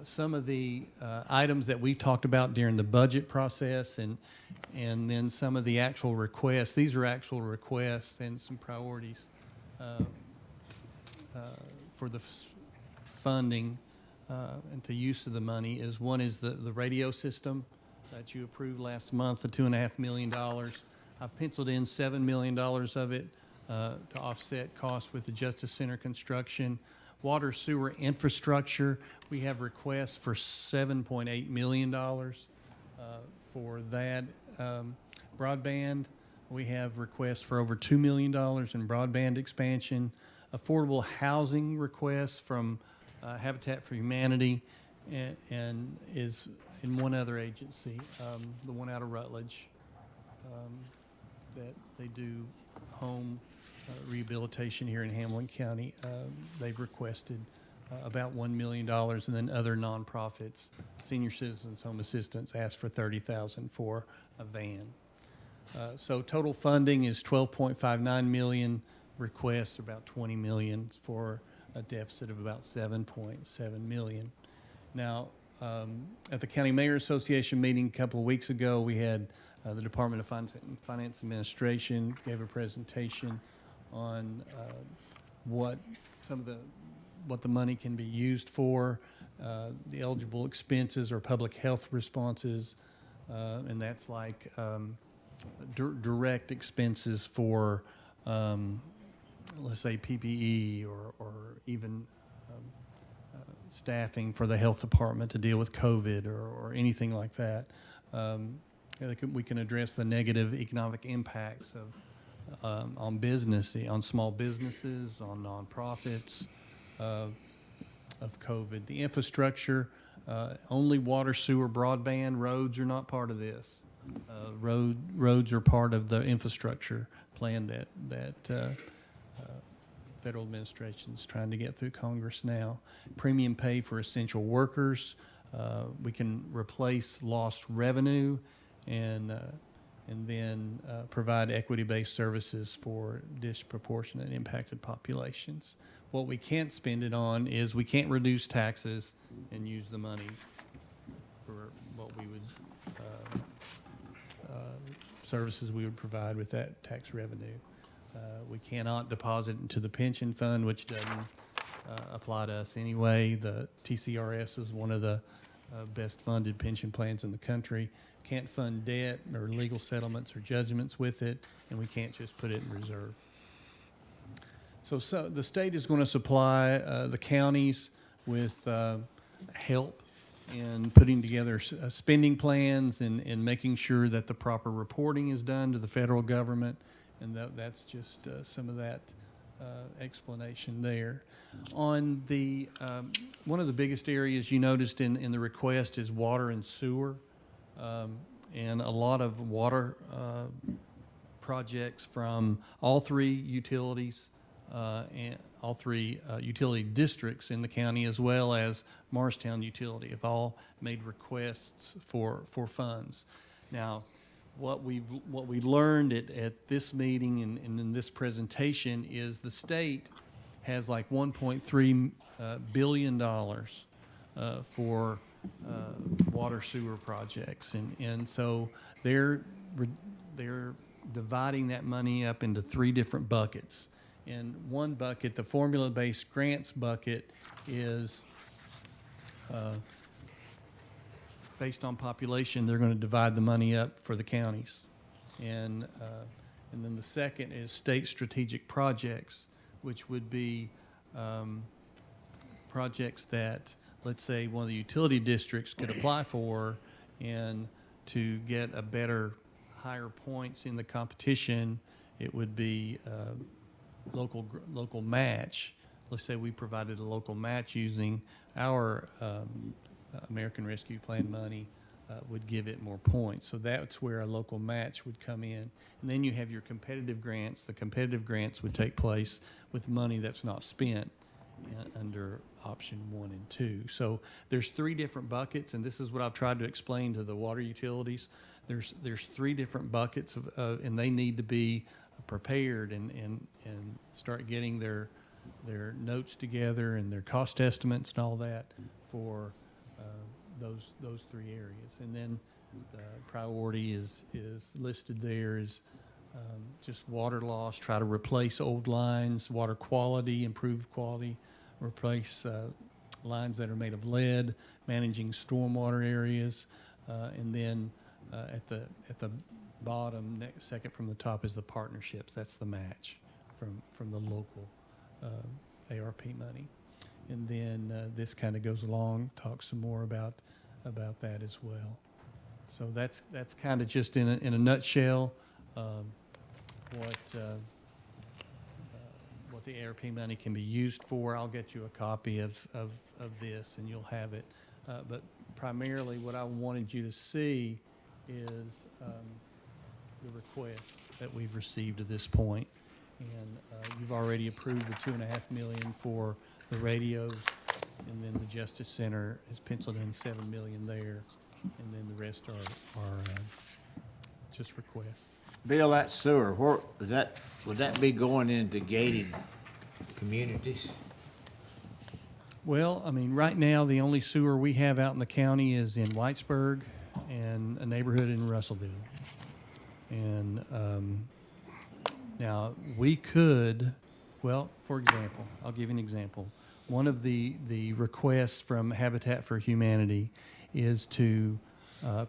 Some of the items that we talked about during the budget process, and then some of the actual requests. These are actual requests and some priorities for the funding and to use of the money. One is the radio system that you approved last month, the $2.5 million. I've penciled in $7 million of it to offset costs with the Justice Center construction. Water sewer infrastructure, we have requests for $7.8 million for that. Broadband, we have requests for over $2 million in broadband expansion. Affordable housing requests from Habitat for Humanity and is in one other agency, the one out of Rutledge, that they do home rehabilitation here in Hamilton County. They've requested about $1 million, and then other nonprofits, Senior Citizens Home Assistance, asked for $30,000 for a van. So total funding is $12.59 million. Requests about $20 million for a deficit of about $7.7 million. Now, at the County Mayor Association meeting a couple of weeks ago, we had the Department of Finance Administration gave a presentation on what the money can be used for, the eligible expenses or public health responses, and that's like direct expenses for, let's say, PPE or even staffing for the health department to deal with COVID or anything like that. We can address the negative economic impacts of on business, on small businesses, on nonprofits of COVID. The infrastructure, only water, sewer, broadband, roads are not part of this. Roads are part of the infrastructure plan that federal administration is trying to get through Congress now. Premium pay for essential workers. We can replace lost revenue and then provide equity-based services for disproportionate impacted populations. What we can't spend it on is we can't reduce taxes and use the money for what we would, services we would provide with that tax revenue. We cannot deposit into the pension fund, which doesn't apply to us anyway. The TCRS is one of the best funded pension plans in the country. Can't fund debt or legal settlements or judgments with it, and we can't just put it in reserve. So the state is going to supply the counties with help in putting together spending plans and making sure that the proper reporting is done to the federal government, and that's just some of that explanation there. On the, one of the biggest areas you noticed in the request is water and sewer. And a lot of water projects from all three utilities and all three utility districts in the county, as well as Morristown Utility, have all made requests for funds. Now, what we learned at this meeting and in this presentation is the state has like $1.3 billion for water sewer projects, and so they're dividing that money up into three different buckets. And one bucket, the formula-based grants bucket, is based on population. They're going to divide the money up for the counties, and then the second is state strategic projects, which would be projects that, let's say, one of the utility districts could apply for, and to get a better, higher points in the competition, it would be local match. Let's say we provided a local match using our American Rescue Plan money, would give it more points. So that's where a local match would come in. And then you have your competitive grants. The competitive grants would take place with money that's not spent under option 1 and 2. So there's three different buckets, and this is what I've tried to explain to the water utilities. There's three different buckets and they need to be prepared and start getting their notes together and their cost estimates and all that for those three areas. And then the priority is listed there is just water loss, try to replace old lines, water quality, improve quality, replace lines that are made of lead, managing stormwater areas, and then at the bottom, second from the top, is the partnerships. That's the match from the local ARP money. And then this kind of goes along, talks some more about that as well. So that's kind of just in a nutshell what the ARP money can be used for. I'll get you a copy of this, and you'll have it. But primarily, what I wanted you to see is the request that we've received at this point. And you've already approved the $2.5 million for the radios, and then the Justice Center has penciled in $7 million there, and then the rest are just requests. Bill, that sewer, where is that? Would that be going into gated communities? Well, I mean, right now, the only sewer we have out in the county is in Whitesburg and a neighborhood in Russellville. And now we could, well, for example, I'll give you an example. One of the requests from Habitat for Humanity is to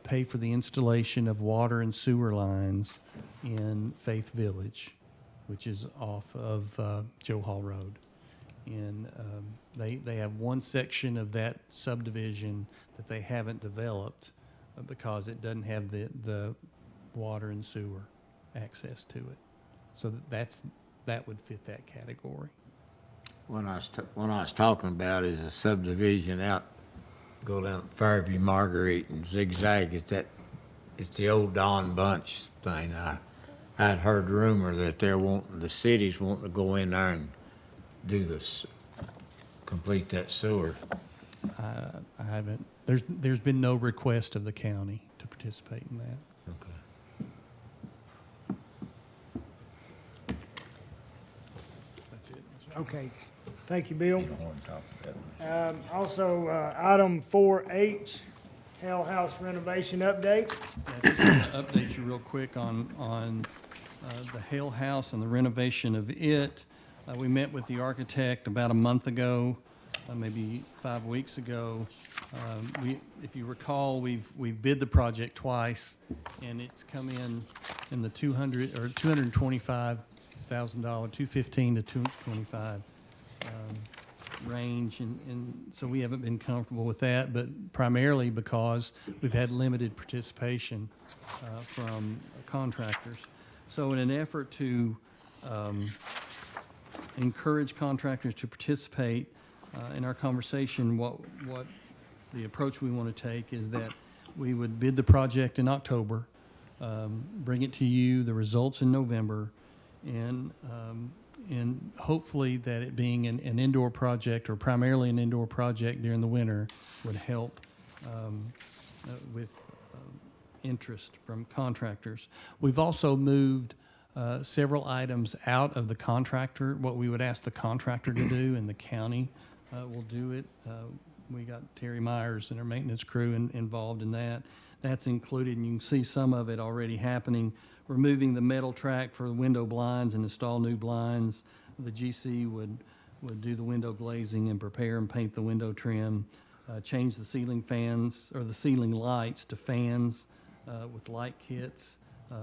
pay for the installation of water and sewer lines in Faith Village, which is off of Joe Hall Road. And they have one section of that subdivision that they haven't developed because it doesn't have the water and sewer access to it. So that would fit that category. When I was talking about is a subdivision out, go down Fairview, Marguerite, and Zigzag. It's the old Don Bunch thing. I'd heard rumor that the city's wanting to go in there and do this, complete that sewer. I haven't. There's been no request of the county to participate in that. Okay. That's it. Okay, thank you, Bill. Also, item 4H, Hale House renovation update. Yeah, just want to update you real quick on the Hale House and the renovation of it. We met with the architect about a month ago, maybe 5 weeks ago. If you recall, we've bid the project twice, and it's come in the $225,000, $215 to $225 range, and so we haven't been comfortable with that, but primarily because we've had limited participation from contractors. So in an effort to encourage contractors to participate. In our conversation, what the approach we want to take is that we would bid the project in October, bring it to you, the results in November, and hopefully that it being an indoor project or primarily an indoor project during the winter would help with interest from contractors. We've also moved several items out of the contractor, what we would ask the contractor to do, and the county will do it. We got Terry Myers and our maintenance crew involved in that. That's included, and you can see some of it already happening. Removing the metal track for the window blinds and install new blinds. The GC would do the window glazing and prepare and paint the window trim. Change the ceiling fans or the ceiling lights to fans with light kits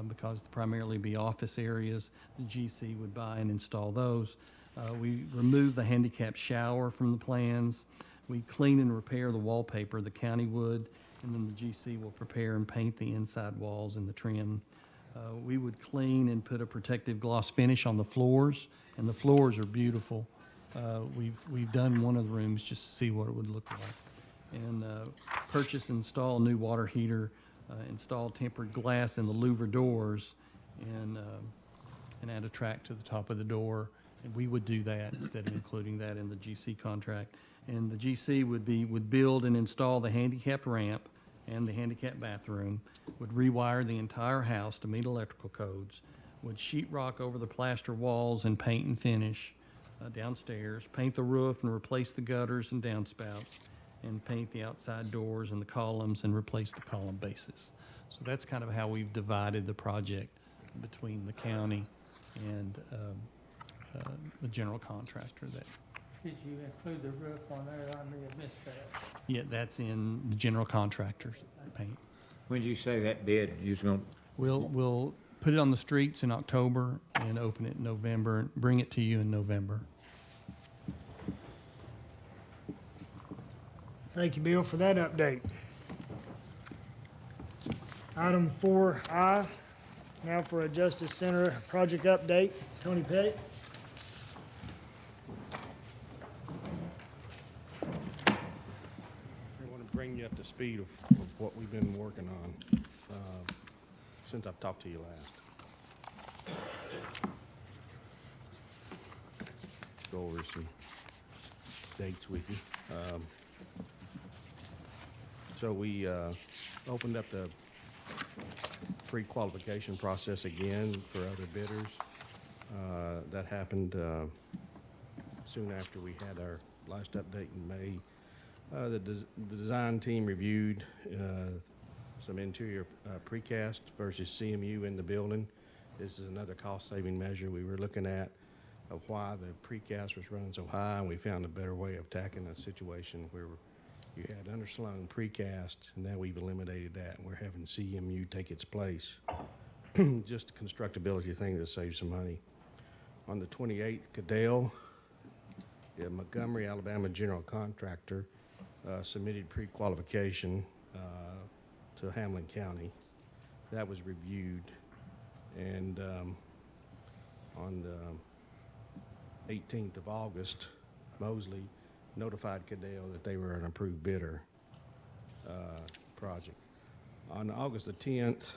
because they primarily be office areas. The GC would buy and install those. We remove the handicap shower from the plans. We clean and repair the wallpaper, the county would, and then the GC will prepare and paint the inside walls and the trim. We would clean and put a protective gloss finish on the floors, and the floors are beautiful. We've done one of the rooms just to see what it would look like. And purchase and install a new water heater, install tempered glass in the louver doors, and add a track to the top of the door. And we would do that instead of including that in the GC contract. And the GC would build and install the handicapped ramp and the handicapped bathroom, would rewire the entire house to meet electrical codes, would sheetrock over the plaster walls and paint and finish downstairs, paint the roof and replace the gutters and downspouts, and paint the outside doors and the columns and replace the column bases. So that's kind of how we've divided the project between the county and the general contractor. That Did you include the roof on there? I may have missed that. Yeah, that's in the general contractor's paint. When did you say that bid, you was gonna? We'll put it on the streets in October and open it in November, and bring it to you in November. Thank you, Bill, for that update. Item 4I, now for a Justice Center project update. Tony Petty. I want to bring you up to speed of what we've been working on since I've talked to you last. Go over some dates with you. So we opened up the pre-qualification process again for other bidders. That happened soon after we had our last update in May. The design team reviewed some interior precast versus CMU in the building. This is another cost-saving measure we were looking at of why the precast was running so high, and we found a better way of tackling a situation where you had underslung precast, and now we've eliminated that, and we're having CMU take its place. Just a constructability thing to save some money. On the 28th, Cadell, the Montgomery, Alabama general contractor, submitted pre-qualification to Hamlin County. That was reviewed, and on the 18th of August, Mosley notified Cadell that they were an approved bidder project. On August the 10th,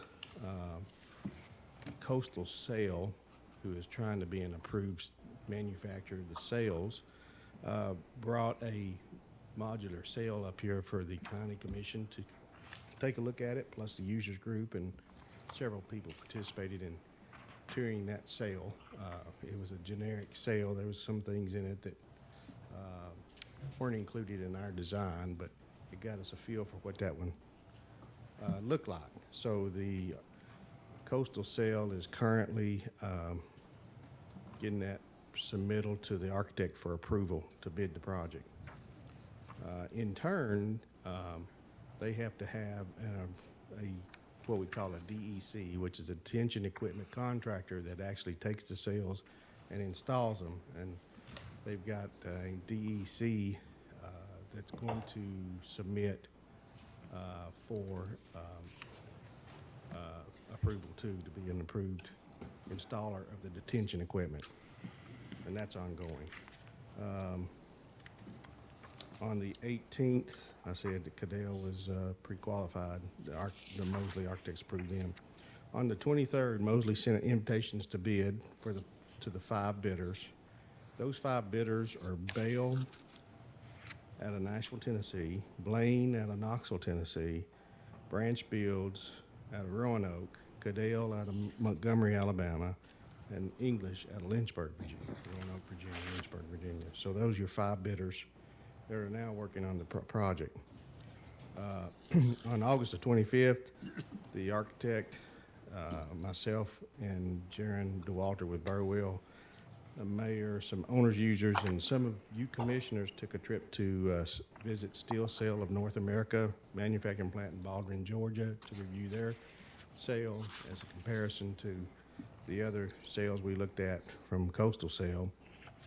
Coastal Sail, who is trying to be an approved manufacturer of the sails, brought a modular sail up here for the county commission to take a look at it, plus the users group, and several people participated in touring that sail. It was a generic sail. There was some things in it that weren't included in our design, but it got us a feel for what that one looked like. So the Coastal Sail is currently getting that submittal to the architect for approval to bid the project. In turn, they have to have what we call a DEC, which is a detention equipment contractor that actually takes the sails and installs them. And they've got a DEC that's going to submit for approval to be an approved installer of the detention equipment. and that's ongoing. On the 18th, I said that Cadell was pre-qualified. The Mosley Architects approved them. On the 23rd, Mosley sent invitations to bid to the 5 bidders. Those 5 bidders are Bale out of Nashville, Tennessee, Blaine out of Knoxville, Tennessee, Branch Builds out of Roanoke, Cadell out of Montgomery, Alabama, and English out of Lynchburg, Virginia, Roanoke, Virginia, Lynchburg, Virginia. So those are your 5 bidders that are now working on the project. On August the 25th, the architect, myself, and Jaron DeWalter with Burwell, the mayor, some owners, users, and some of you commissioners took a trip to visit Steel Sale of North America manufacturing plant in Baldwin, Georgia, to review their sale as a comparison to the other sales we looked at from Coastal Sale.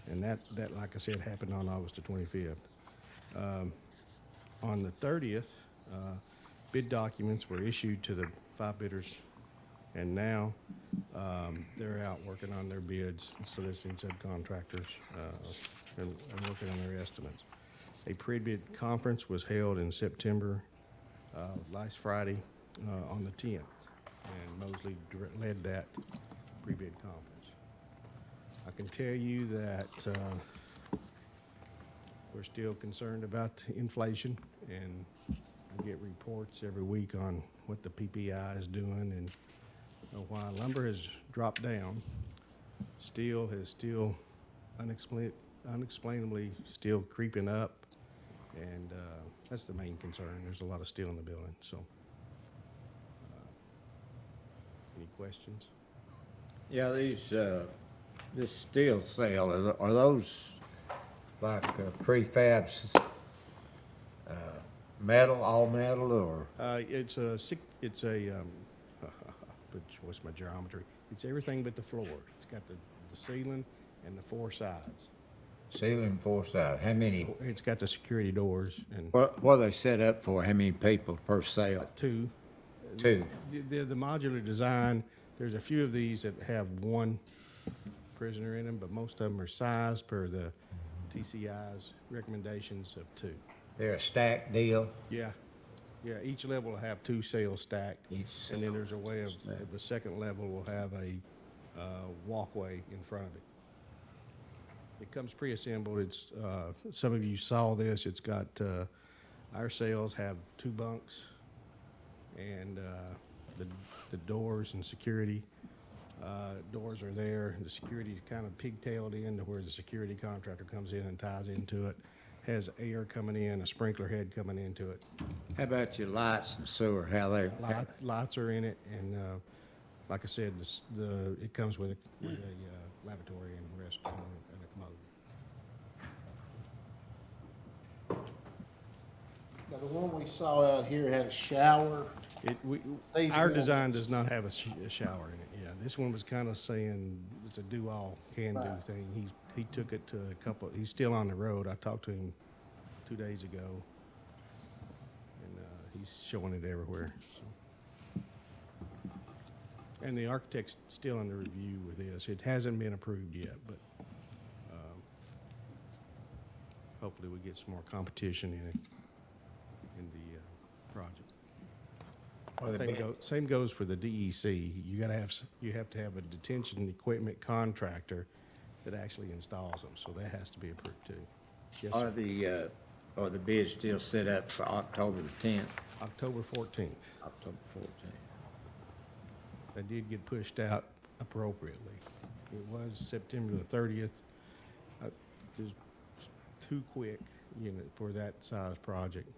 And that, like I said, happened on August the 25th. On the 30th, bid documents were issued to the 5 bidders, and now they're out working on their bids, soliciting subcontractors, and working on their estimates. A pre-bid conference was held in September, last Friday, on the 10th, and Mosley led that pre-bid conference. I can tell you that we're still concerned about inflation, and we get reports every week on what the PPI is doing, and while lumber has dropped down, steel is still unexplainably still creeping up, and that's the main concern. There's a lot of steel in the building, so. Any questions? Yeah, this steel sale, are those like prefabs, metal, all metal, or? What's my geometry? It's everything but the floor. It's got the ceiling and the 4 sides. Ceiling 4 sides, how many? It's got the security doors and. What are they set up for? How many people per sale? 2. 2. The modular design, there's a few of these that have 1 prisoner in them, but most of them are sized per the TCI's recommendations of 2. They're a stacked deal? Yeah. Yeah, each level will have 2 cells stacked. And then there's a way of, the second level will have a walkway in front of it. It comes pre-assembled. It's, some of you saw this. It's got, our cells have 2 bunks and the doors and security. Doors are there. The security's kind of pigtailed in to where the security contractor comes in and ties into it. Has air coming in, a sprinkler head coming into it. How about your lights and sewer, how they? Lights are in it, and like I said, it comes with a lavatory and restroom and a commode. Now, the one we saw out here had a shower. Our design does not have a shower in it, yeah. This one was kind of saying it's a do-all, can-do thing. He took it to a couple, he's still on the road. I talked to him 2 days ago, and he's showing it everywhere, so. And the architect's still under review with this. It hasn't been approved yet, but hopefully we get some more competition in the project. Same goes for the DEC. You have to have a detention equipment contractor that actually installs them, so that has to be approved too. Yes, Are the bids still set up for October the 10th? October 14th. October 14th. That did get pushed out appropriately. It was September the 30th. Just too quick, for that size project.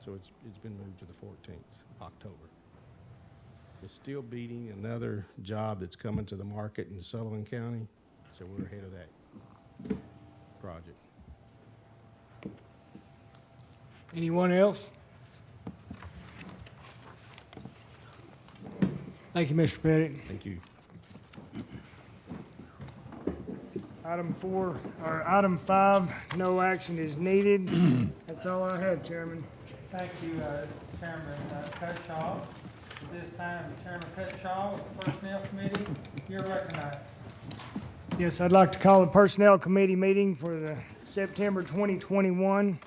So it's been moved to the 14th, October. It's still beating another job that's coming to the market in Sullivan County, so we're ahead of that project. Anyone else? Thank you, Mr. Pettit. Thank you. Item 5, no action is needed. That's all I had, Chairman. Thank you, Chairman Cutshaw. At this time, Chairman Cutshaw with the Personnel Committee, you're recognized. Yes, I'd like to call the Personnel Committee meeting for the September 2021.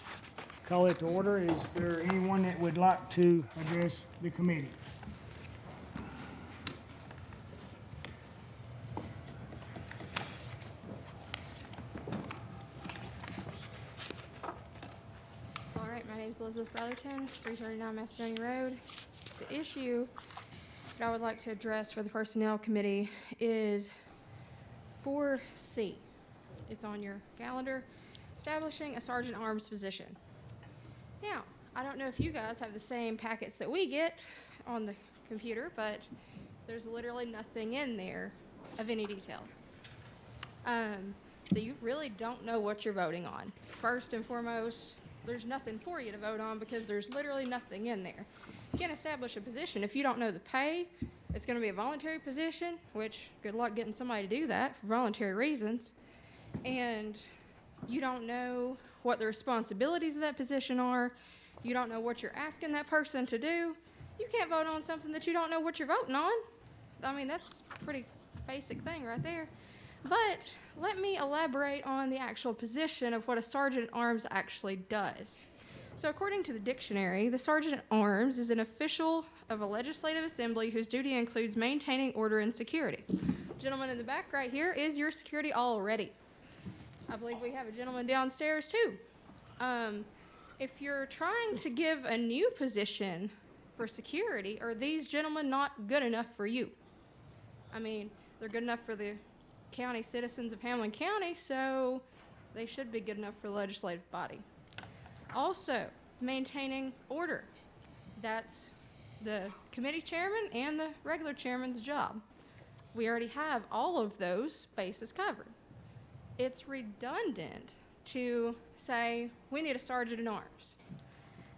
Call it to order. Is there anyone that would like to address the committee? All right, my name is Elizabeth Brotherton, 339 Macedonia Road. The issue that I would like to address for the Personnel Committee is 4C. It's on your calendar, establishing a sergeant arms position. Now, I don't know if you guys have the same packets that we get on the computer, but there's literally nothing in there of any detail. So you really don't know what you're voting on. First and foremost, there's nothing for you to vote on because there's literally nothing in there. You can't establish a position if you don't know the pay. It's going to be a voluntary position, which good luck getting somebody to do that for voluntary reasons. And you don't know what the responsibilities of that position are. You don't know what you're asking that person to do. You can't vote on something that you don't know what you're voting on. I mean, that's a pretty basic thing right there. But let me elaborate on the actual position of what a sergeant at arms actually does. So according to the dictionary, the sergeant at arms is an official of a legislative assembly whose duty includes maintaining order and security. Gentleman in the back right here is your security already. I believe we have a gentleman downstairs too. If you're trying to give a new position for security, are these gentlemen not good enough for you? I mean, they're good enough for the county citizens of Hamlin County, so they should be good enough for the legislative body. Also, maintaining order. That's the committee chairman and the regular chairman's job. We already have all of those bases covered. It's redundant to say we need a sergeant at arms.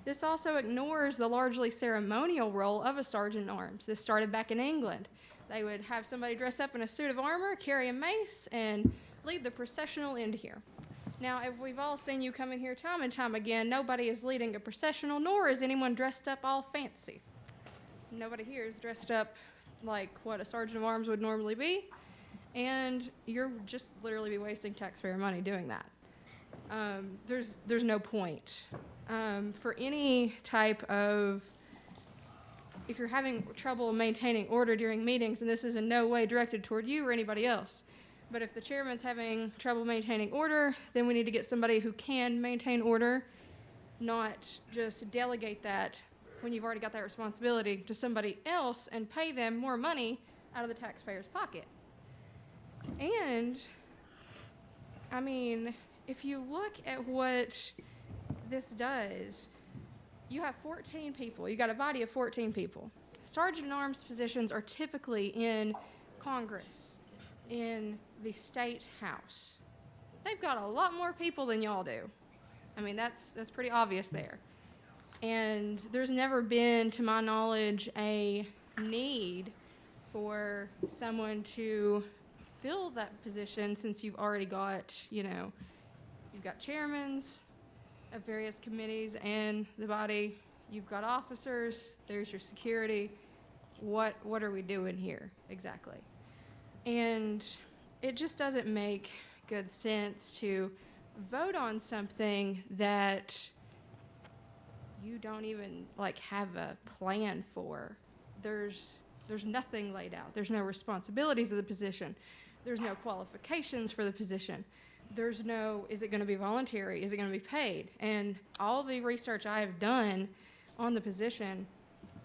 This also ignores the largely ceremonial role of a sergeant at arms. This started back in England. They would have somebody dress up in a suit of armor, carry a mace, and lead the processional into here. Now, if we've all seen you come in here time and time again, nobody is leading a processional, nor is anyone dressed up all fancy. Nobody here is dressed up like what a sergeant of arms would normally be, and you're just literally be wasting taxpayer money doing that. There's no point. For any type of, if you're having trouble maintaining order during meetings, and this is in no way directed toward you or anybody else, but if the chairman's having trouble maintaining order, then we need to get somebody who can maintain order, not just delegate that when you've already got that responsibility to somebody else and pay them more money out of the taxpayer's pocket. And, I mean, if you look at what this does, you have 14 people. You got a body of 14 people. Sergeant at arms positions are typically in Congress, in the state house. They've got a lot more people than y'all do. I mean, that's pretty obvious there. And there's never been, to my knowledge, a need for someone to fill that position since you've already got, you've got chairmans of various committees and the body. You've got officers. There's your security. What are we doing here exactly? And it just doesn't make good sense to vote on something that you don't even have a plan for. There's nothing laid out. There's no responsibilities of the position. There's no qualifications for the position. There's no, is it going to be voluntary? Is it going to be paid? And all the research I have done on the position,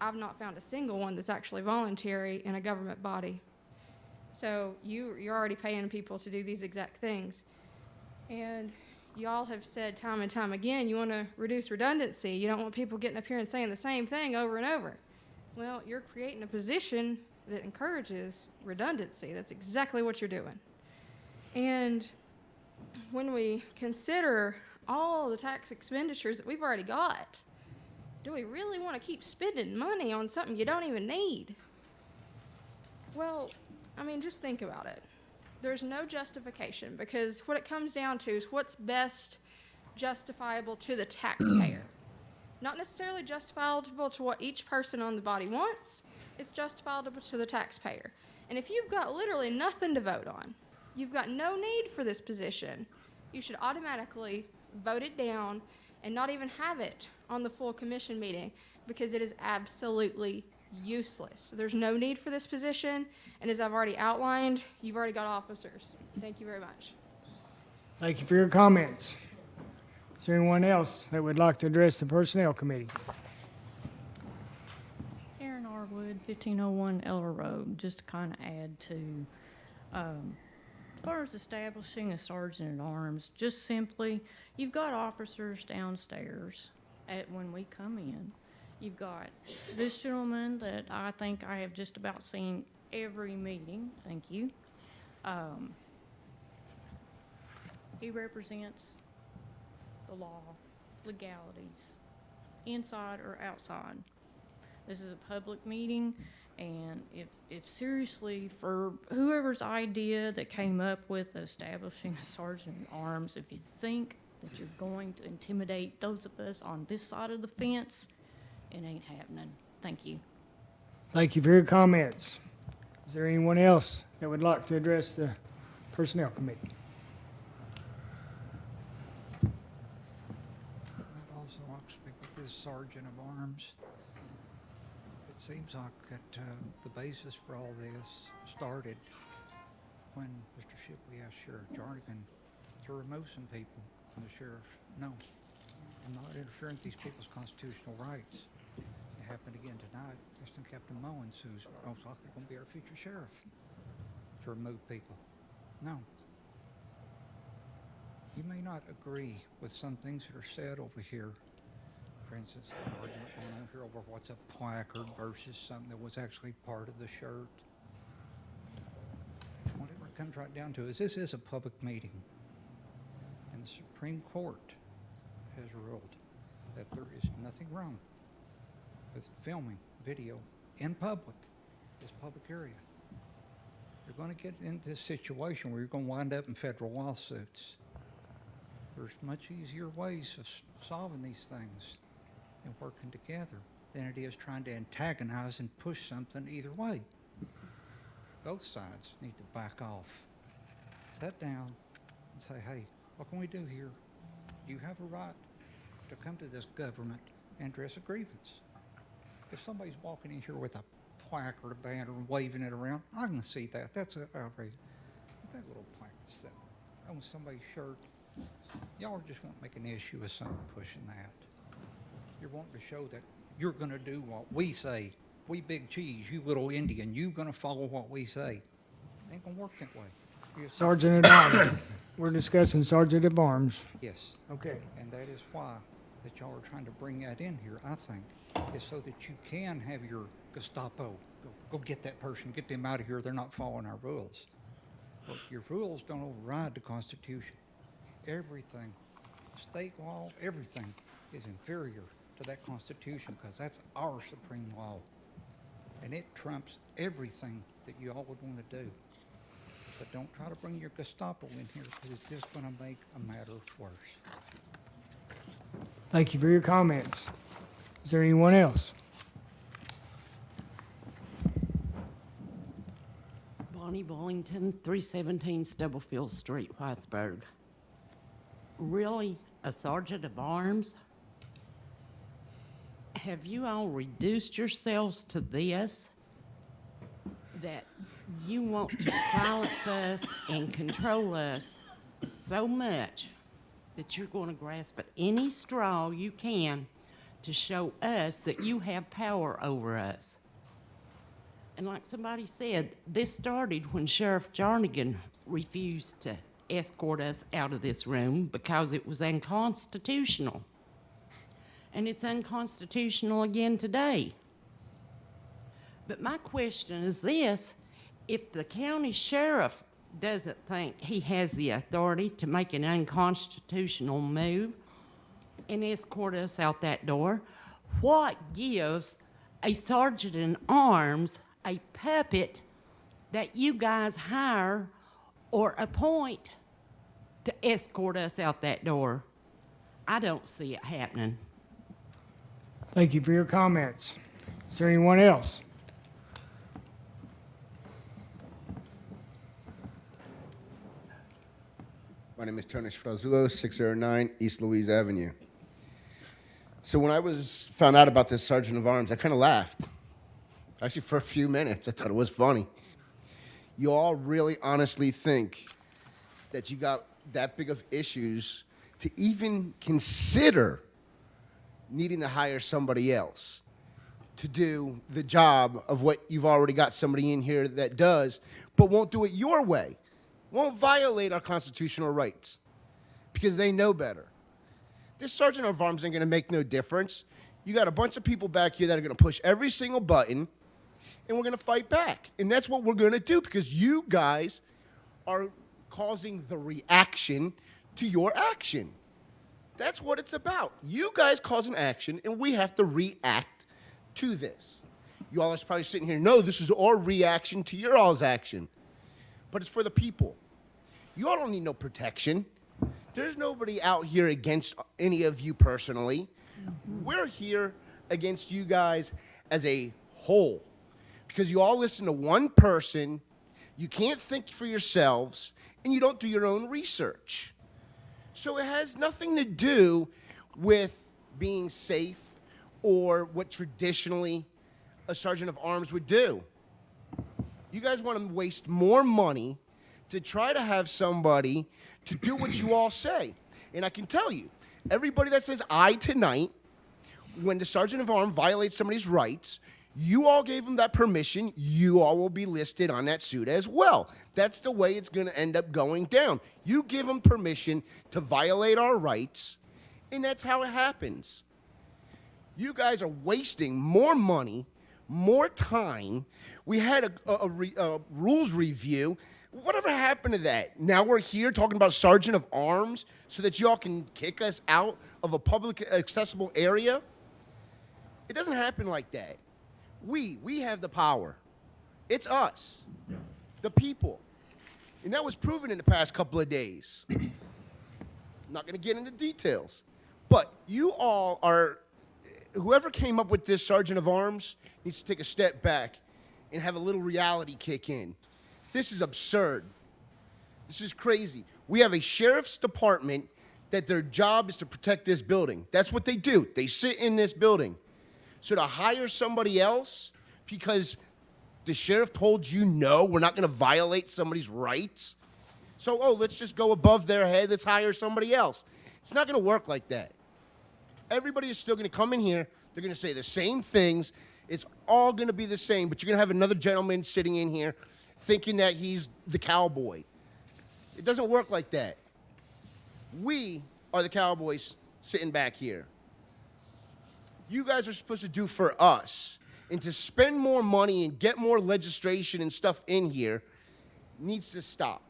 I've not found a single one that's actually voluntary in a government body. So you're already paying people to do these exact things. And y'all have said time and time again, you want to reduce redundancy. You don't want people getting up here and saying the same thing over and over. Well, you're creating a position that encourages redundancy. That's exactly what you're doing. And when we consider all the tax expenditures that we've already got, do we really want to keep spending money on something you don't even need? Well, I mean, just think about it. There's no justification because what it comes down to is what's best justifiable to the taxpayer. Not necessarily justifiable to what each person on the body wants, it's justifiable to the taxpayer. And if you've got literally nothing to vote on, You've got no need for this position. You should automatically vote it down and not even have it on the full commission meeting because it is absolutely useless. There's no need for this position, and as I've already outlined, you've already got officers. Thank you very much. Thank you for your comments. Is there anyone else that would like to address the Personnel Committee? Karen Arwood, 1501 Eller Road, just to kind of add to, as far as establishing a sergeant-at-arms, just simply, you've got officers downstairs when we come in. You've got this gentleman that I think I have just about seen every meeting, thank you. He represents the law, legalities, inside or outside. This is a public meeting, and if seriously, for whoever's idea that came up with establishing a sergeant-at-arms, if you think that you're going to intimidate those of us on this side of the fence, it ain't happening. Thank you. Thank you for your comments. Is there anyone else that would like to address the Personnel Committee? I'd also like to speak with this Sergeant of Arms. It seems like that the basis for all this started when Mr. Shipley asked Sheriff Jarnigan to remove some people, and the sheriff, no, I'm not interfering with these people's constitutional rights. It happened again tonight. Assistant Captain Mowens, who's most likely going to be our future sheriff, to remove people. No. You may not agree with some things that are said over here. For instance, an argument going on here over what's a placard versus something that was actually part of the shirt. Whatever it comes right down to is this is a public meeting. And the Supreme Court has ruled that there is nothing wrong with filming video in public, this public area. You're going to get into this situation where you're going to wind up in federal lawsuits. There's much easier ways of solving these things and working together than it is trying to antagonize and push something either way. Both sides need to back off. Sit down and say, hey, what can we do here? You have a right to come to this government and address a grievance. If somebody's walking in here with a placard, a banner, and waving it around, I can see that. That's outrageous. That little placard that on somebody's shirt, y'all just want to make an issue of something pushing that. You're wanting to show that you're going to do what we say. We big cheese, you little Indian, you going to follow what we say. It ain't going to work that way. Sergeant-at-Arms. We're discussing Sergeant-at-Arms. Yes. Okay. And that is why that y'all are trying to bring that in here, I think, is so that you can have your Gestapo go get that person, get them out of here. They're not following our rules. But your rules don't override the Constitution. Everything, state law, everything is inferior to that Constitution because that's our supreme law. And it trumps everything that you all would want to do. But don't try to bring your Gestapo in here because it's just going to make a matter worse. Thank you for your comments. Is there anyone else? Bonnie Bullington, 317 Stubblefield Street, Whitesburg. Really, a sergeant of arms? Have you all reduced yourselves to this? That you want to silence us and control us so much that you're going to grasp at any straw you can to show us that you have power over us. And like somebody said, this started when Sheriff Jarnigan refused to escort us out of this room because it was unconstitutional. And it's unconstitutional again today. But my question is this: if the county sheriff doesn't think he has the authority to make an unconstitutional move and escort us out that door, what gives a sergeant in arms a puppet that you guys hire or appoint to escort us out that door? I don't see it happening. Thank you for your comments. Is there anyone else? My name is Tony Strazulo, 609 East Louise Avenue. So when I found out about this sergeant of arms, I kind of laughed. Actually, for a few minutes, I thought it was funny. You all really honestly think that you got that big of issues to even consider needing to hire somebody else to do the job of what you've already got somebody in here that does, but won't do it your way, won't violate our constitutional rights because they know better. This sergeant of arms ain't gonna make no difference. You got a bunch of people back here that are gonna push every single button, and we're gonna fight back. And that's what we're gonna do because you guys are causing the reaction to your action. That's what it's about. You guys cause an action, and we have to react to this. You all are probably sitting here, no, this is our reaction to your all's action. But it's for the people. You all don't need no protection. There's nobody out here against any of you personally. We're here against you guys as a whole. Because you all listen to one person, you can't think for yourselves, and you don't do your own research. So it has nothing to do with being safe or what traditionally a sergeant of arms would do. You guys want to waste more money to try to have somebody to do what you all say. And I can tell you, everybody that says aye tonight, when the sergeant of arms violates somebody's rights, you all gave them that permission. You all will be listed on that suit as well. That's the way it's going to end up going down. You give them permission to violate our rights, and that's how it happens. You guys are wasting more money, more time. We had a rules review. Whatever happened to that? Now we're here talking about sergeant of arms so that y'all can kick us out of a public accessible area? It doesn't happen like that. We have the power. It's us, the people. And that was proven in the past couple of days. I'm not going to get into details. But you all are, whoever came up with this sergeant of arms needs to take a step back and have a little reality kick in. This is absurd. This is crazy. We have a sheriff's department that their job is to protect this building. That's what they do. They sit in this building. So to hire somebody else because the sheriff told you no, we're not going to violate somebody's rights. So, let's just go above their head. Let's hire somebody else. It's not going to work like that. Everybody is still going to come in here. They're going to say the same things. It's all going to be the same, but you're going to have another gentleman sitting in here thinking that he's the cowboy. It doesn't work like that. We are the cowboys sitting back here. You guys are supposed to do for us. And to spend more money and get more legislation and stuff in here needs to stop.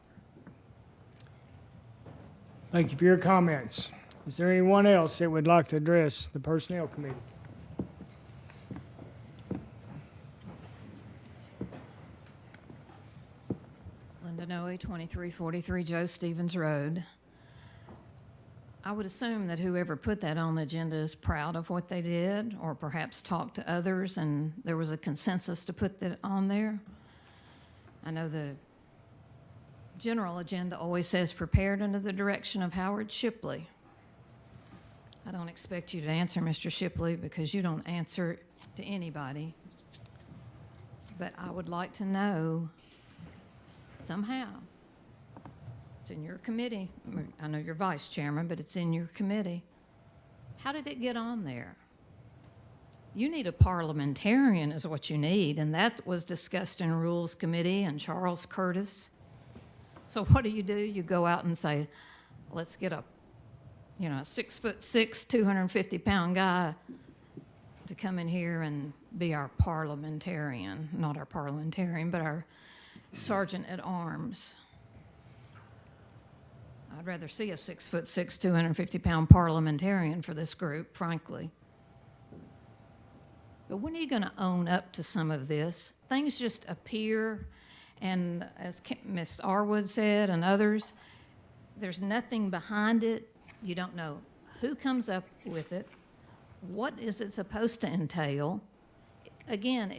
Thank you for your comments. Is there anyone else that would like to address the Personnel Committee? Linda Noe, 2343 Joe Stevens Road. I would assume that whoever put that on the agenda is proud of what they did, or perhaps talked to others and there was a consensus to put that on there. I know the general agenda always says prepared under the direction of Howard Shipley. I don't expect you to answer, Mr. Shipley, because you don't answer to anybody. But I would like to know somehow. It's in your committee. I know you're vice chairman, but it's in your committee. How did it get on there? You need a parliamentarian is what you need, and that was discussed in Rules Committee and Charles Curtis. So what do? You go out and say, let's get a 6'6", 250-pound guy to come in here and be our parliamentarian, not our parliamentarian, but our sergeant at arms. I'd rather see a 6'6", 250-pound parliamentarian for this group, frankly. But when are you going to own up to some of this? Things just appear, and as Ms. Arwood said and others, there's nothing behind it. You don't know who comes up with it. What is it supposed to entail? Again,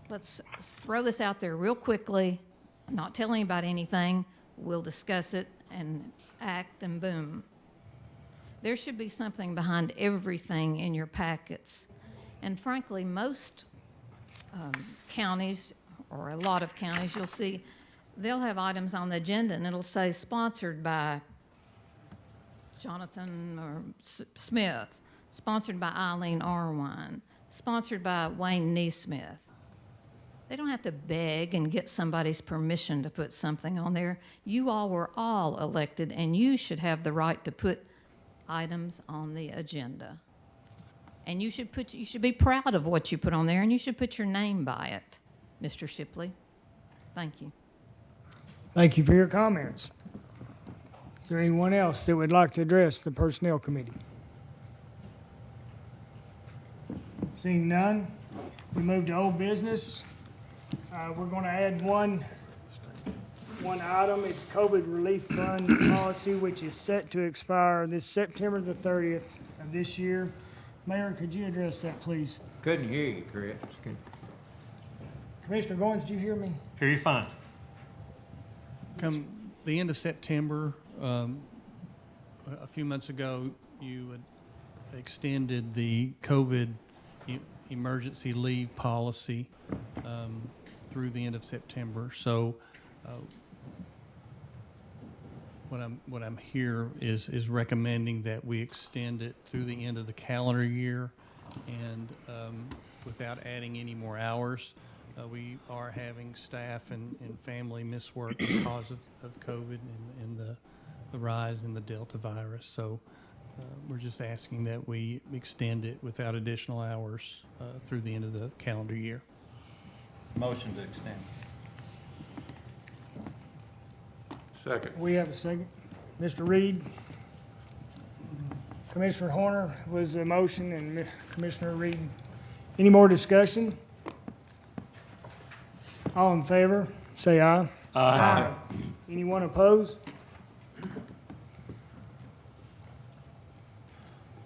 let's throw this out there real quickly, not tell anybody anything. we'll discuss it and act, and boom. There should be something behind everything in your packets. And frankly, most counties, or a lot of counties, you'll see, they'll have items on the agenda and it'll say sponsored by Jonathan or Smith, sponsored by Eileen Arwine, sponsored by Wayne Neesmith. They don't have to beg and get somebody's permission to put something on there. You all were all elected, and you should have the right to put items on the agenda. And you should be proud of what you put on there, and you should put your name by it, Mr. Shipley. Thank you. Thank you for your comments. Is there anyone else that would like to address the Personnel Committee? Seeing none, we move to old business. We're going to add one item. It's COVID Relief Fund policy, which is set to expire this September the 30th of this year. Mayor, could you address that, please? Couldn't hear you, Chris. Commissioner Goins, did you hear me? Hear you fine. Come the end of September, a few months ago, you had extended the COVID emergency leave policy through the end of September. So what I'm here is recommending that we extend it through the end of the calendar year, and without adding any more hours. We are having staff and family miss work because of COVID and the rise in the Delta virus. So we're just asking that we extend it without additional hours through the end of the calendar year. Motion to extend. Second. We have a second. Mr. Reed. Commissioner Horner was the motion, and Commissioner Reed. Any more discussion? All in favor, say aye. Aye. Anyone opposed?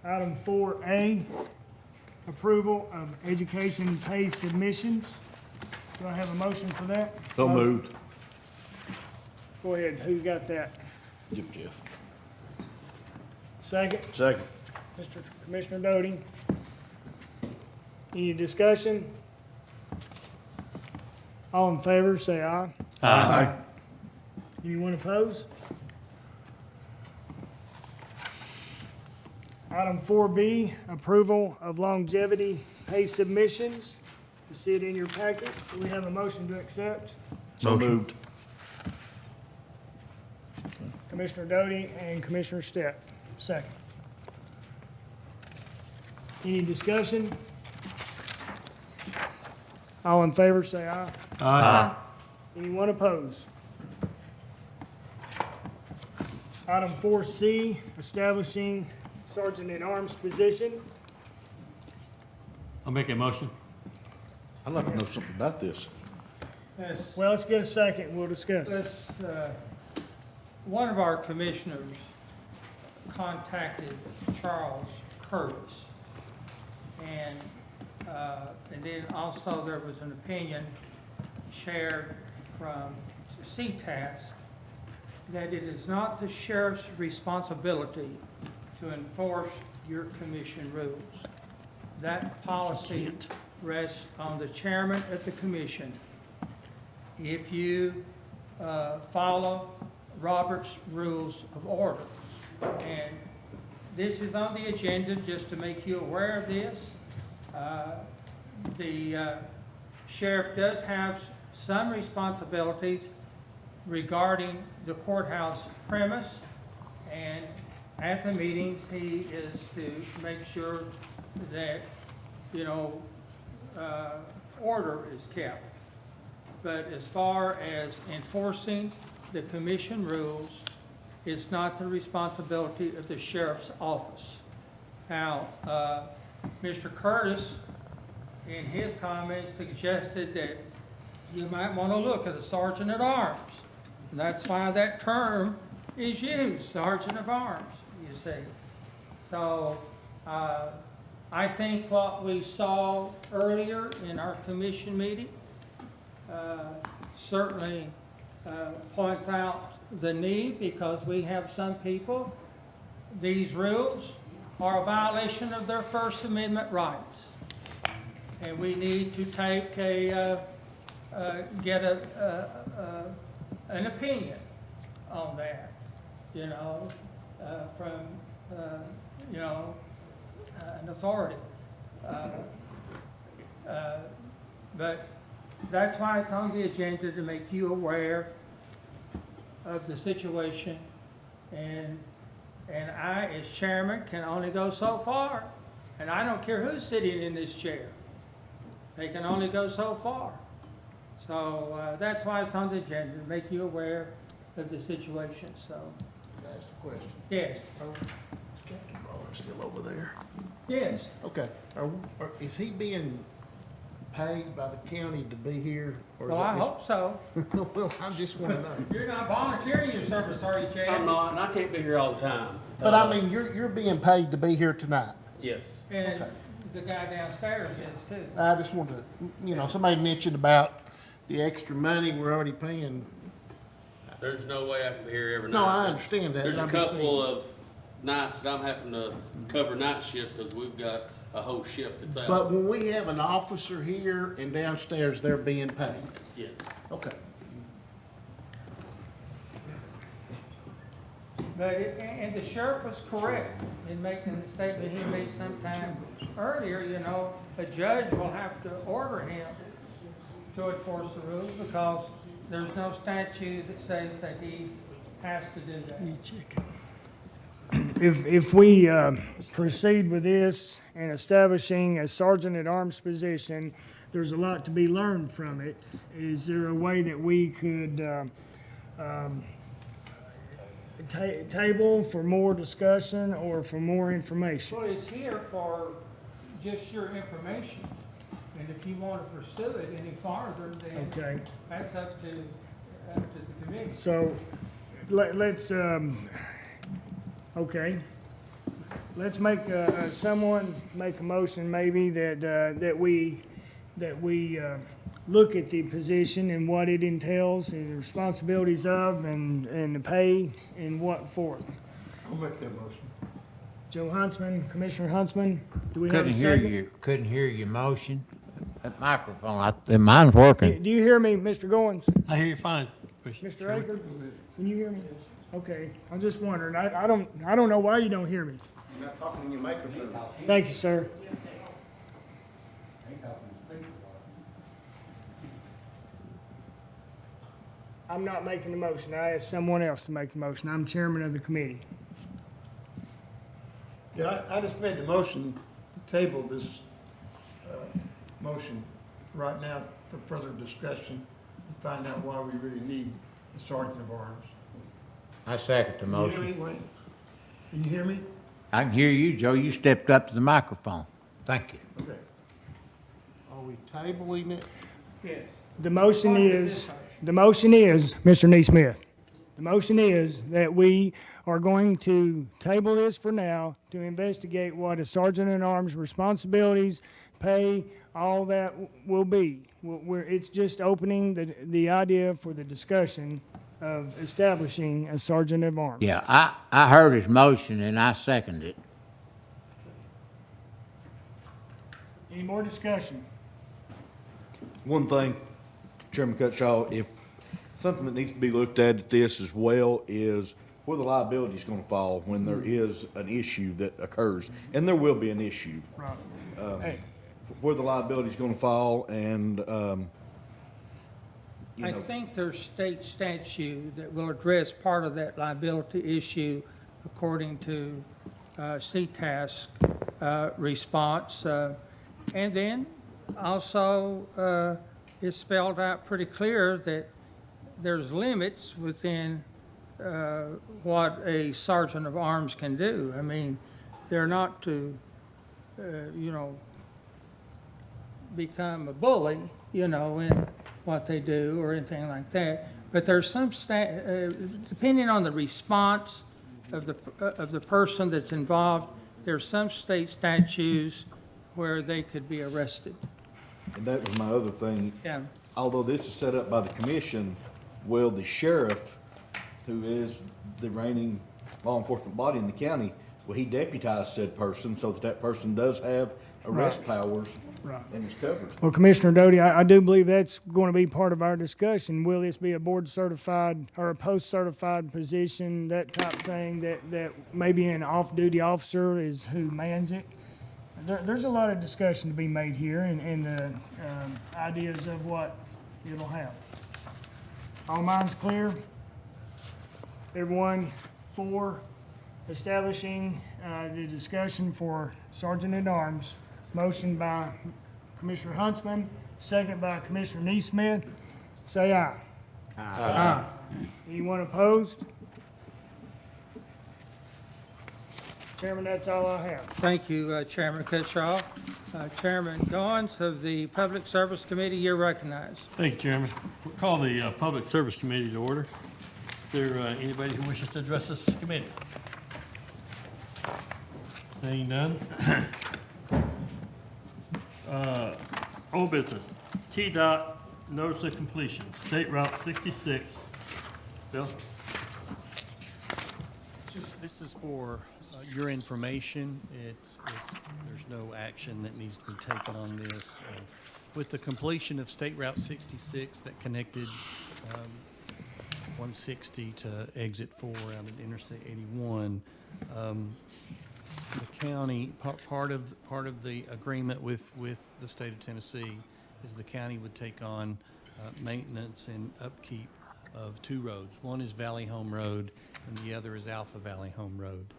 Item 4A, approval of education pay submissions. Do I have a motion for that? So moved. Go ahead, who got that? Jeff. Second? Second. Mr. Commissioner Doty. Any discussion? All in favor, say aye. Aye. Anyone opposed? Item 4B, approval of longevity pay submissions. You see it in your packet. Do we have a motion to accept? So moved. Commissioner Doty and Commissioner Stepp. Second. Any discussion? All in favor, say aye. Aye. Anyone opposed? Item 4C, establishing Sergeant at Arms position. I'll make a motion. I'd like to know something about this. Yes. Well, let's get a second, we'll discuss. One of our commissioners contacted Charles Curtis, and then also there was an opinion shared from CTAS that it is not the sheriff's responsibility to enforce your commission rules. That policy rests on the chairman of the commission. If you follow Robert's Rules of Order. And this is on the agenda just to make you aware of this. The sheriff does have some responsibilities regarding the courthouse premise, and at the meetings, he is to make sure that, order is kept. But as far as enforcing the commission rules, it's not the responsibility of the sheriff's office. Now, Mr. Curtis, in his comments, suggested that you might want to look at a sergeant at arms. And that's why that term is used, sergeant of arms, you see. So, I think what we saw earlier in our commission meeting certainly points out the need, because we have some people, these rules are a violation of their First Amendment rights. And we need to take get an opinion on that, you know, from, you know, an authority. But that's why it's on the agenda, to make you aware of the situation. And I, as chairman, can only go so far. And I don't care who's sitting in this chair. They can only go so far. So that's why it's on the agenda, to make you aware of the situation, so. Can I ask a question? Yes, Is Captain Ballard still over there? yes. Okay. Is he being paid by the county to be here? Or is Well, that I hope so. Well, I just want to know. You're not volunteering your service, are you, Chad? I'm not, and I can't be here all the time. But I mean, you're being paid to be here tonight. Yes. And the guy downstairs is too. I just wanted to, you know, somebody mentioned about the extra money we're already paying. There's no way I can be here every night. No, I understand that, There's but a I'm just couple of nights that I'm having to cover night shift because we've got a whole shift that's out. But when we have an officer here and downstairs, they're being paid. Yes. Okay. But, and the sheriff was correct in making the statement he made sometime earlier, you know, a judge will have to order him to enforce the rules, because there's no statute that says that he has to do that. If we proceed with this and establishing a sergeant-at-arms position, there's a lot to be learned from it. Is there a way that we could table for more discussion or for more information? Well, it's here for just your information, and if you want to pursue it any farther, then Okay. that's up to the committee. So let's, okay. Let's make, someone make a motion maybe that we look at the position and what it entails and the responsibilities of and the pay and what forth. I'll make that motion. Joe Huntsman, Commissioner Huntsman, do we have a Couldn't hear second? you, couldn't hear your motion. That microphone, mine's working. Do you hear me, Mr. Goins? I hear you fine. Mr. Aker, can you hear me? Okay, I'm just wondering, I don't know why you don't hear me. You're not talking in your microphone. Thank you, sir. I'm not making the motion. I asked someone else to make the motion. I'm chairman of the committee. Yeah, I just made the motion to table this, motion right now for further discussion and find out why we really need a sergeant of arms. I second the Can you hear motion. me, Wayne? Can you hear me? I can hear you, Joe. You stepped up to the microphone. Thank you. Okay. Are we tabling it? Yes. The motion Part of is, this motion. the motion is, Mr. Neesmith, the motion is that we are going to table this for now to investigate what a sergeant-at-arms responsibilities, pay, all that will be. It's just opening the idea for the discussion of establishing a sergeant-at-arms. Yeah, I heard his motion and I seconded it. Any more discussion? One thing, Chairman Cutshaw, if something that needs to be looked at this as well is where the liability is going to fall when there is an issue that occurs, and there will be an issue. Right. Hey. Where the liability is going to fall, and you I know, think there's state statute that will address part of that liability issue according to CTAS response. And then also it's spelled out pretty clear that there's limits within what a sergeant of arms can do. I mean, they're not to, you know, become a bully, you know, in what they do or anything like that. But there's some depending on the response of the person that's involved, there's some state statutes where they could be arrested. and that was my other thing. Yeah. Although this is set up by the commission, will the sheriff, who is the reigning law enforcement body in the county, well, he deputized said person so that that person does have arrest powers Right. and is covered. Well, Commissioner Doty, I do believe that's going to be part of our discussion. Will this be a board certified or a post certified position, that type of thing, that maybe an off-duty officer is who mans it? There's a lot of discussion to be made here and the ideas of what it'll have. All minds clear? Everyone for establishing the discussion for Sergeant at Arms. Motion by Commissioner Huntsman, second by Commissioner Neesmith. Say aye. Aye. Anyone opposed? Chairman, that's all I have. Thank you, Chairman Cutshaw. Chairman Goins of the Public Service Committee, you're recognized. Thank you, Chairman. We'll call the Public Service Committee to order. Is there anybody who wishes to address this committee? Seeing none. Old business, T-Dot notice of completion, State Route 66. Bill? This is for your information. There's no action that needs to be taken on this. With the completion of State Route 66 that connected 160 to exit 4 out at Interstate 81, the county, part of the agreement with the state of Tennessee is the county would take on maintenance and upkeep of 2 roads. One is Valley Home Road and the other is Alpha Valley Home Road.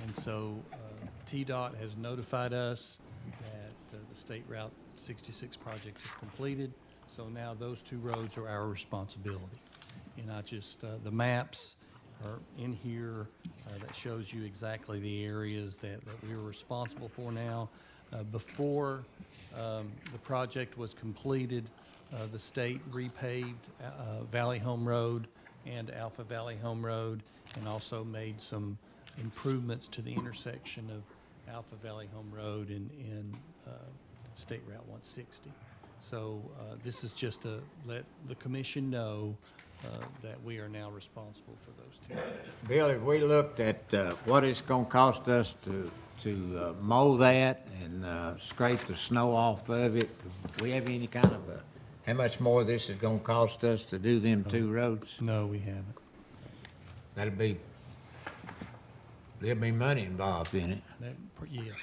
And so TDOT has notified us that the State Route 66 project is completed. So now those 2 roads are our responsibility. And I just, the maps are in here that shows you exactly the areas that we are responsible for now. Before the project was completed, the state repaved Valley Home Road and Alpha Valley Home Road, and also made some improvements to the intersection of Alpha Valley Home Road and State Route 160. So this is just to let the commission know that we are now responsible for those 2. Bill, have we looked at what it's gonna cost us to mow that and scrape the snow off of it? Do we have any kind of how much more this is gonna cost us to do them 2 roads? No, we haven't. There'll be money involved in it. Yes.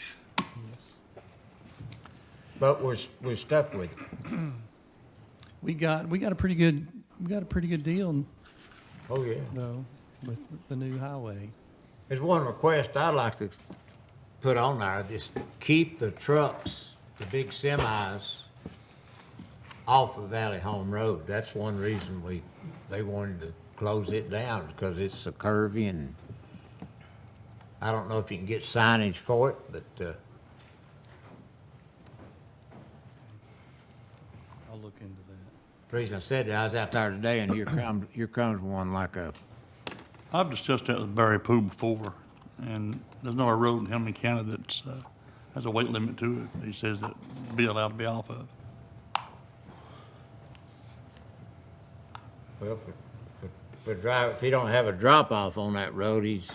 But we're stuck with it. We got a pretty good deal. Oh, yeah. Though, with the new highway. There's one request I'd like to put on there, just keep the trucks, the big semis, off of Valley Home Road. That's one reason they wanted to close it down, because it's so curvy, and I don't know if you can get signage for it, but I'll look into that. the reason I said that, I was out there today, and here comes one like a. I've discussed that with Barry Pooh before, and there's not a road in Hamilton County that's, has a weight limit to it. He says that be allowed to be off of. Well, if he don't have a drop-off on that road, he's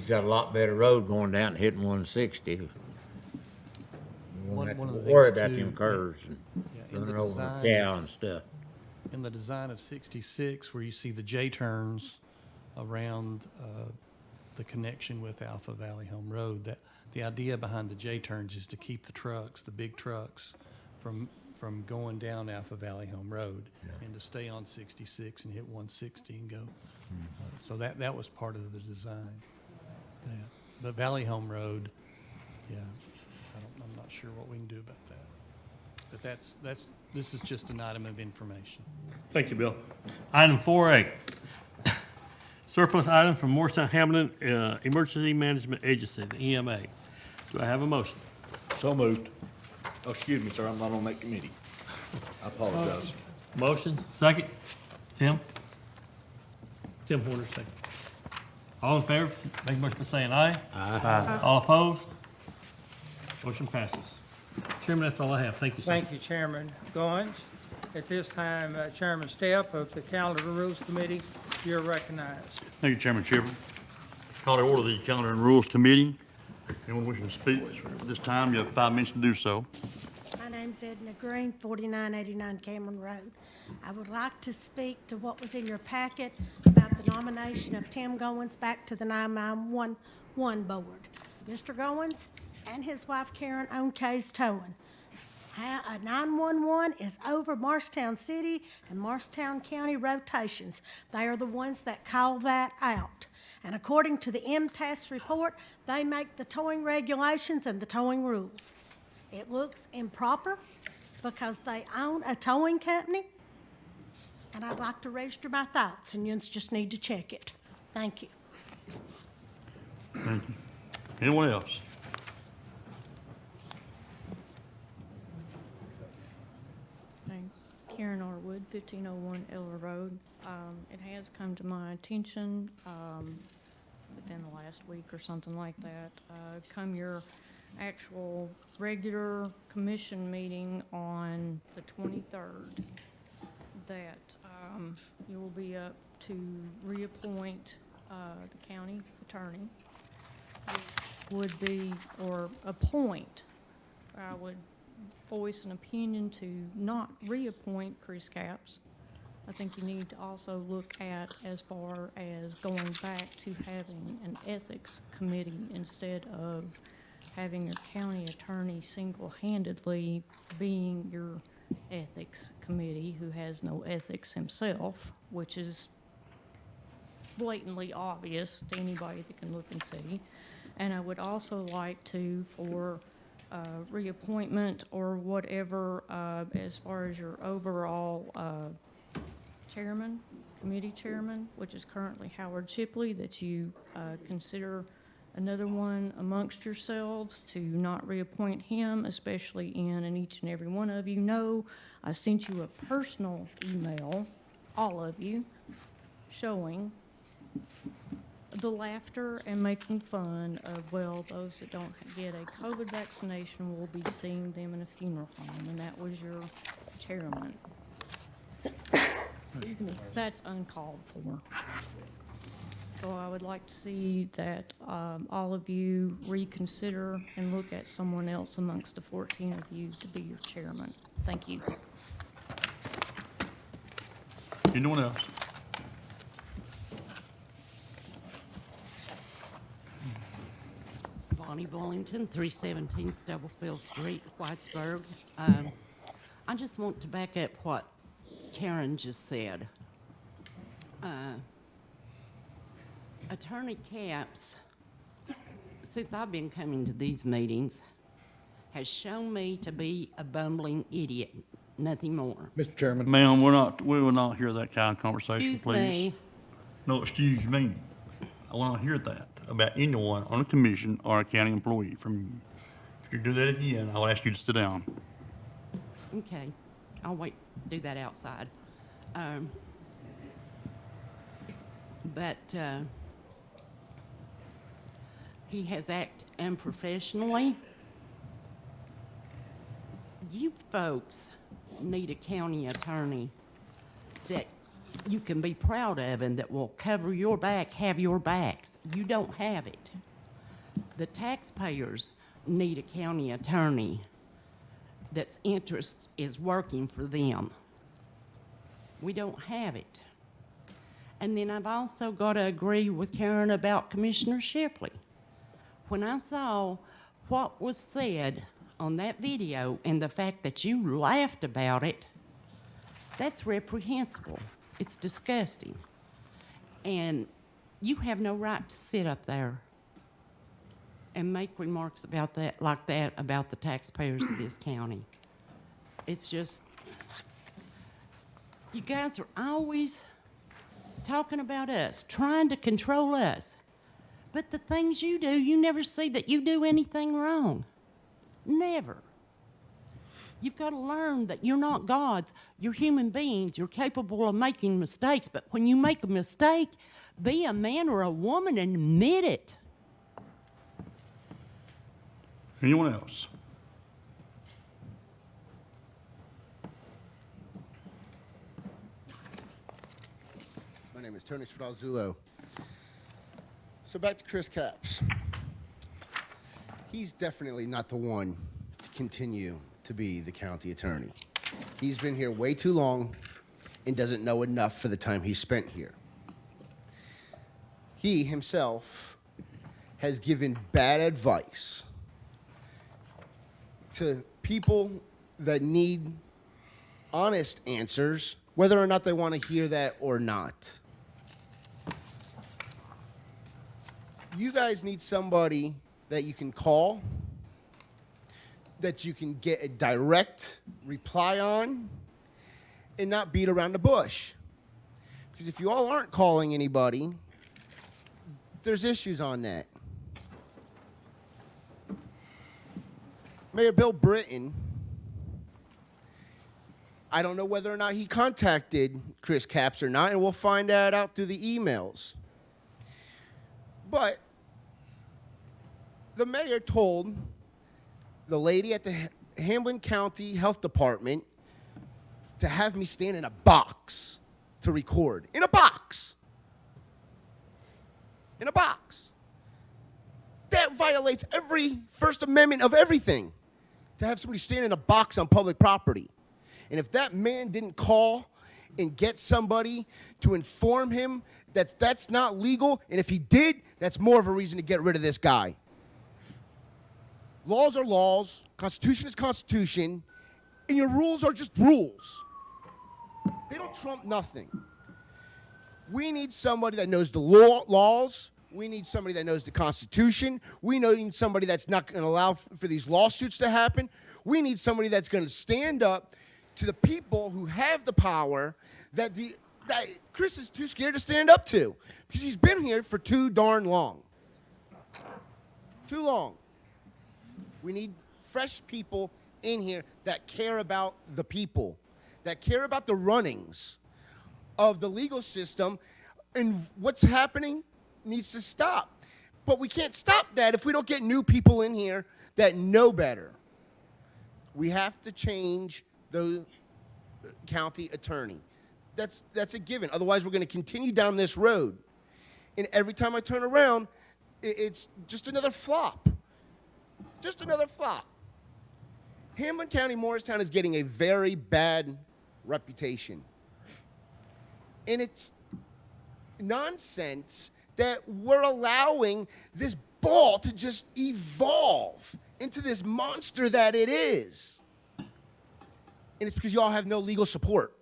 got a lot better road going down and hitting 160. You won't have to worry about them curves and running over the cow and stuff. In the design of 66, where you see the J-turns around the connection with Alpha Valley Home Road, that the idea behind the J-turns is to keep the trucks, the big trucks, from going down Alpha Valley Home Road, and to stay on 66 and hit 160 and go. So that was part of the design. Yeah. The Valley Home Road, I'm not sure what we can do about that. But this is just an item of information. Thank you, Bill. Item 4A, surplus item from Morristown Hamilton Emergency Management Agency, the EMA. Do I have a motion? So moved. Oh, excuse me, sir, I'm not on that committee. I apologize. Motion, second. Tim Horner, second. All in favor, make a motion by saying aye. Aye. All opposed? Motion passes. Chairman, that's all I have. Thank you, sir. Thank you, Chairman Goins. At this time, Chairman Stepp of the Calendar and Rules Committee You're recognized. Thank you, Chairman Chipper. Call to order the Calendar and Rules Committee. Anyone wishing to speak at this time, you have 5 minutes to do so. My name's Edna Green, 4989 Cameron Road. I would like to speak to what was in your packet about the nomination of Tim Goins back to the 911 board. Mr. Goins and his wife Karen own Kay's Towing. 911 is over Marshtown City and Marshtown County rotations. They are the ones that call that out. And according to the MTAS report, they make the towing regulations and the towing rules. It looks improper because they own a towing company, and I'd like to register my thoughts, and you just need to check it. Thank you. Thank you. Anyone else? Karen Arwood, 1501 Eller Road. It has come to my attention within the last week or something like that. Come your actual regular commission meeting on the 23rd, that you will be up to reappoint the county attorney, would be, or appoint. I would voice an opinion to not reappoint Chris Capps. I think you need to also look at as far as going back to having an ethics committee instead of having your county attorney single-handedly being your ethics committee, who has no ethics himself, which is blatantly obvious to anybody that can look and see. And I would also like to, for reappointment or whatever, as far as your overall chairman, committee chairman, which is currently Howard Shipley, that you consider another one amongst yourselves to not reappoint him, especially in, and each and every one of you know, I sent you a personal email, all of you, showing the laughter and making fun of, well, those that don't get a COVID vaccination will be seeing them in a funeral home, and that was your chairman. That's uncalled for. So I would like to see that all of you reconsider and look at someone else amongst the 14 of you to be your chairman. Thank you. Anyone else? Bonnie Bullington, 317 Stubblefield Street, Whitesburg. I just want to back up what Karen just said. Attorney Capps, since I've been coming to these meetings, has shown me to be a bumbling idiot, nothing more. Mr. Chairman. Ma'am, we will not hear that kind of conversation, Excuse please. me. No, excuse me. I will not hear that about anyone on a commission or a county employee from you. If you do that again, I'll ask you to sit down. Okay, I'll wait, do that outside. But he has acted unprofessionally. You folks need a county attorney that you can be proud of and that will cover your back, have your backs. You don't have it. The taxpayers need a county attorney that's interest is working for them. We don't have it. And then I've also got to agree with Karen about Commissioner Shipley. When I saw what was said on that video and the fact that you laughed about it, that's reprehensible. It's disgusting. And you have no right to sit up there and make remarks about that, like that, about the taxpayers of this county. It's just, you guys are always talking about us, trying to control us. But the things you do, you never see that you do anything wrong. Never. You've got to learn that you're not gods. You're human beings. You're capable of making mistakes. But when you make a mistake, be a man or a woman and admit it. Anyone else? My name is Tony Stralzulo. So back to Chris Capps. He's definitely not the one to continue to be the county attorney. He's been here way too long and doesn't know enough for the time he spent here. He himself has given bad advice to people that need honest answers, whether or not they want to hear that or not. You guys need somebody that you can call, that you can get a direct reply on, and not beat around the bush. Because if you all aren't calling anybody, there's issues on that. Mayor Bill Britton, I don't know whether or not he contacted Chris Capps or not, and we'll find that out through the emails. But the mayor told the lady at the Hamlin County Health Department to have me stand in a box to record. In a box. In a box. That violates every First Amendment of everything, to have somebody stand in a box on public property. And if that man didn't call and get somebody to inform him that that's not legal, and if he did, that's more of a reason to get rid of this guy. Laws are laws, Constitution is Constitution, and your rules are just rules. They don't trump nothing. We need somebody that knows the laws. We need somebody that knows the Constitution. We need somebody that's not going to allow for these lawsuits to happen. We need somebody that's going to stand up to the people who have the power that Chris is too scared to stand up to, because he's been here for too darn long. Too long. We need fresh people in here that care about the people, that care about the runnings of the legal system, and what's happening needs to stop. But we can't stop that if we don't get new people in here that know better. We have to change the county attorney. That's a given. Otherwise, we're going to continue down this road. And every time I turn around, it's just another flop. Just another flop. Hamlin County, Morristown is getting a very bad reputation. And it's nonsense that we're allowing this ball to just evolve into this monster that it is. And it's because y'all have no legal support.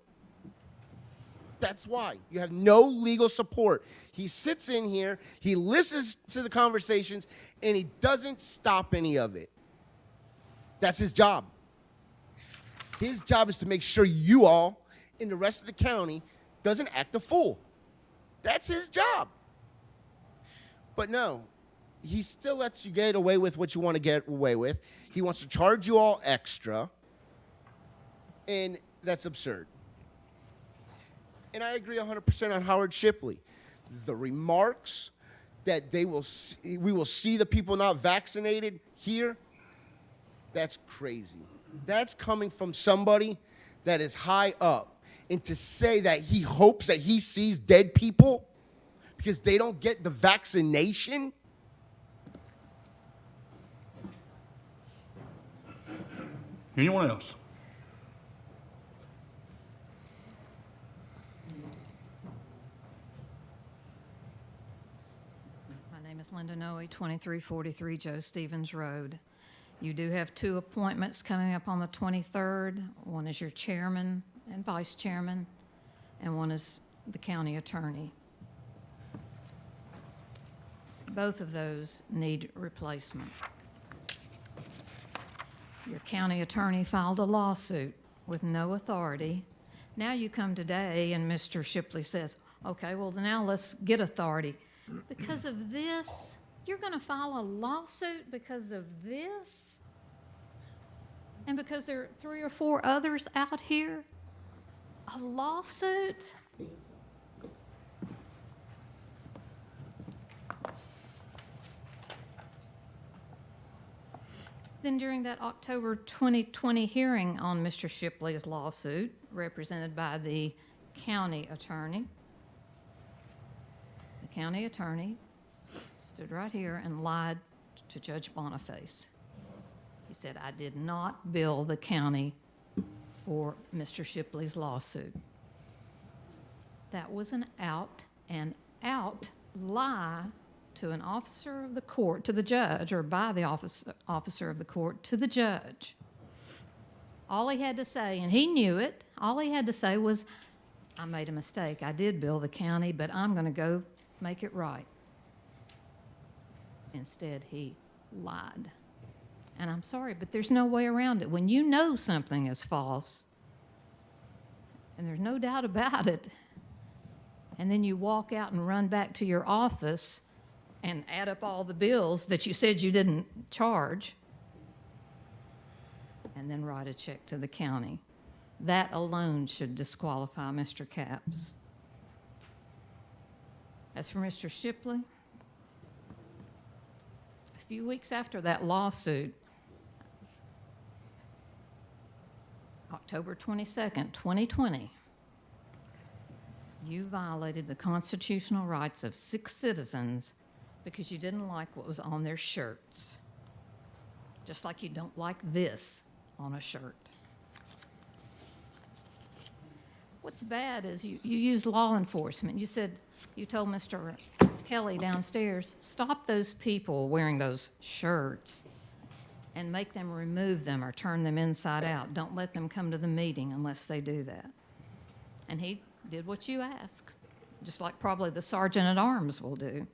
That's why. You have no legal support. He sits in here, he listens to the conversations, and he doesn't stop any of it. That's his job. His job is to make sure you all in the rest of the county doesn't act a fool. That's his job. But no, he still lets you get away with what you want to get away with. He wants to charge you all extra, and that's absurd. And I agree 100% on Howard Shipley. The remarks that we will see the people not vaccinated here, that's crazy. That's coming from somebody that is high up. And to say that he hopes that he sees dead people because they don't get the vaccination? Anyone else? My name is Linda Noe, 2343 Joe Stevens Road. You do have 2 appointments coming up on the 23rd. One is your chairman and vice chairman, and one is the county attorney. Both of those need replacement. Your county attorney filed a lawsuit with no authority. Now you come today and Mr. Shipley says, okay, well now let's get authority. Because of this, you're going to file a lawsuit because of this? And because there are 3 or 4 others out here? A lawsuit? Then during that October 2020 hearing on Mr. Shipley's lawsuit, represented by the county attorney, county attorney stood right here and lied to Judge Boniface. He said, I did not bill the county for Mr. Shipley's lawsuit. That was an out and out lie to an officer of the court, to the judge, or by the officer of the court to the judge. All he had to say, and he knew it, all he had to say was, I made a mistake. I did bill the county, but I'm going to go make it right. Instead, he lied. And I'm sorry, but there's no way around it. When you know something is false, and there's no doubt about it, and then you walk out and run back to your office and add up all the bills that you said you didn't charge, and then write a check to the county. That alone should disqualify Mr. Capps. As for Mr. Shipley, a few weeks after that lawsuit, October 22nd, 2020, you violated the constitutional rights of 6 citizens because you didn't like what was on their shirts. Just like you don't like this on a shirt. What's bad is you used law enforcement. You told Mr. Kelly downstairs, stop those people wearing those shirts and make them remove them or turn them inside out. Don't let them come to the meeting unless they do that. And he did what you asked, just like probably the sergeant at arms will do.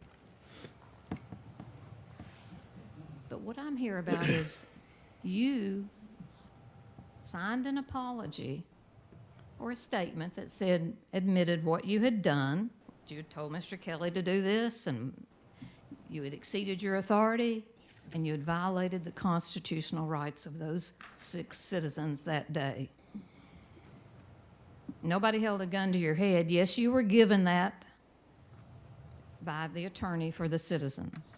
But what I'm here about is you signed an apology or a statement that said, admitted what you had done. You had told Mr. Kelly to do this, and you had exceeded your authority, and you had violated the constitutional rights of those 6 citizens that day. Nobody held a gun to your head. Yes, you were given that by the attorney for the citizens.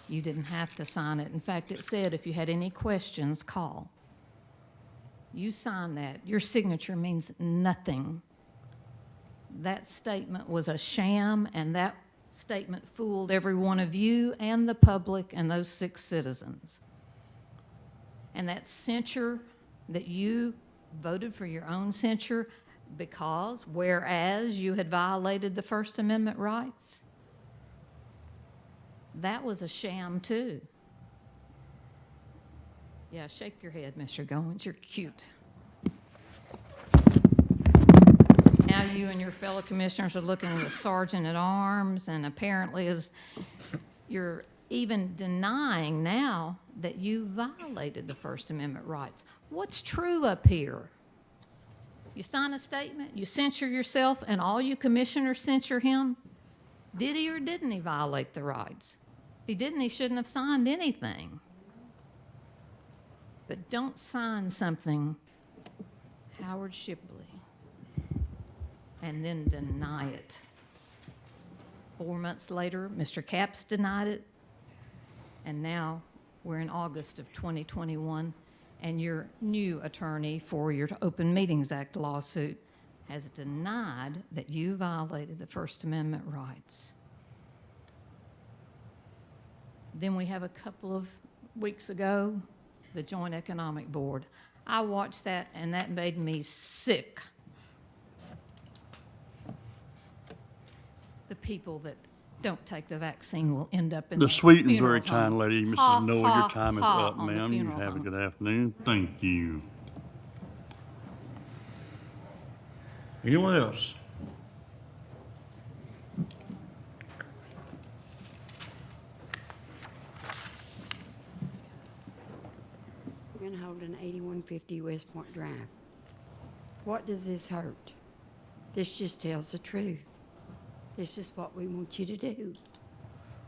You didn't have to sign it. In fact, it said if you had any questions, call. You signed that. Your signature means nothing. That statement was a sham, and that statement fooled every one of you and the public and those 6 citizens. And that censure that you voted for your own censure because, whereas you had violated the First Amendment rights, that was a sham too. Yeah, shake your head, Mr. Goins. You're cute. Now you and your fellow commissioners are looking at the sergeant at arms, and apparently you're even denying now that you violated the First Amendment rights. What's true up here? You sign a statement, you censure yourself, and all you commissioners censure him? Did he or didn't he violate the rights? If he didn't, he shouldn't have signed anything. But don't sign something, Howard Shipley, and then deny it. 4 months later, Mr. Capps denied it, and now we're in August of 2021, and your new attorney for your Open Meetings Act lawsuit has denied that you violated the First Amendment rights. Then we have a couple of weeks ago, the Joint Economic Board. I watched that, and that made me sick. The people that don't take the vaccine will end up in The sweet and funeral very kind home. lady, Mrs. Ha, Noah, ha, your time is ha up, on the ma'am. You funeral have a home. good afternoon. Thank you. Anyone else? Holden, 8150 West Point Drive. What does this hurt? This just tells the truth. This is what we want you to do.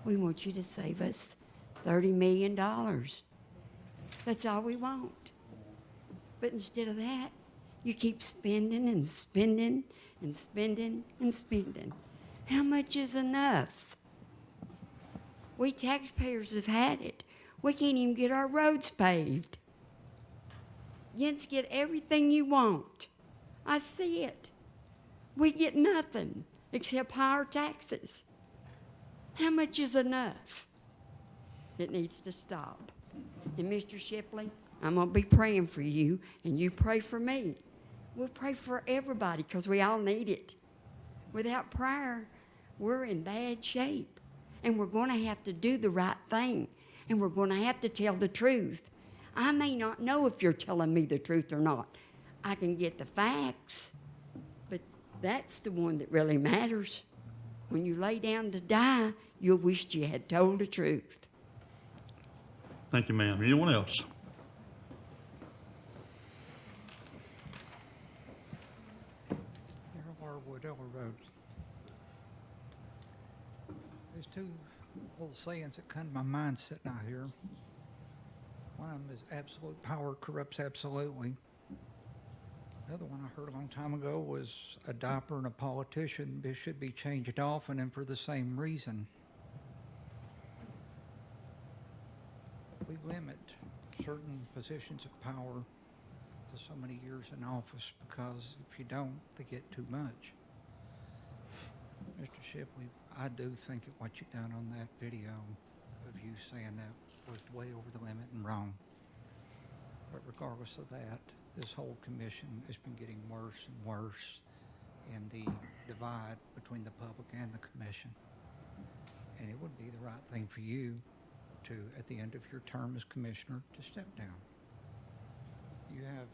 We want you to save us $30 million. That's all we want. But instead of that, you keep spending and spending and spending and spending. How much is enough? We taxpayers have had it. We can't even get our roads paved. Yents get everything you want. I see it. We get nothing except higher taxes. How much is enough? It needs to stop. And Mr. Shipley, I'm gonna be praying for you, and you pray for me. We'll pray for everybody, because we all need it. Without prayer, we're in bad shape. And we're gonna have to do the right thing. And we're gonna have to tell the truth. I may not know if you're telling me the truth or not. I can get the facts, but that's the one that really matters. When you lay down to die, you'll wish you had told the truth. Thank you, ma'am. Anyone else? Harold R. Woodell Road. There's two old sayings that come to my mind sitting out here. One of them is absolute power corrupts absolutely. The other one I heard a long time ago was a diaper and a politician should be changed often and for the same reason. We limit certain positions of power to so many years in office because if you don't, they get too much. Mr. Shipley, I do think that what you done on that video of you saying that was way over the limit and wrong. But regardless of that, this whole commission has been getting worse and worse in the divide between the public and the commission. And it would be the right thing for you to, at the end of your term as commissioner, to step down. You have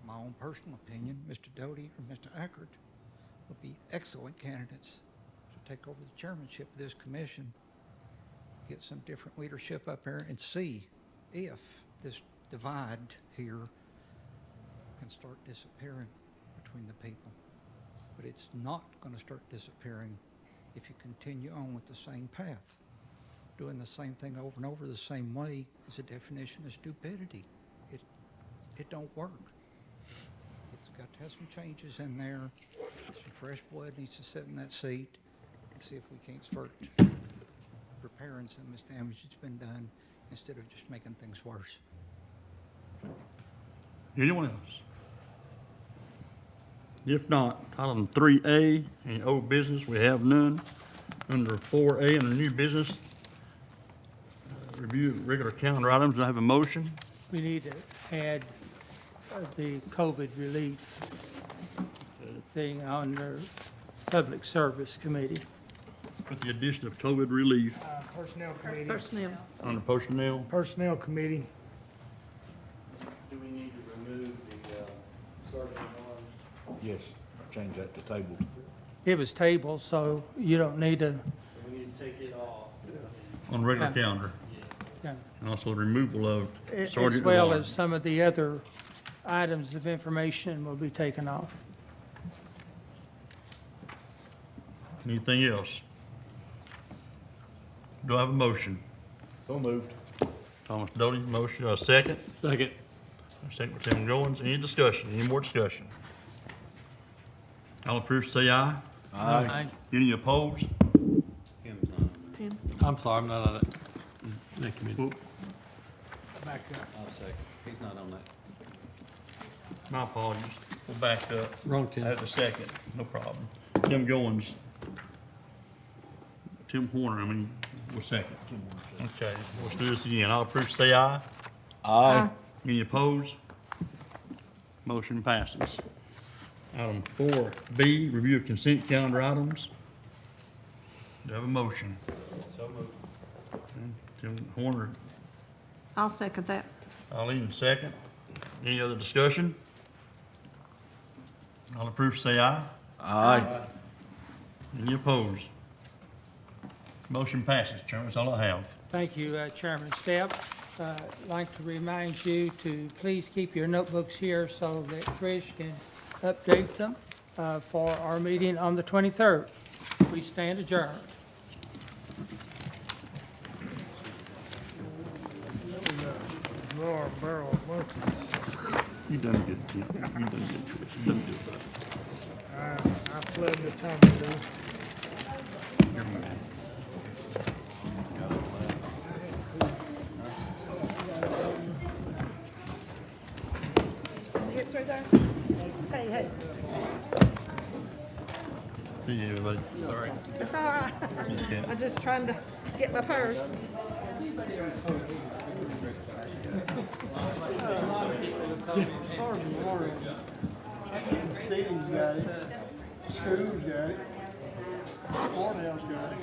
my own personal opinion, Mr. Doty or Mr. Eckert would be excellent candidates to take over the chairmanship of this commission, get some different leadership up there and see if this divide here can start disappearing between the people. But it's not going to start disappearing if you continue on with the same path. Doing the same thing over and over the same way is a definition of stupidity. It don't work. It's got to have some changes in there. Some fresh blood needs to sit in that seat and see if we can't start repairing some of this damage that's been done instead of just making things worse. Anyone else? If not, item 3A, any old business, we have none. Under 4A, under new business, review regular calendar items, do I have a motion? We need to add the COVID relief thing on the Public Service Committee. With the addition of COVID relief Personnel Committee. Personnel. under personnel. Personnel Committee. Do we need to remove the sergeant at arms? Yes, change that to table. It was tabled, so you don't need to, We need to take it off. On regular Yeah. calendar, yeah. and also removal of As sergeant at well arms. as some of the other items of information will be taken off. Anything else? Do I have a motion? So moved. Thomas Doty, motion, second. Second. Second by Tim Goins. Any discussion? Any more discussion? All approved, say aye. Aye. Any opposed? I'm sorry, I'm not on it. That committee. Whoop. Back up. I'll second. He's not on that. My apologies. We'll back up. Wrong Tim. I have a second. No problem. Tim Goins. Tim Horner, was second. Okay, let's do this again. All approved, say aye. Aye. Any opposed? Motion passes. Item 4B, review of consent calendar items. Do I have a motion? So moved. Tim Horner, I'll second that. Eileen, second. Any other discussion? All approved, say aye. Aye. Any opposed? Motion passes, Chairman. That's all I have. Thank you, Chairman Stepp. I'd like to remind you to please keep your notebooks here so that Trish can update them for our meeting on the 23rd. We stand adjourned. Drawer, barrel of monkeys. You done good, Tim. You done good, Trish. You done good, buddy. I flood the tumbler. You're mad. Hey, hey. See you, everybody. Sorry. It's all right. I'm just trying to get my purse. Sergeant Warren, city's got it, school's got it, courthouse got it.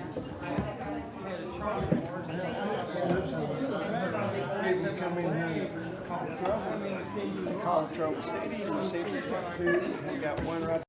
People come in here and call trouble. Call trouble. City's got two, we got one right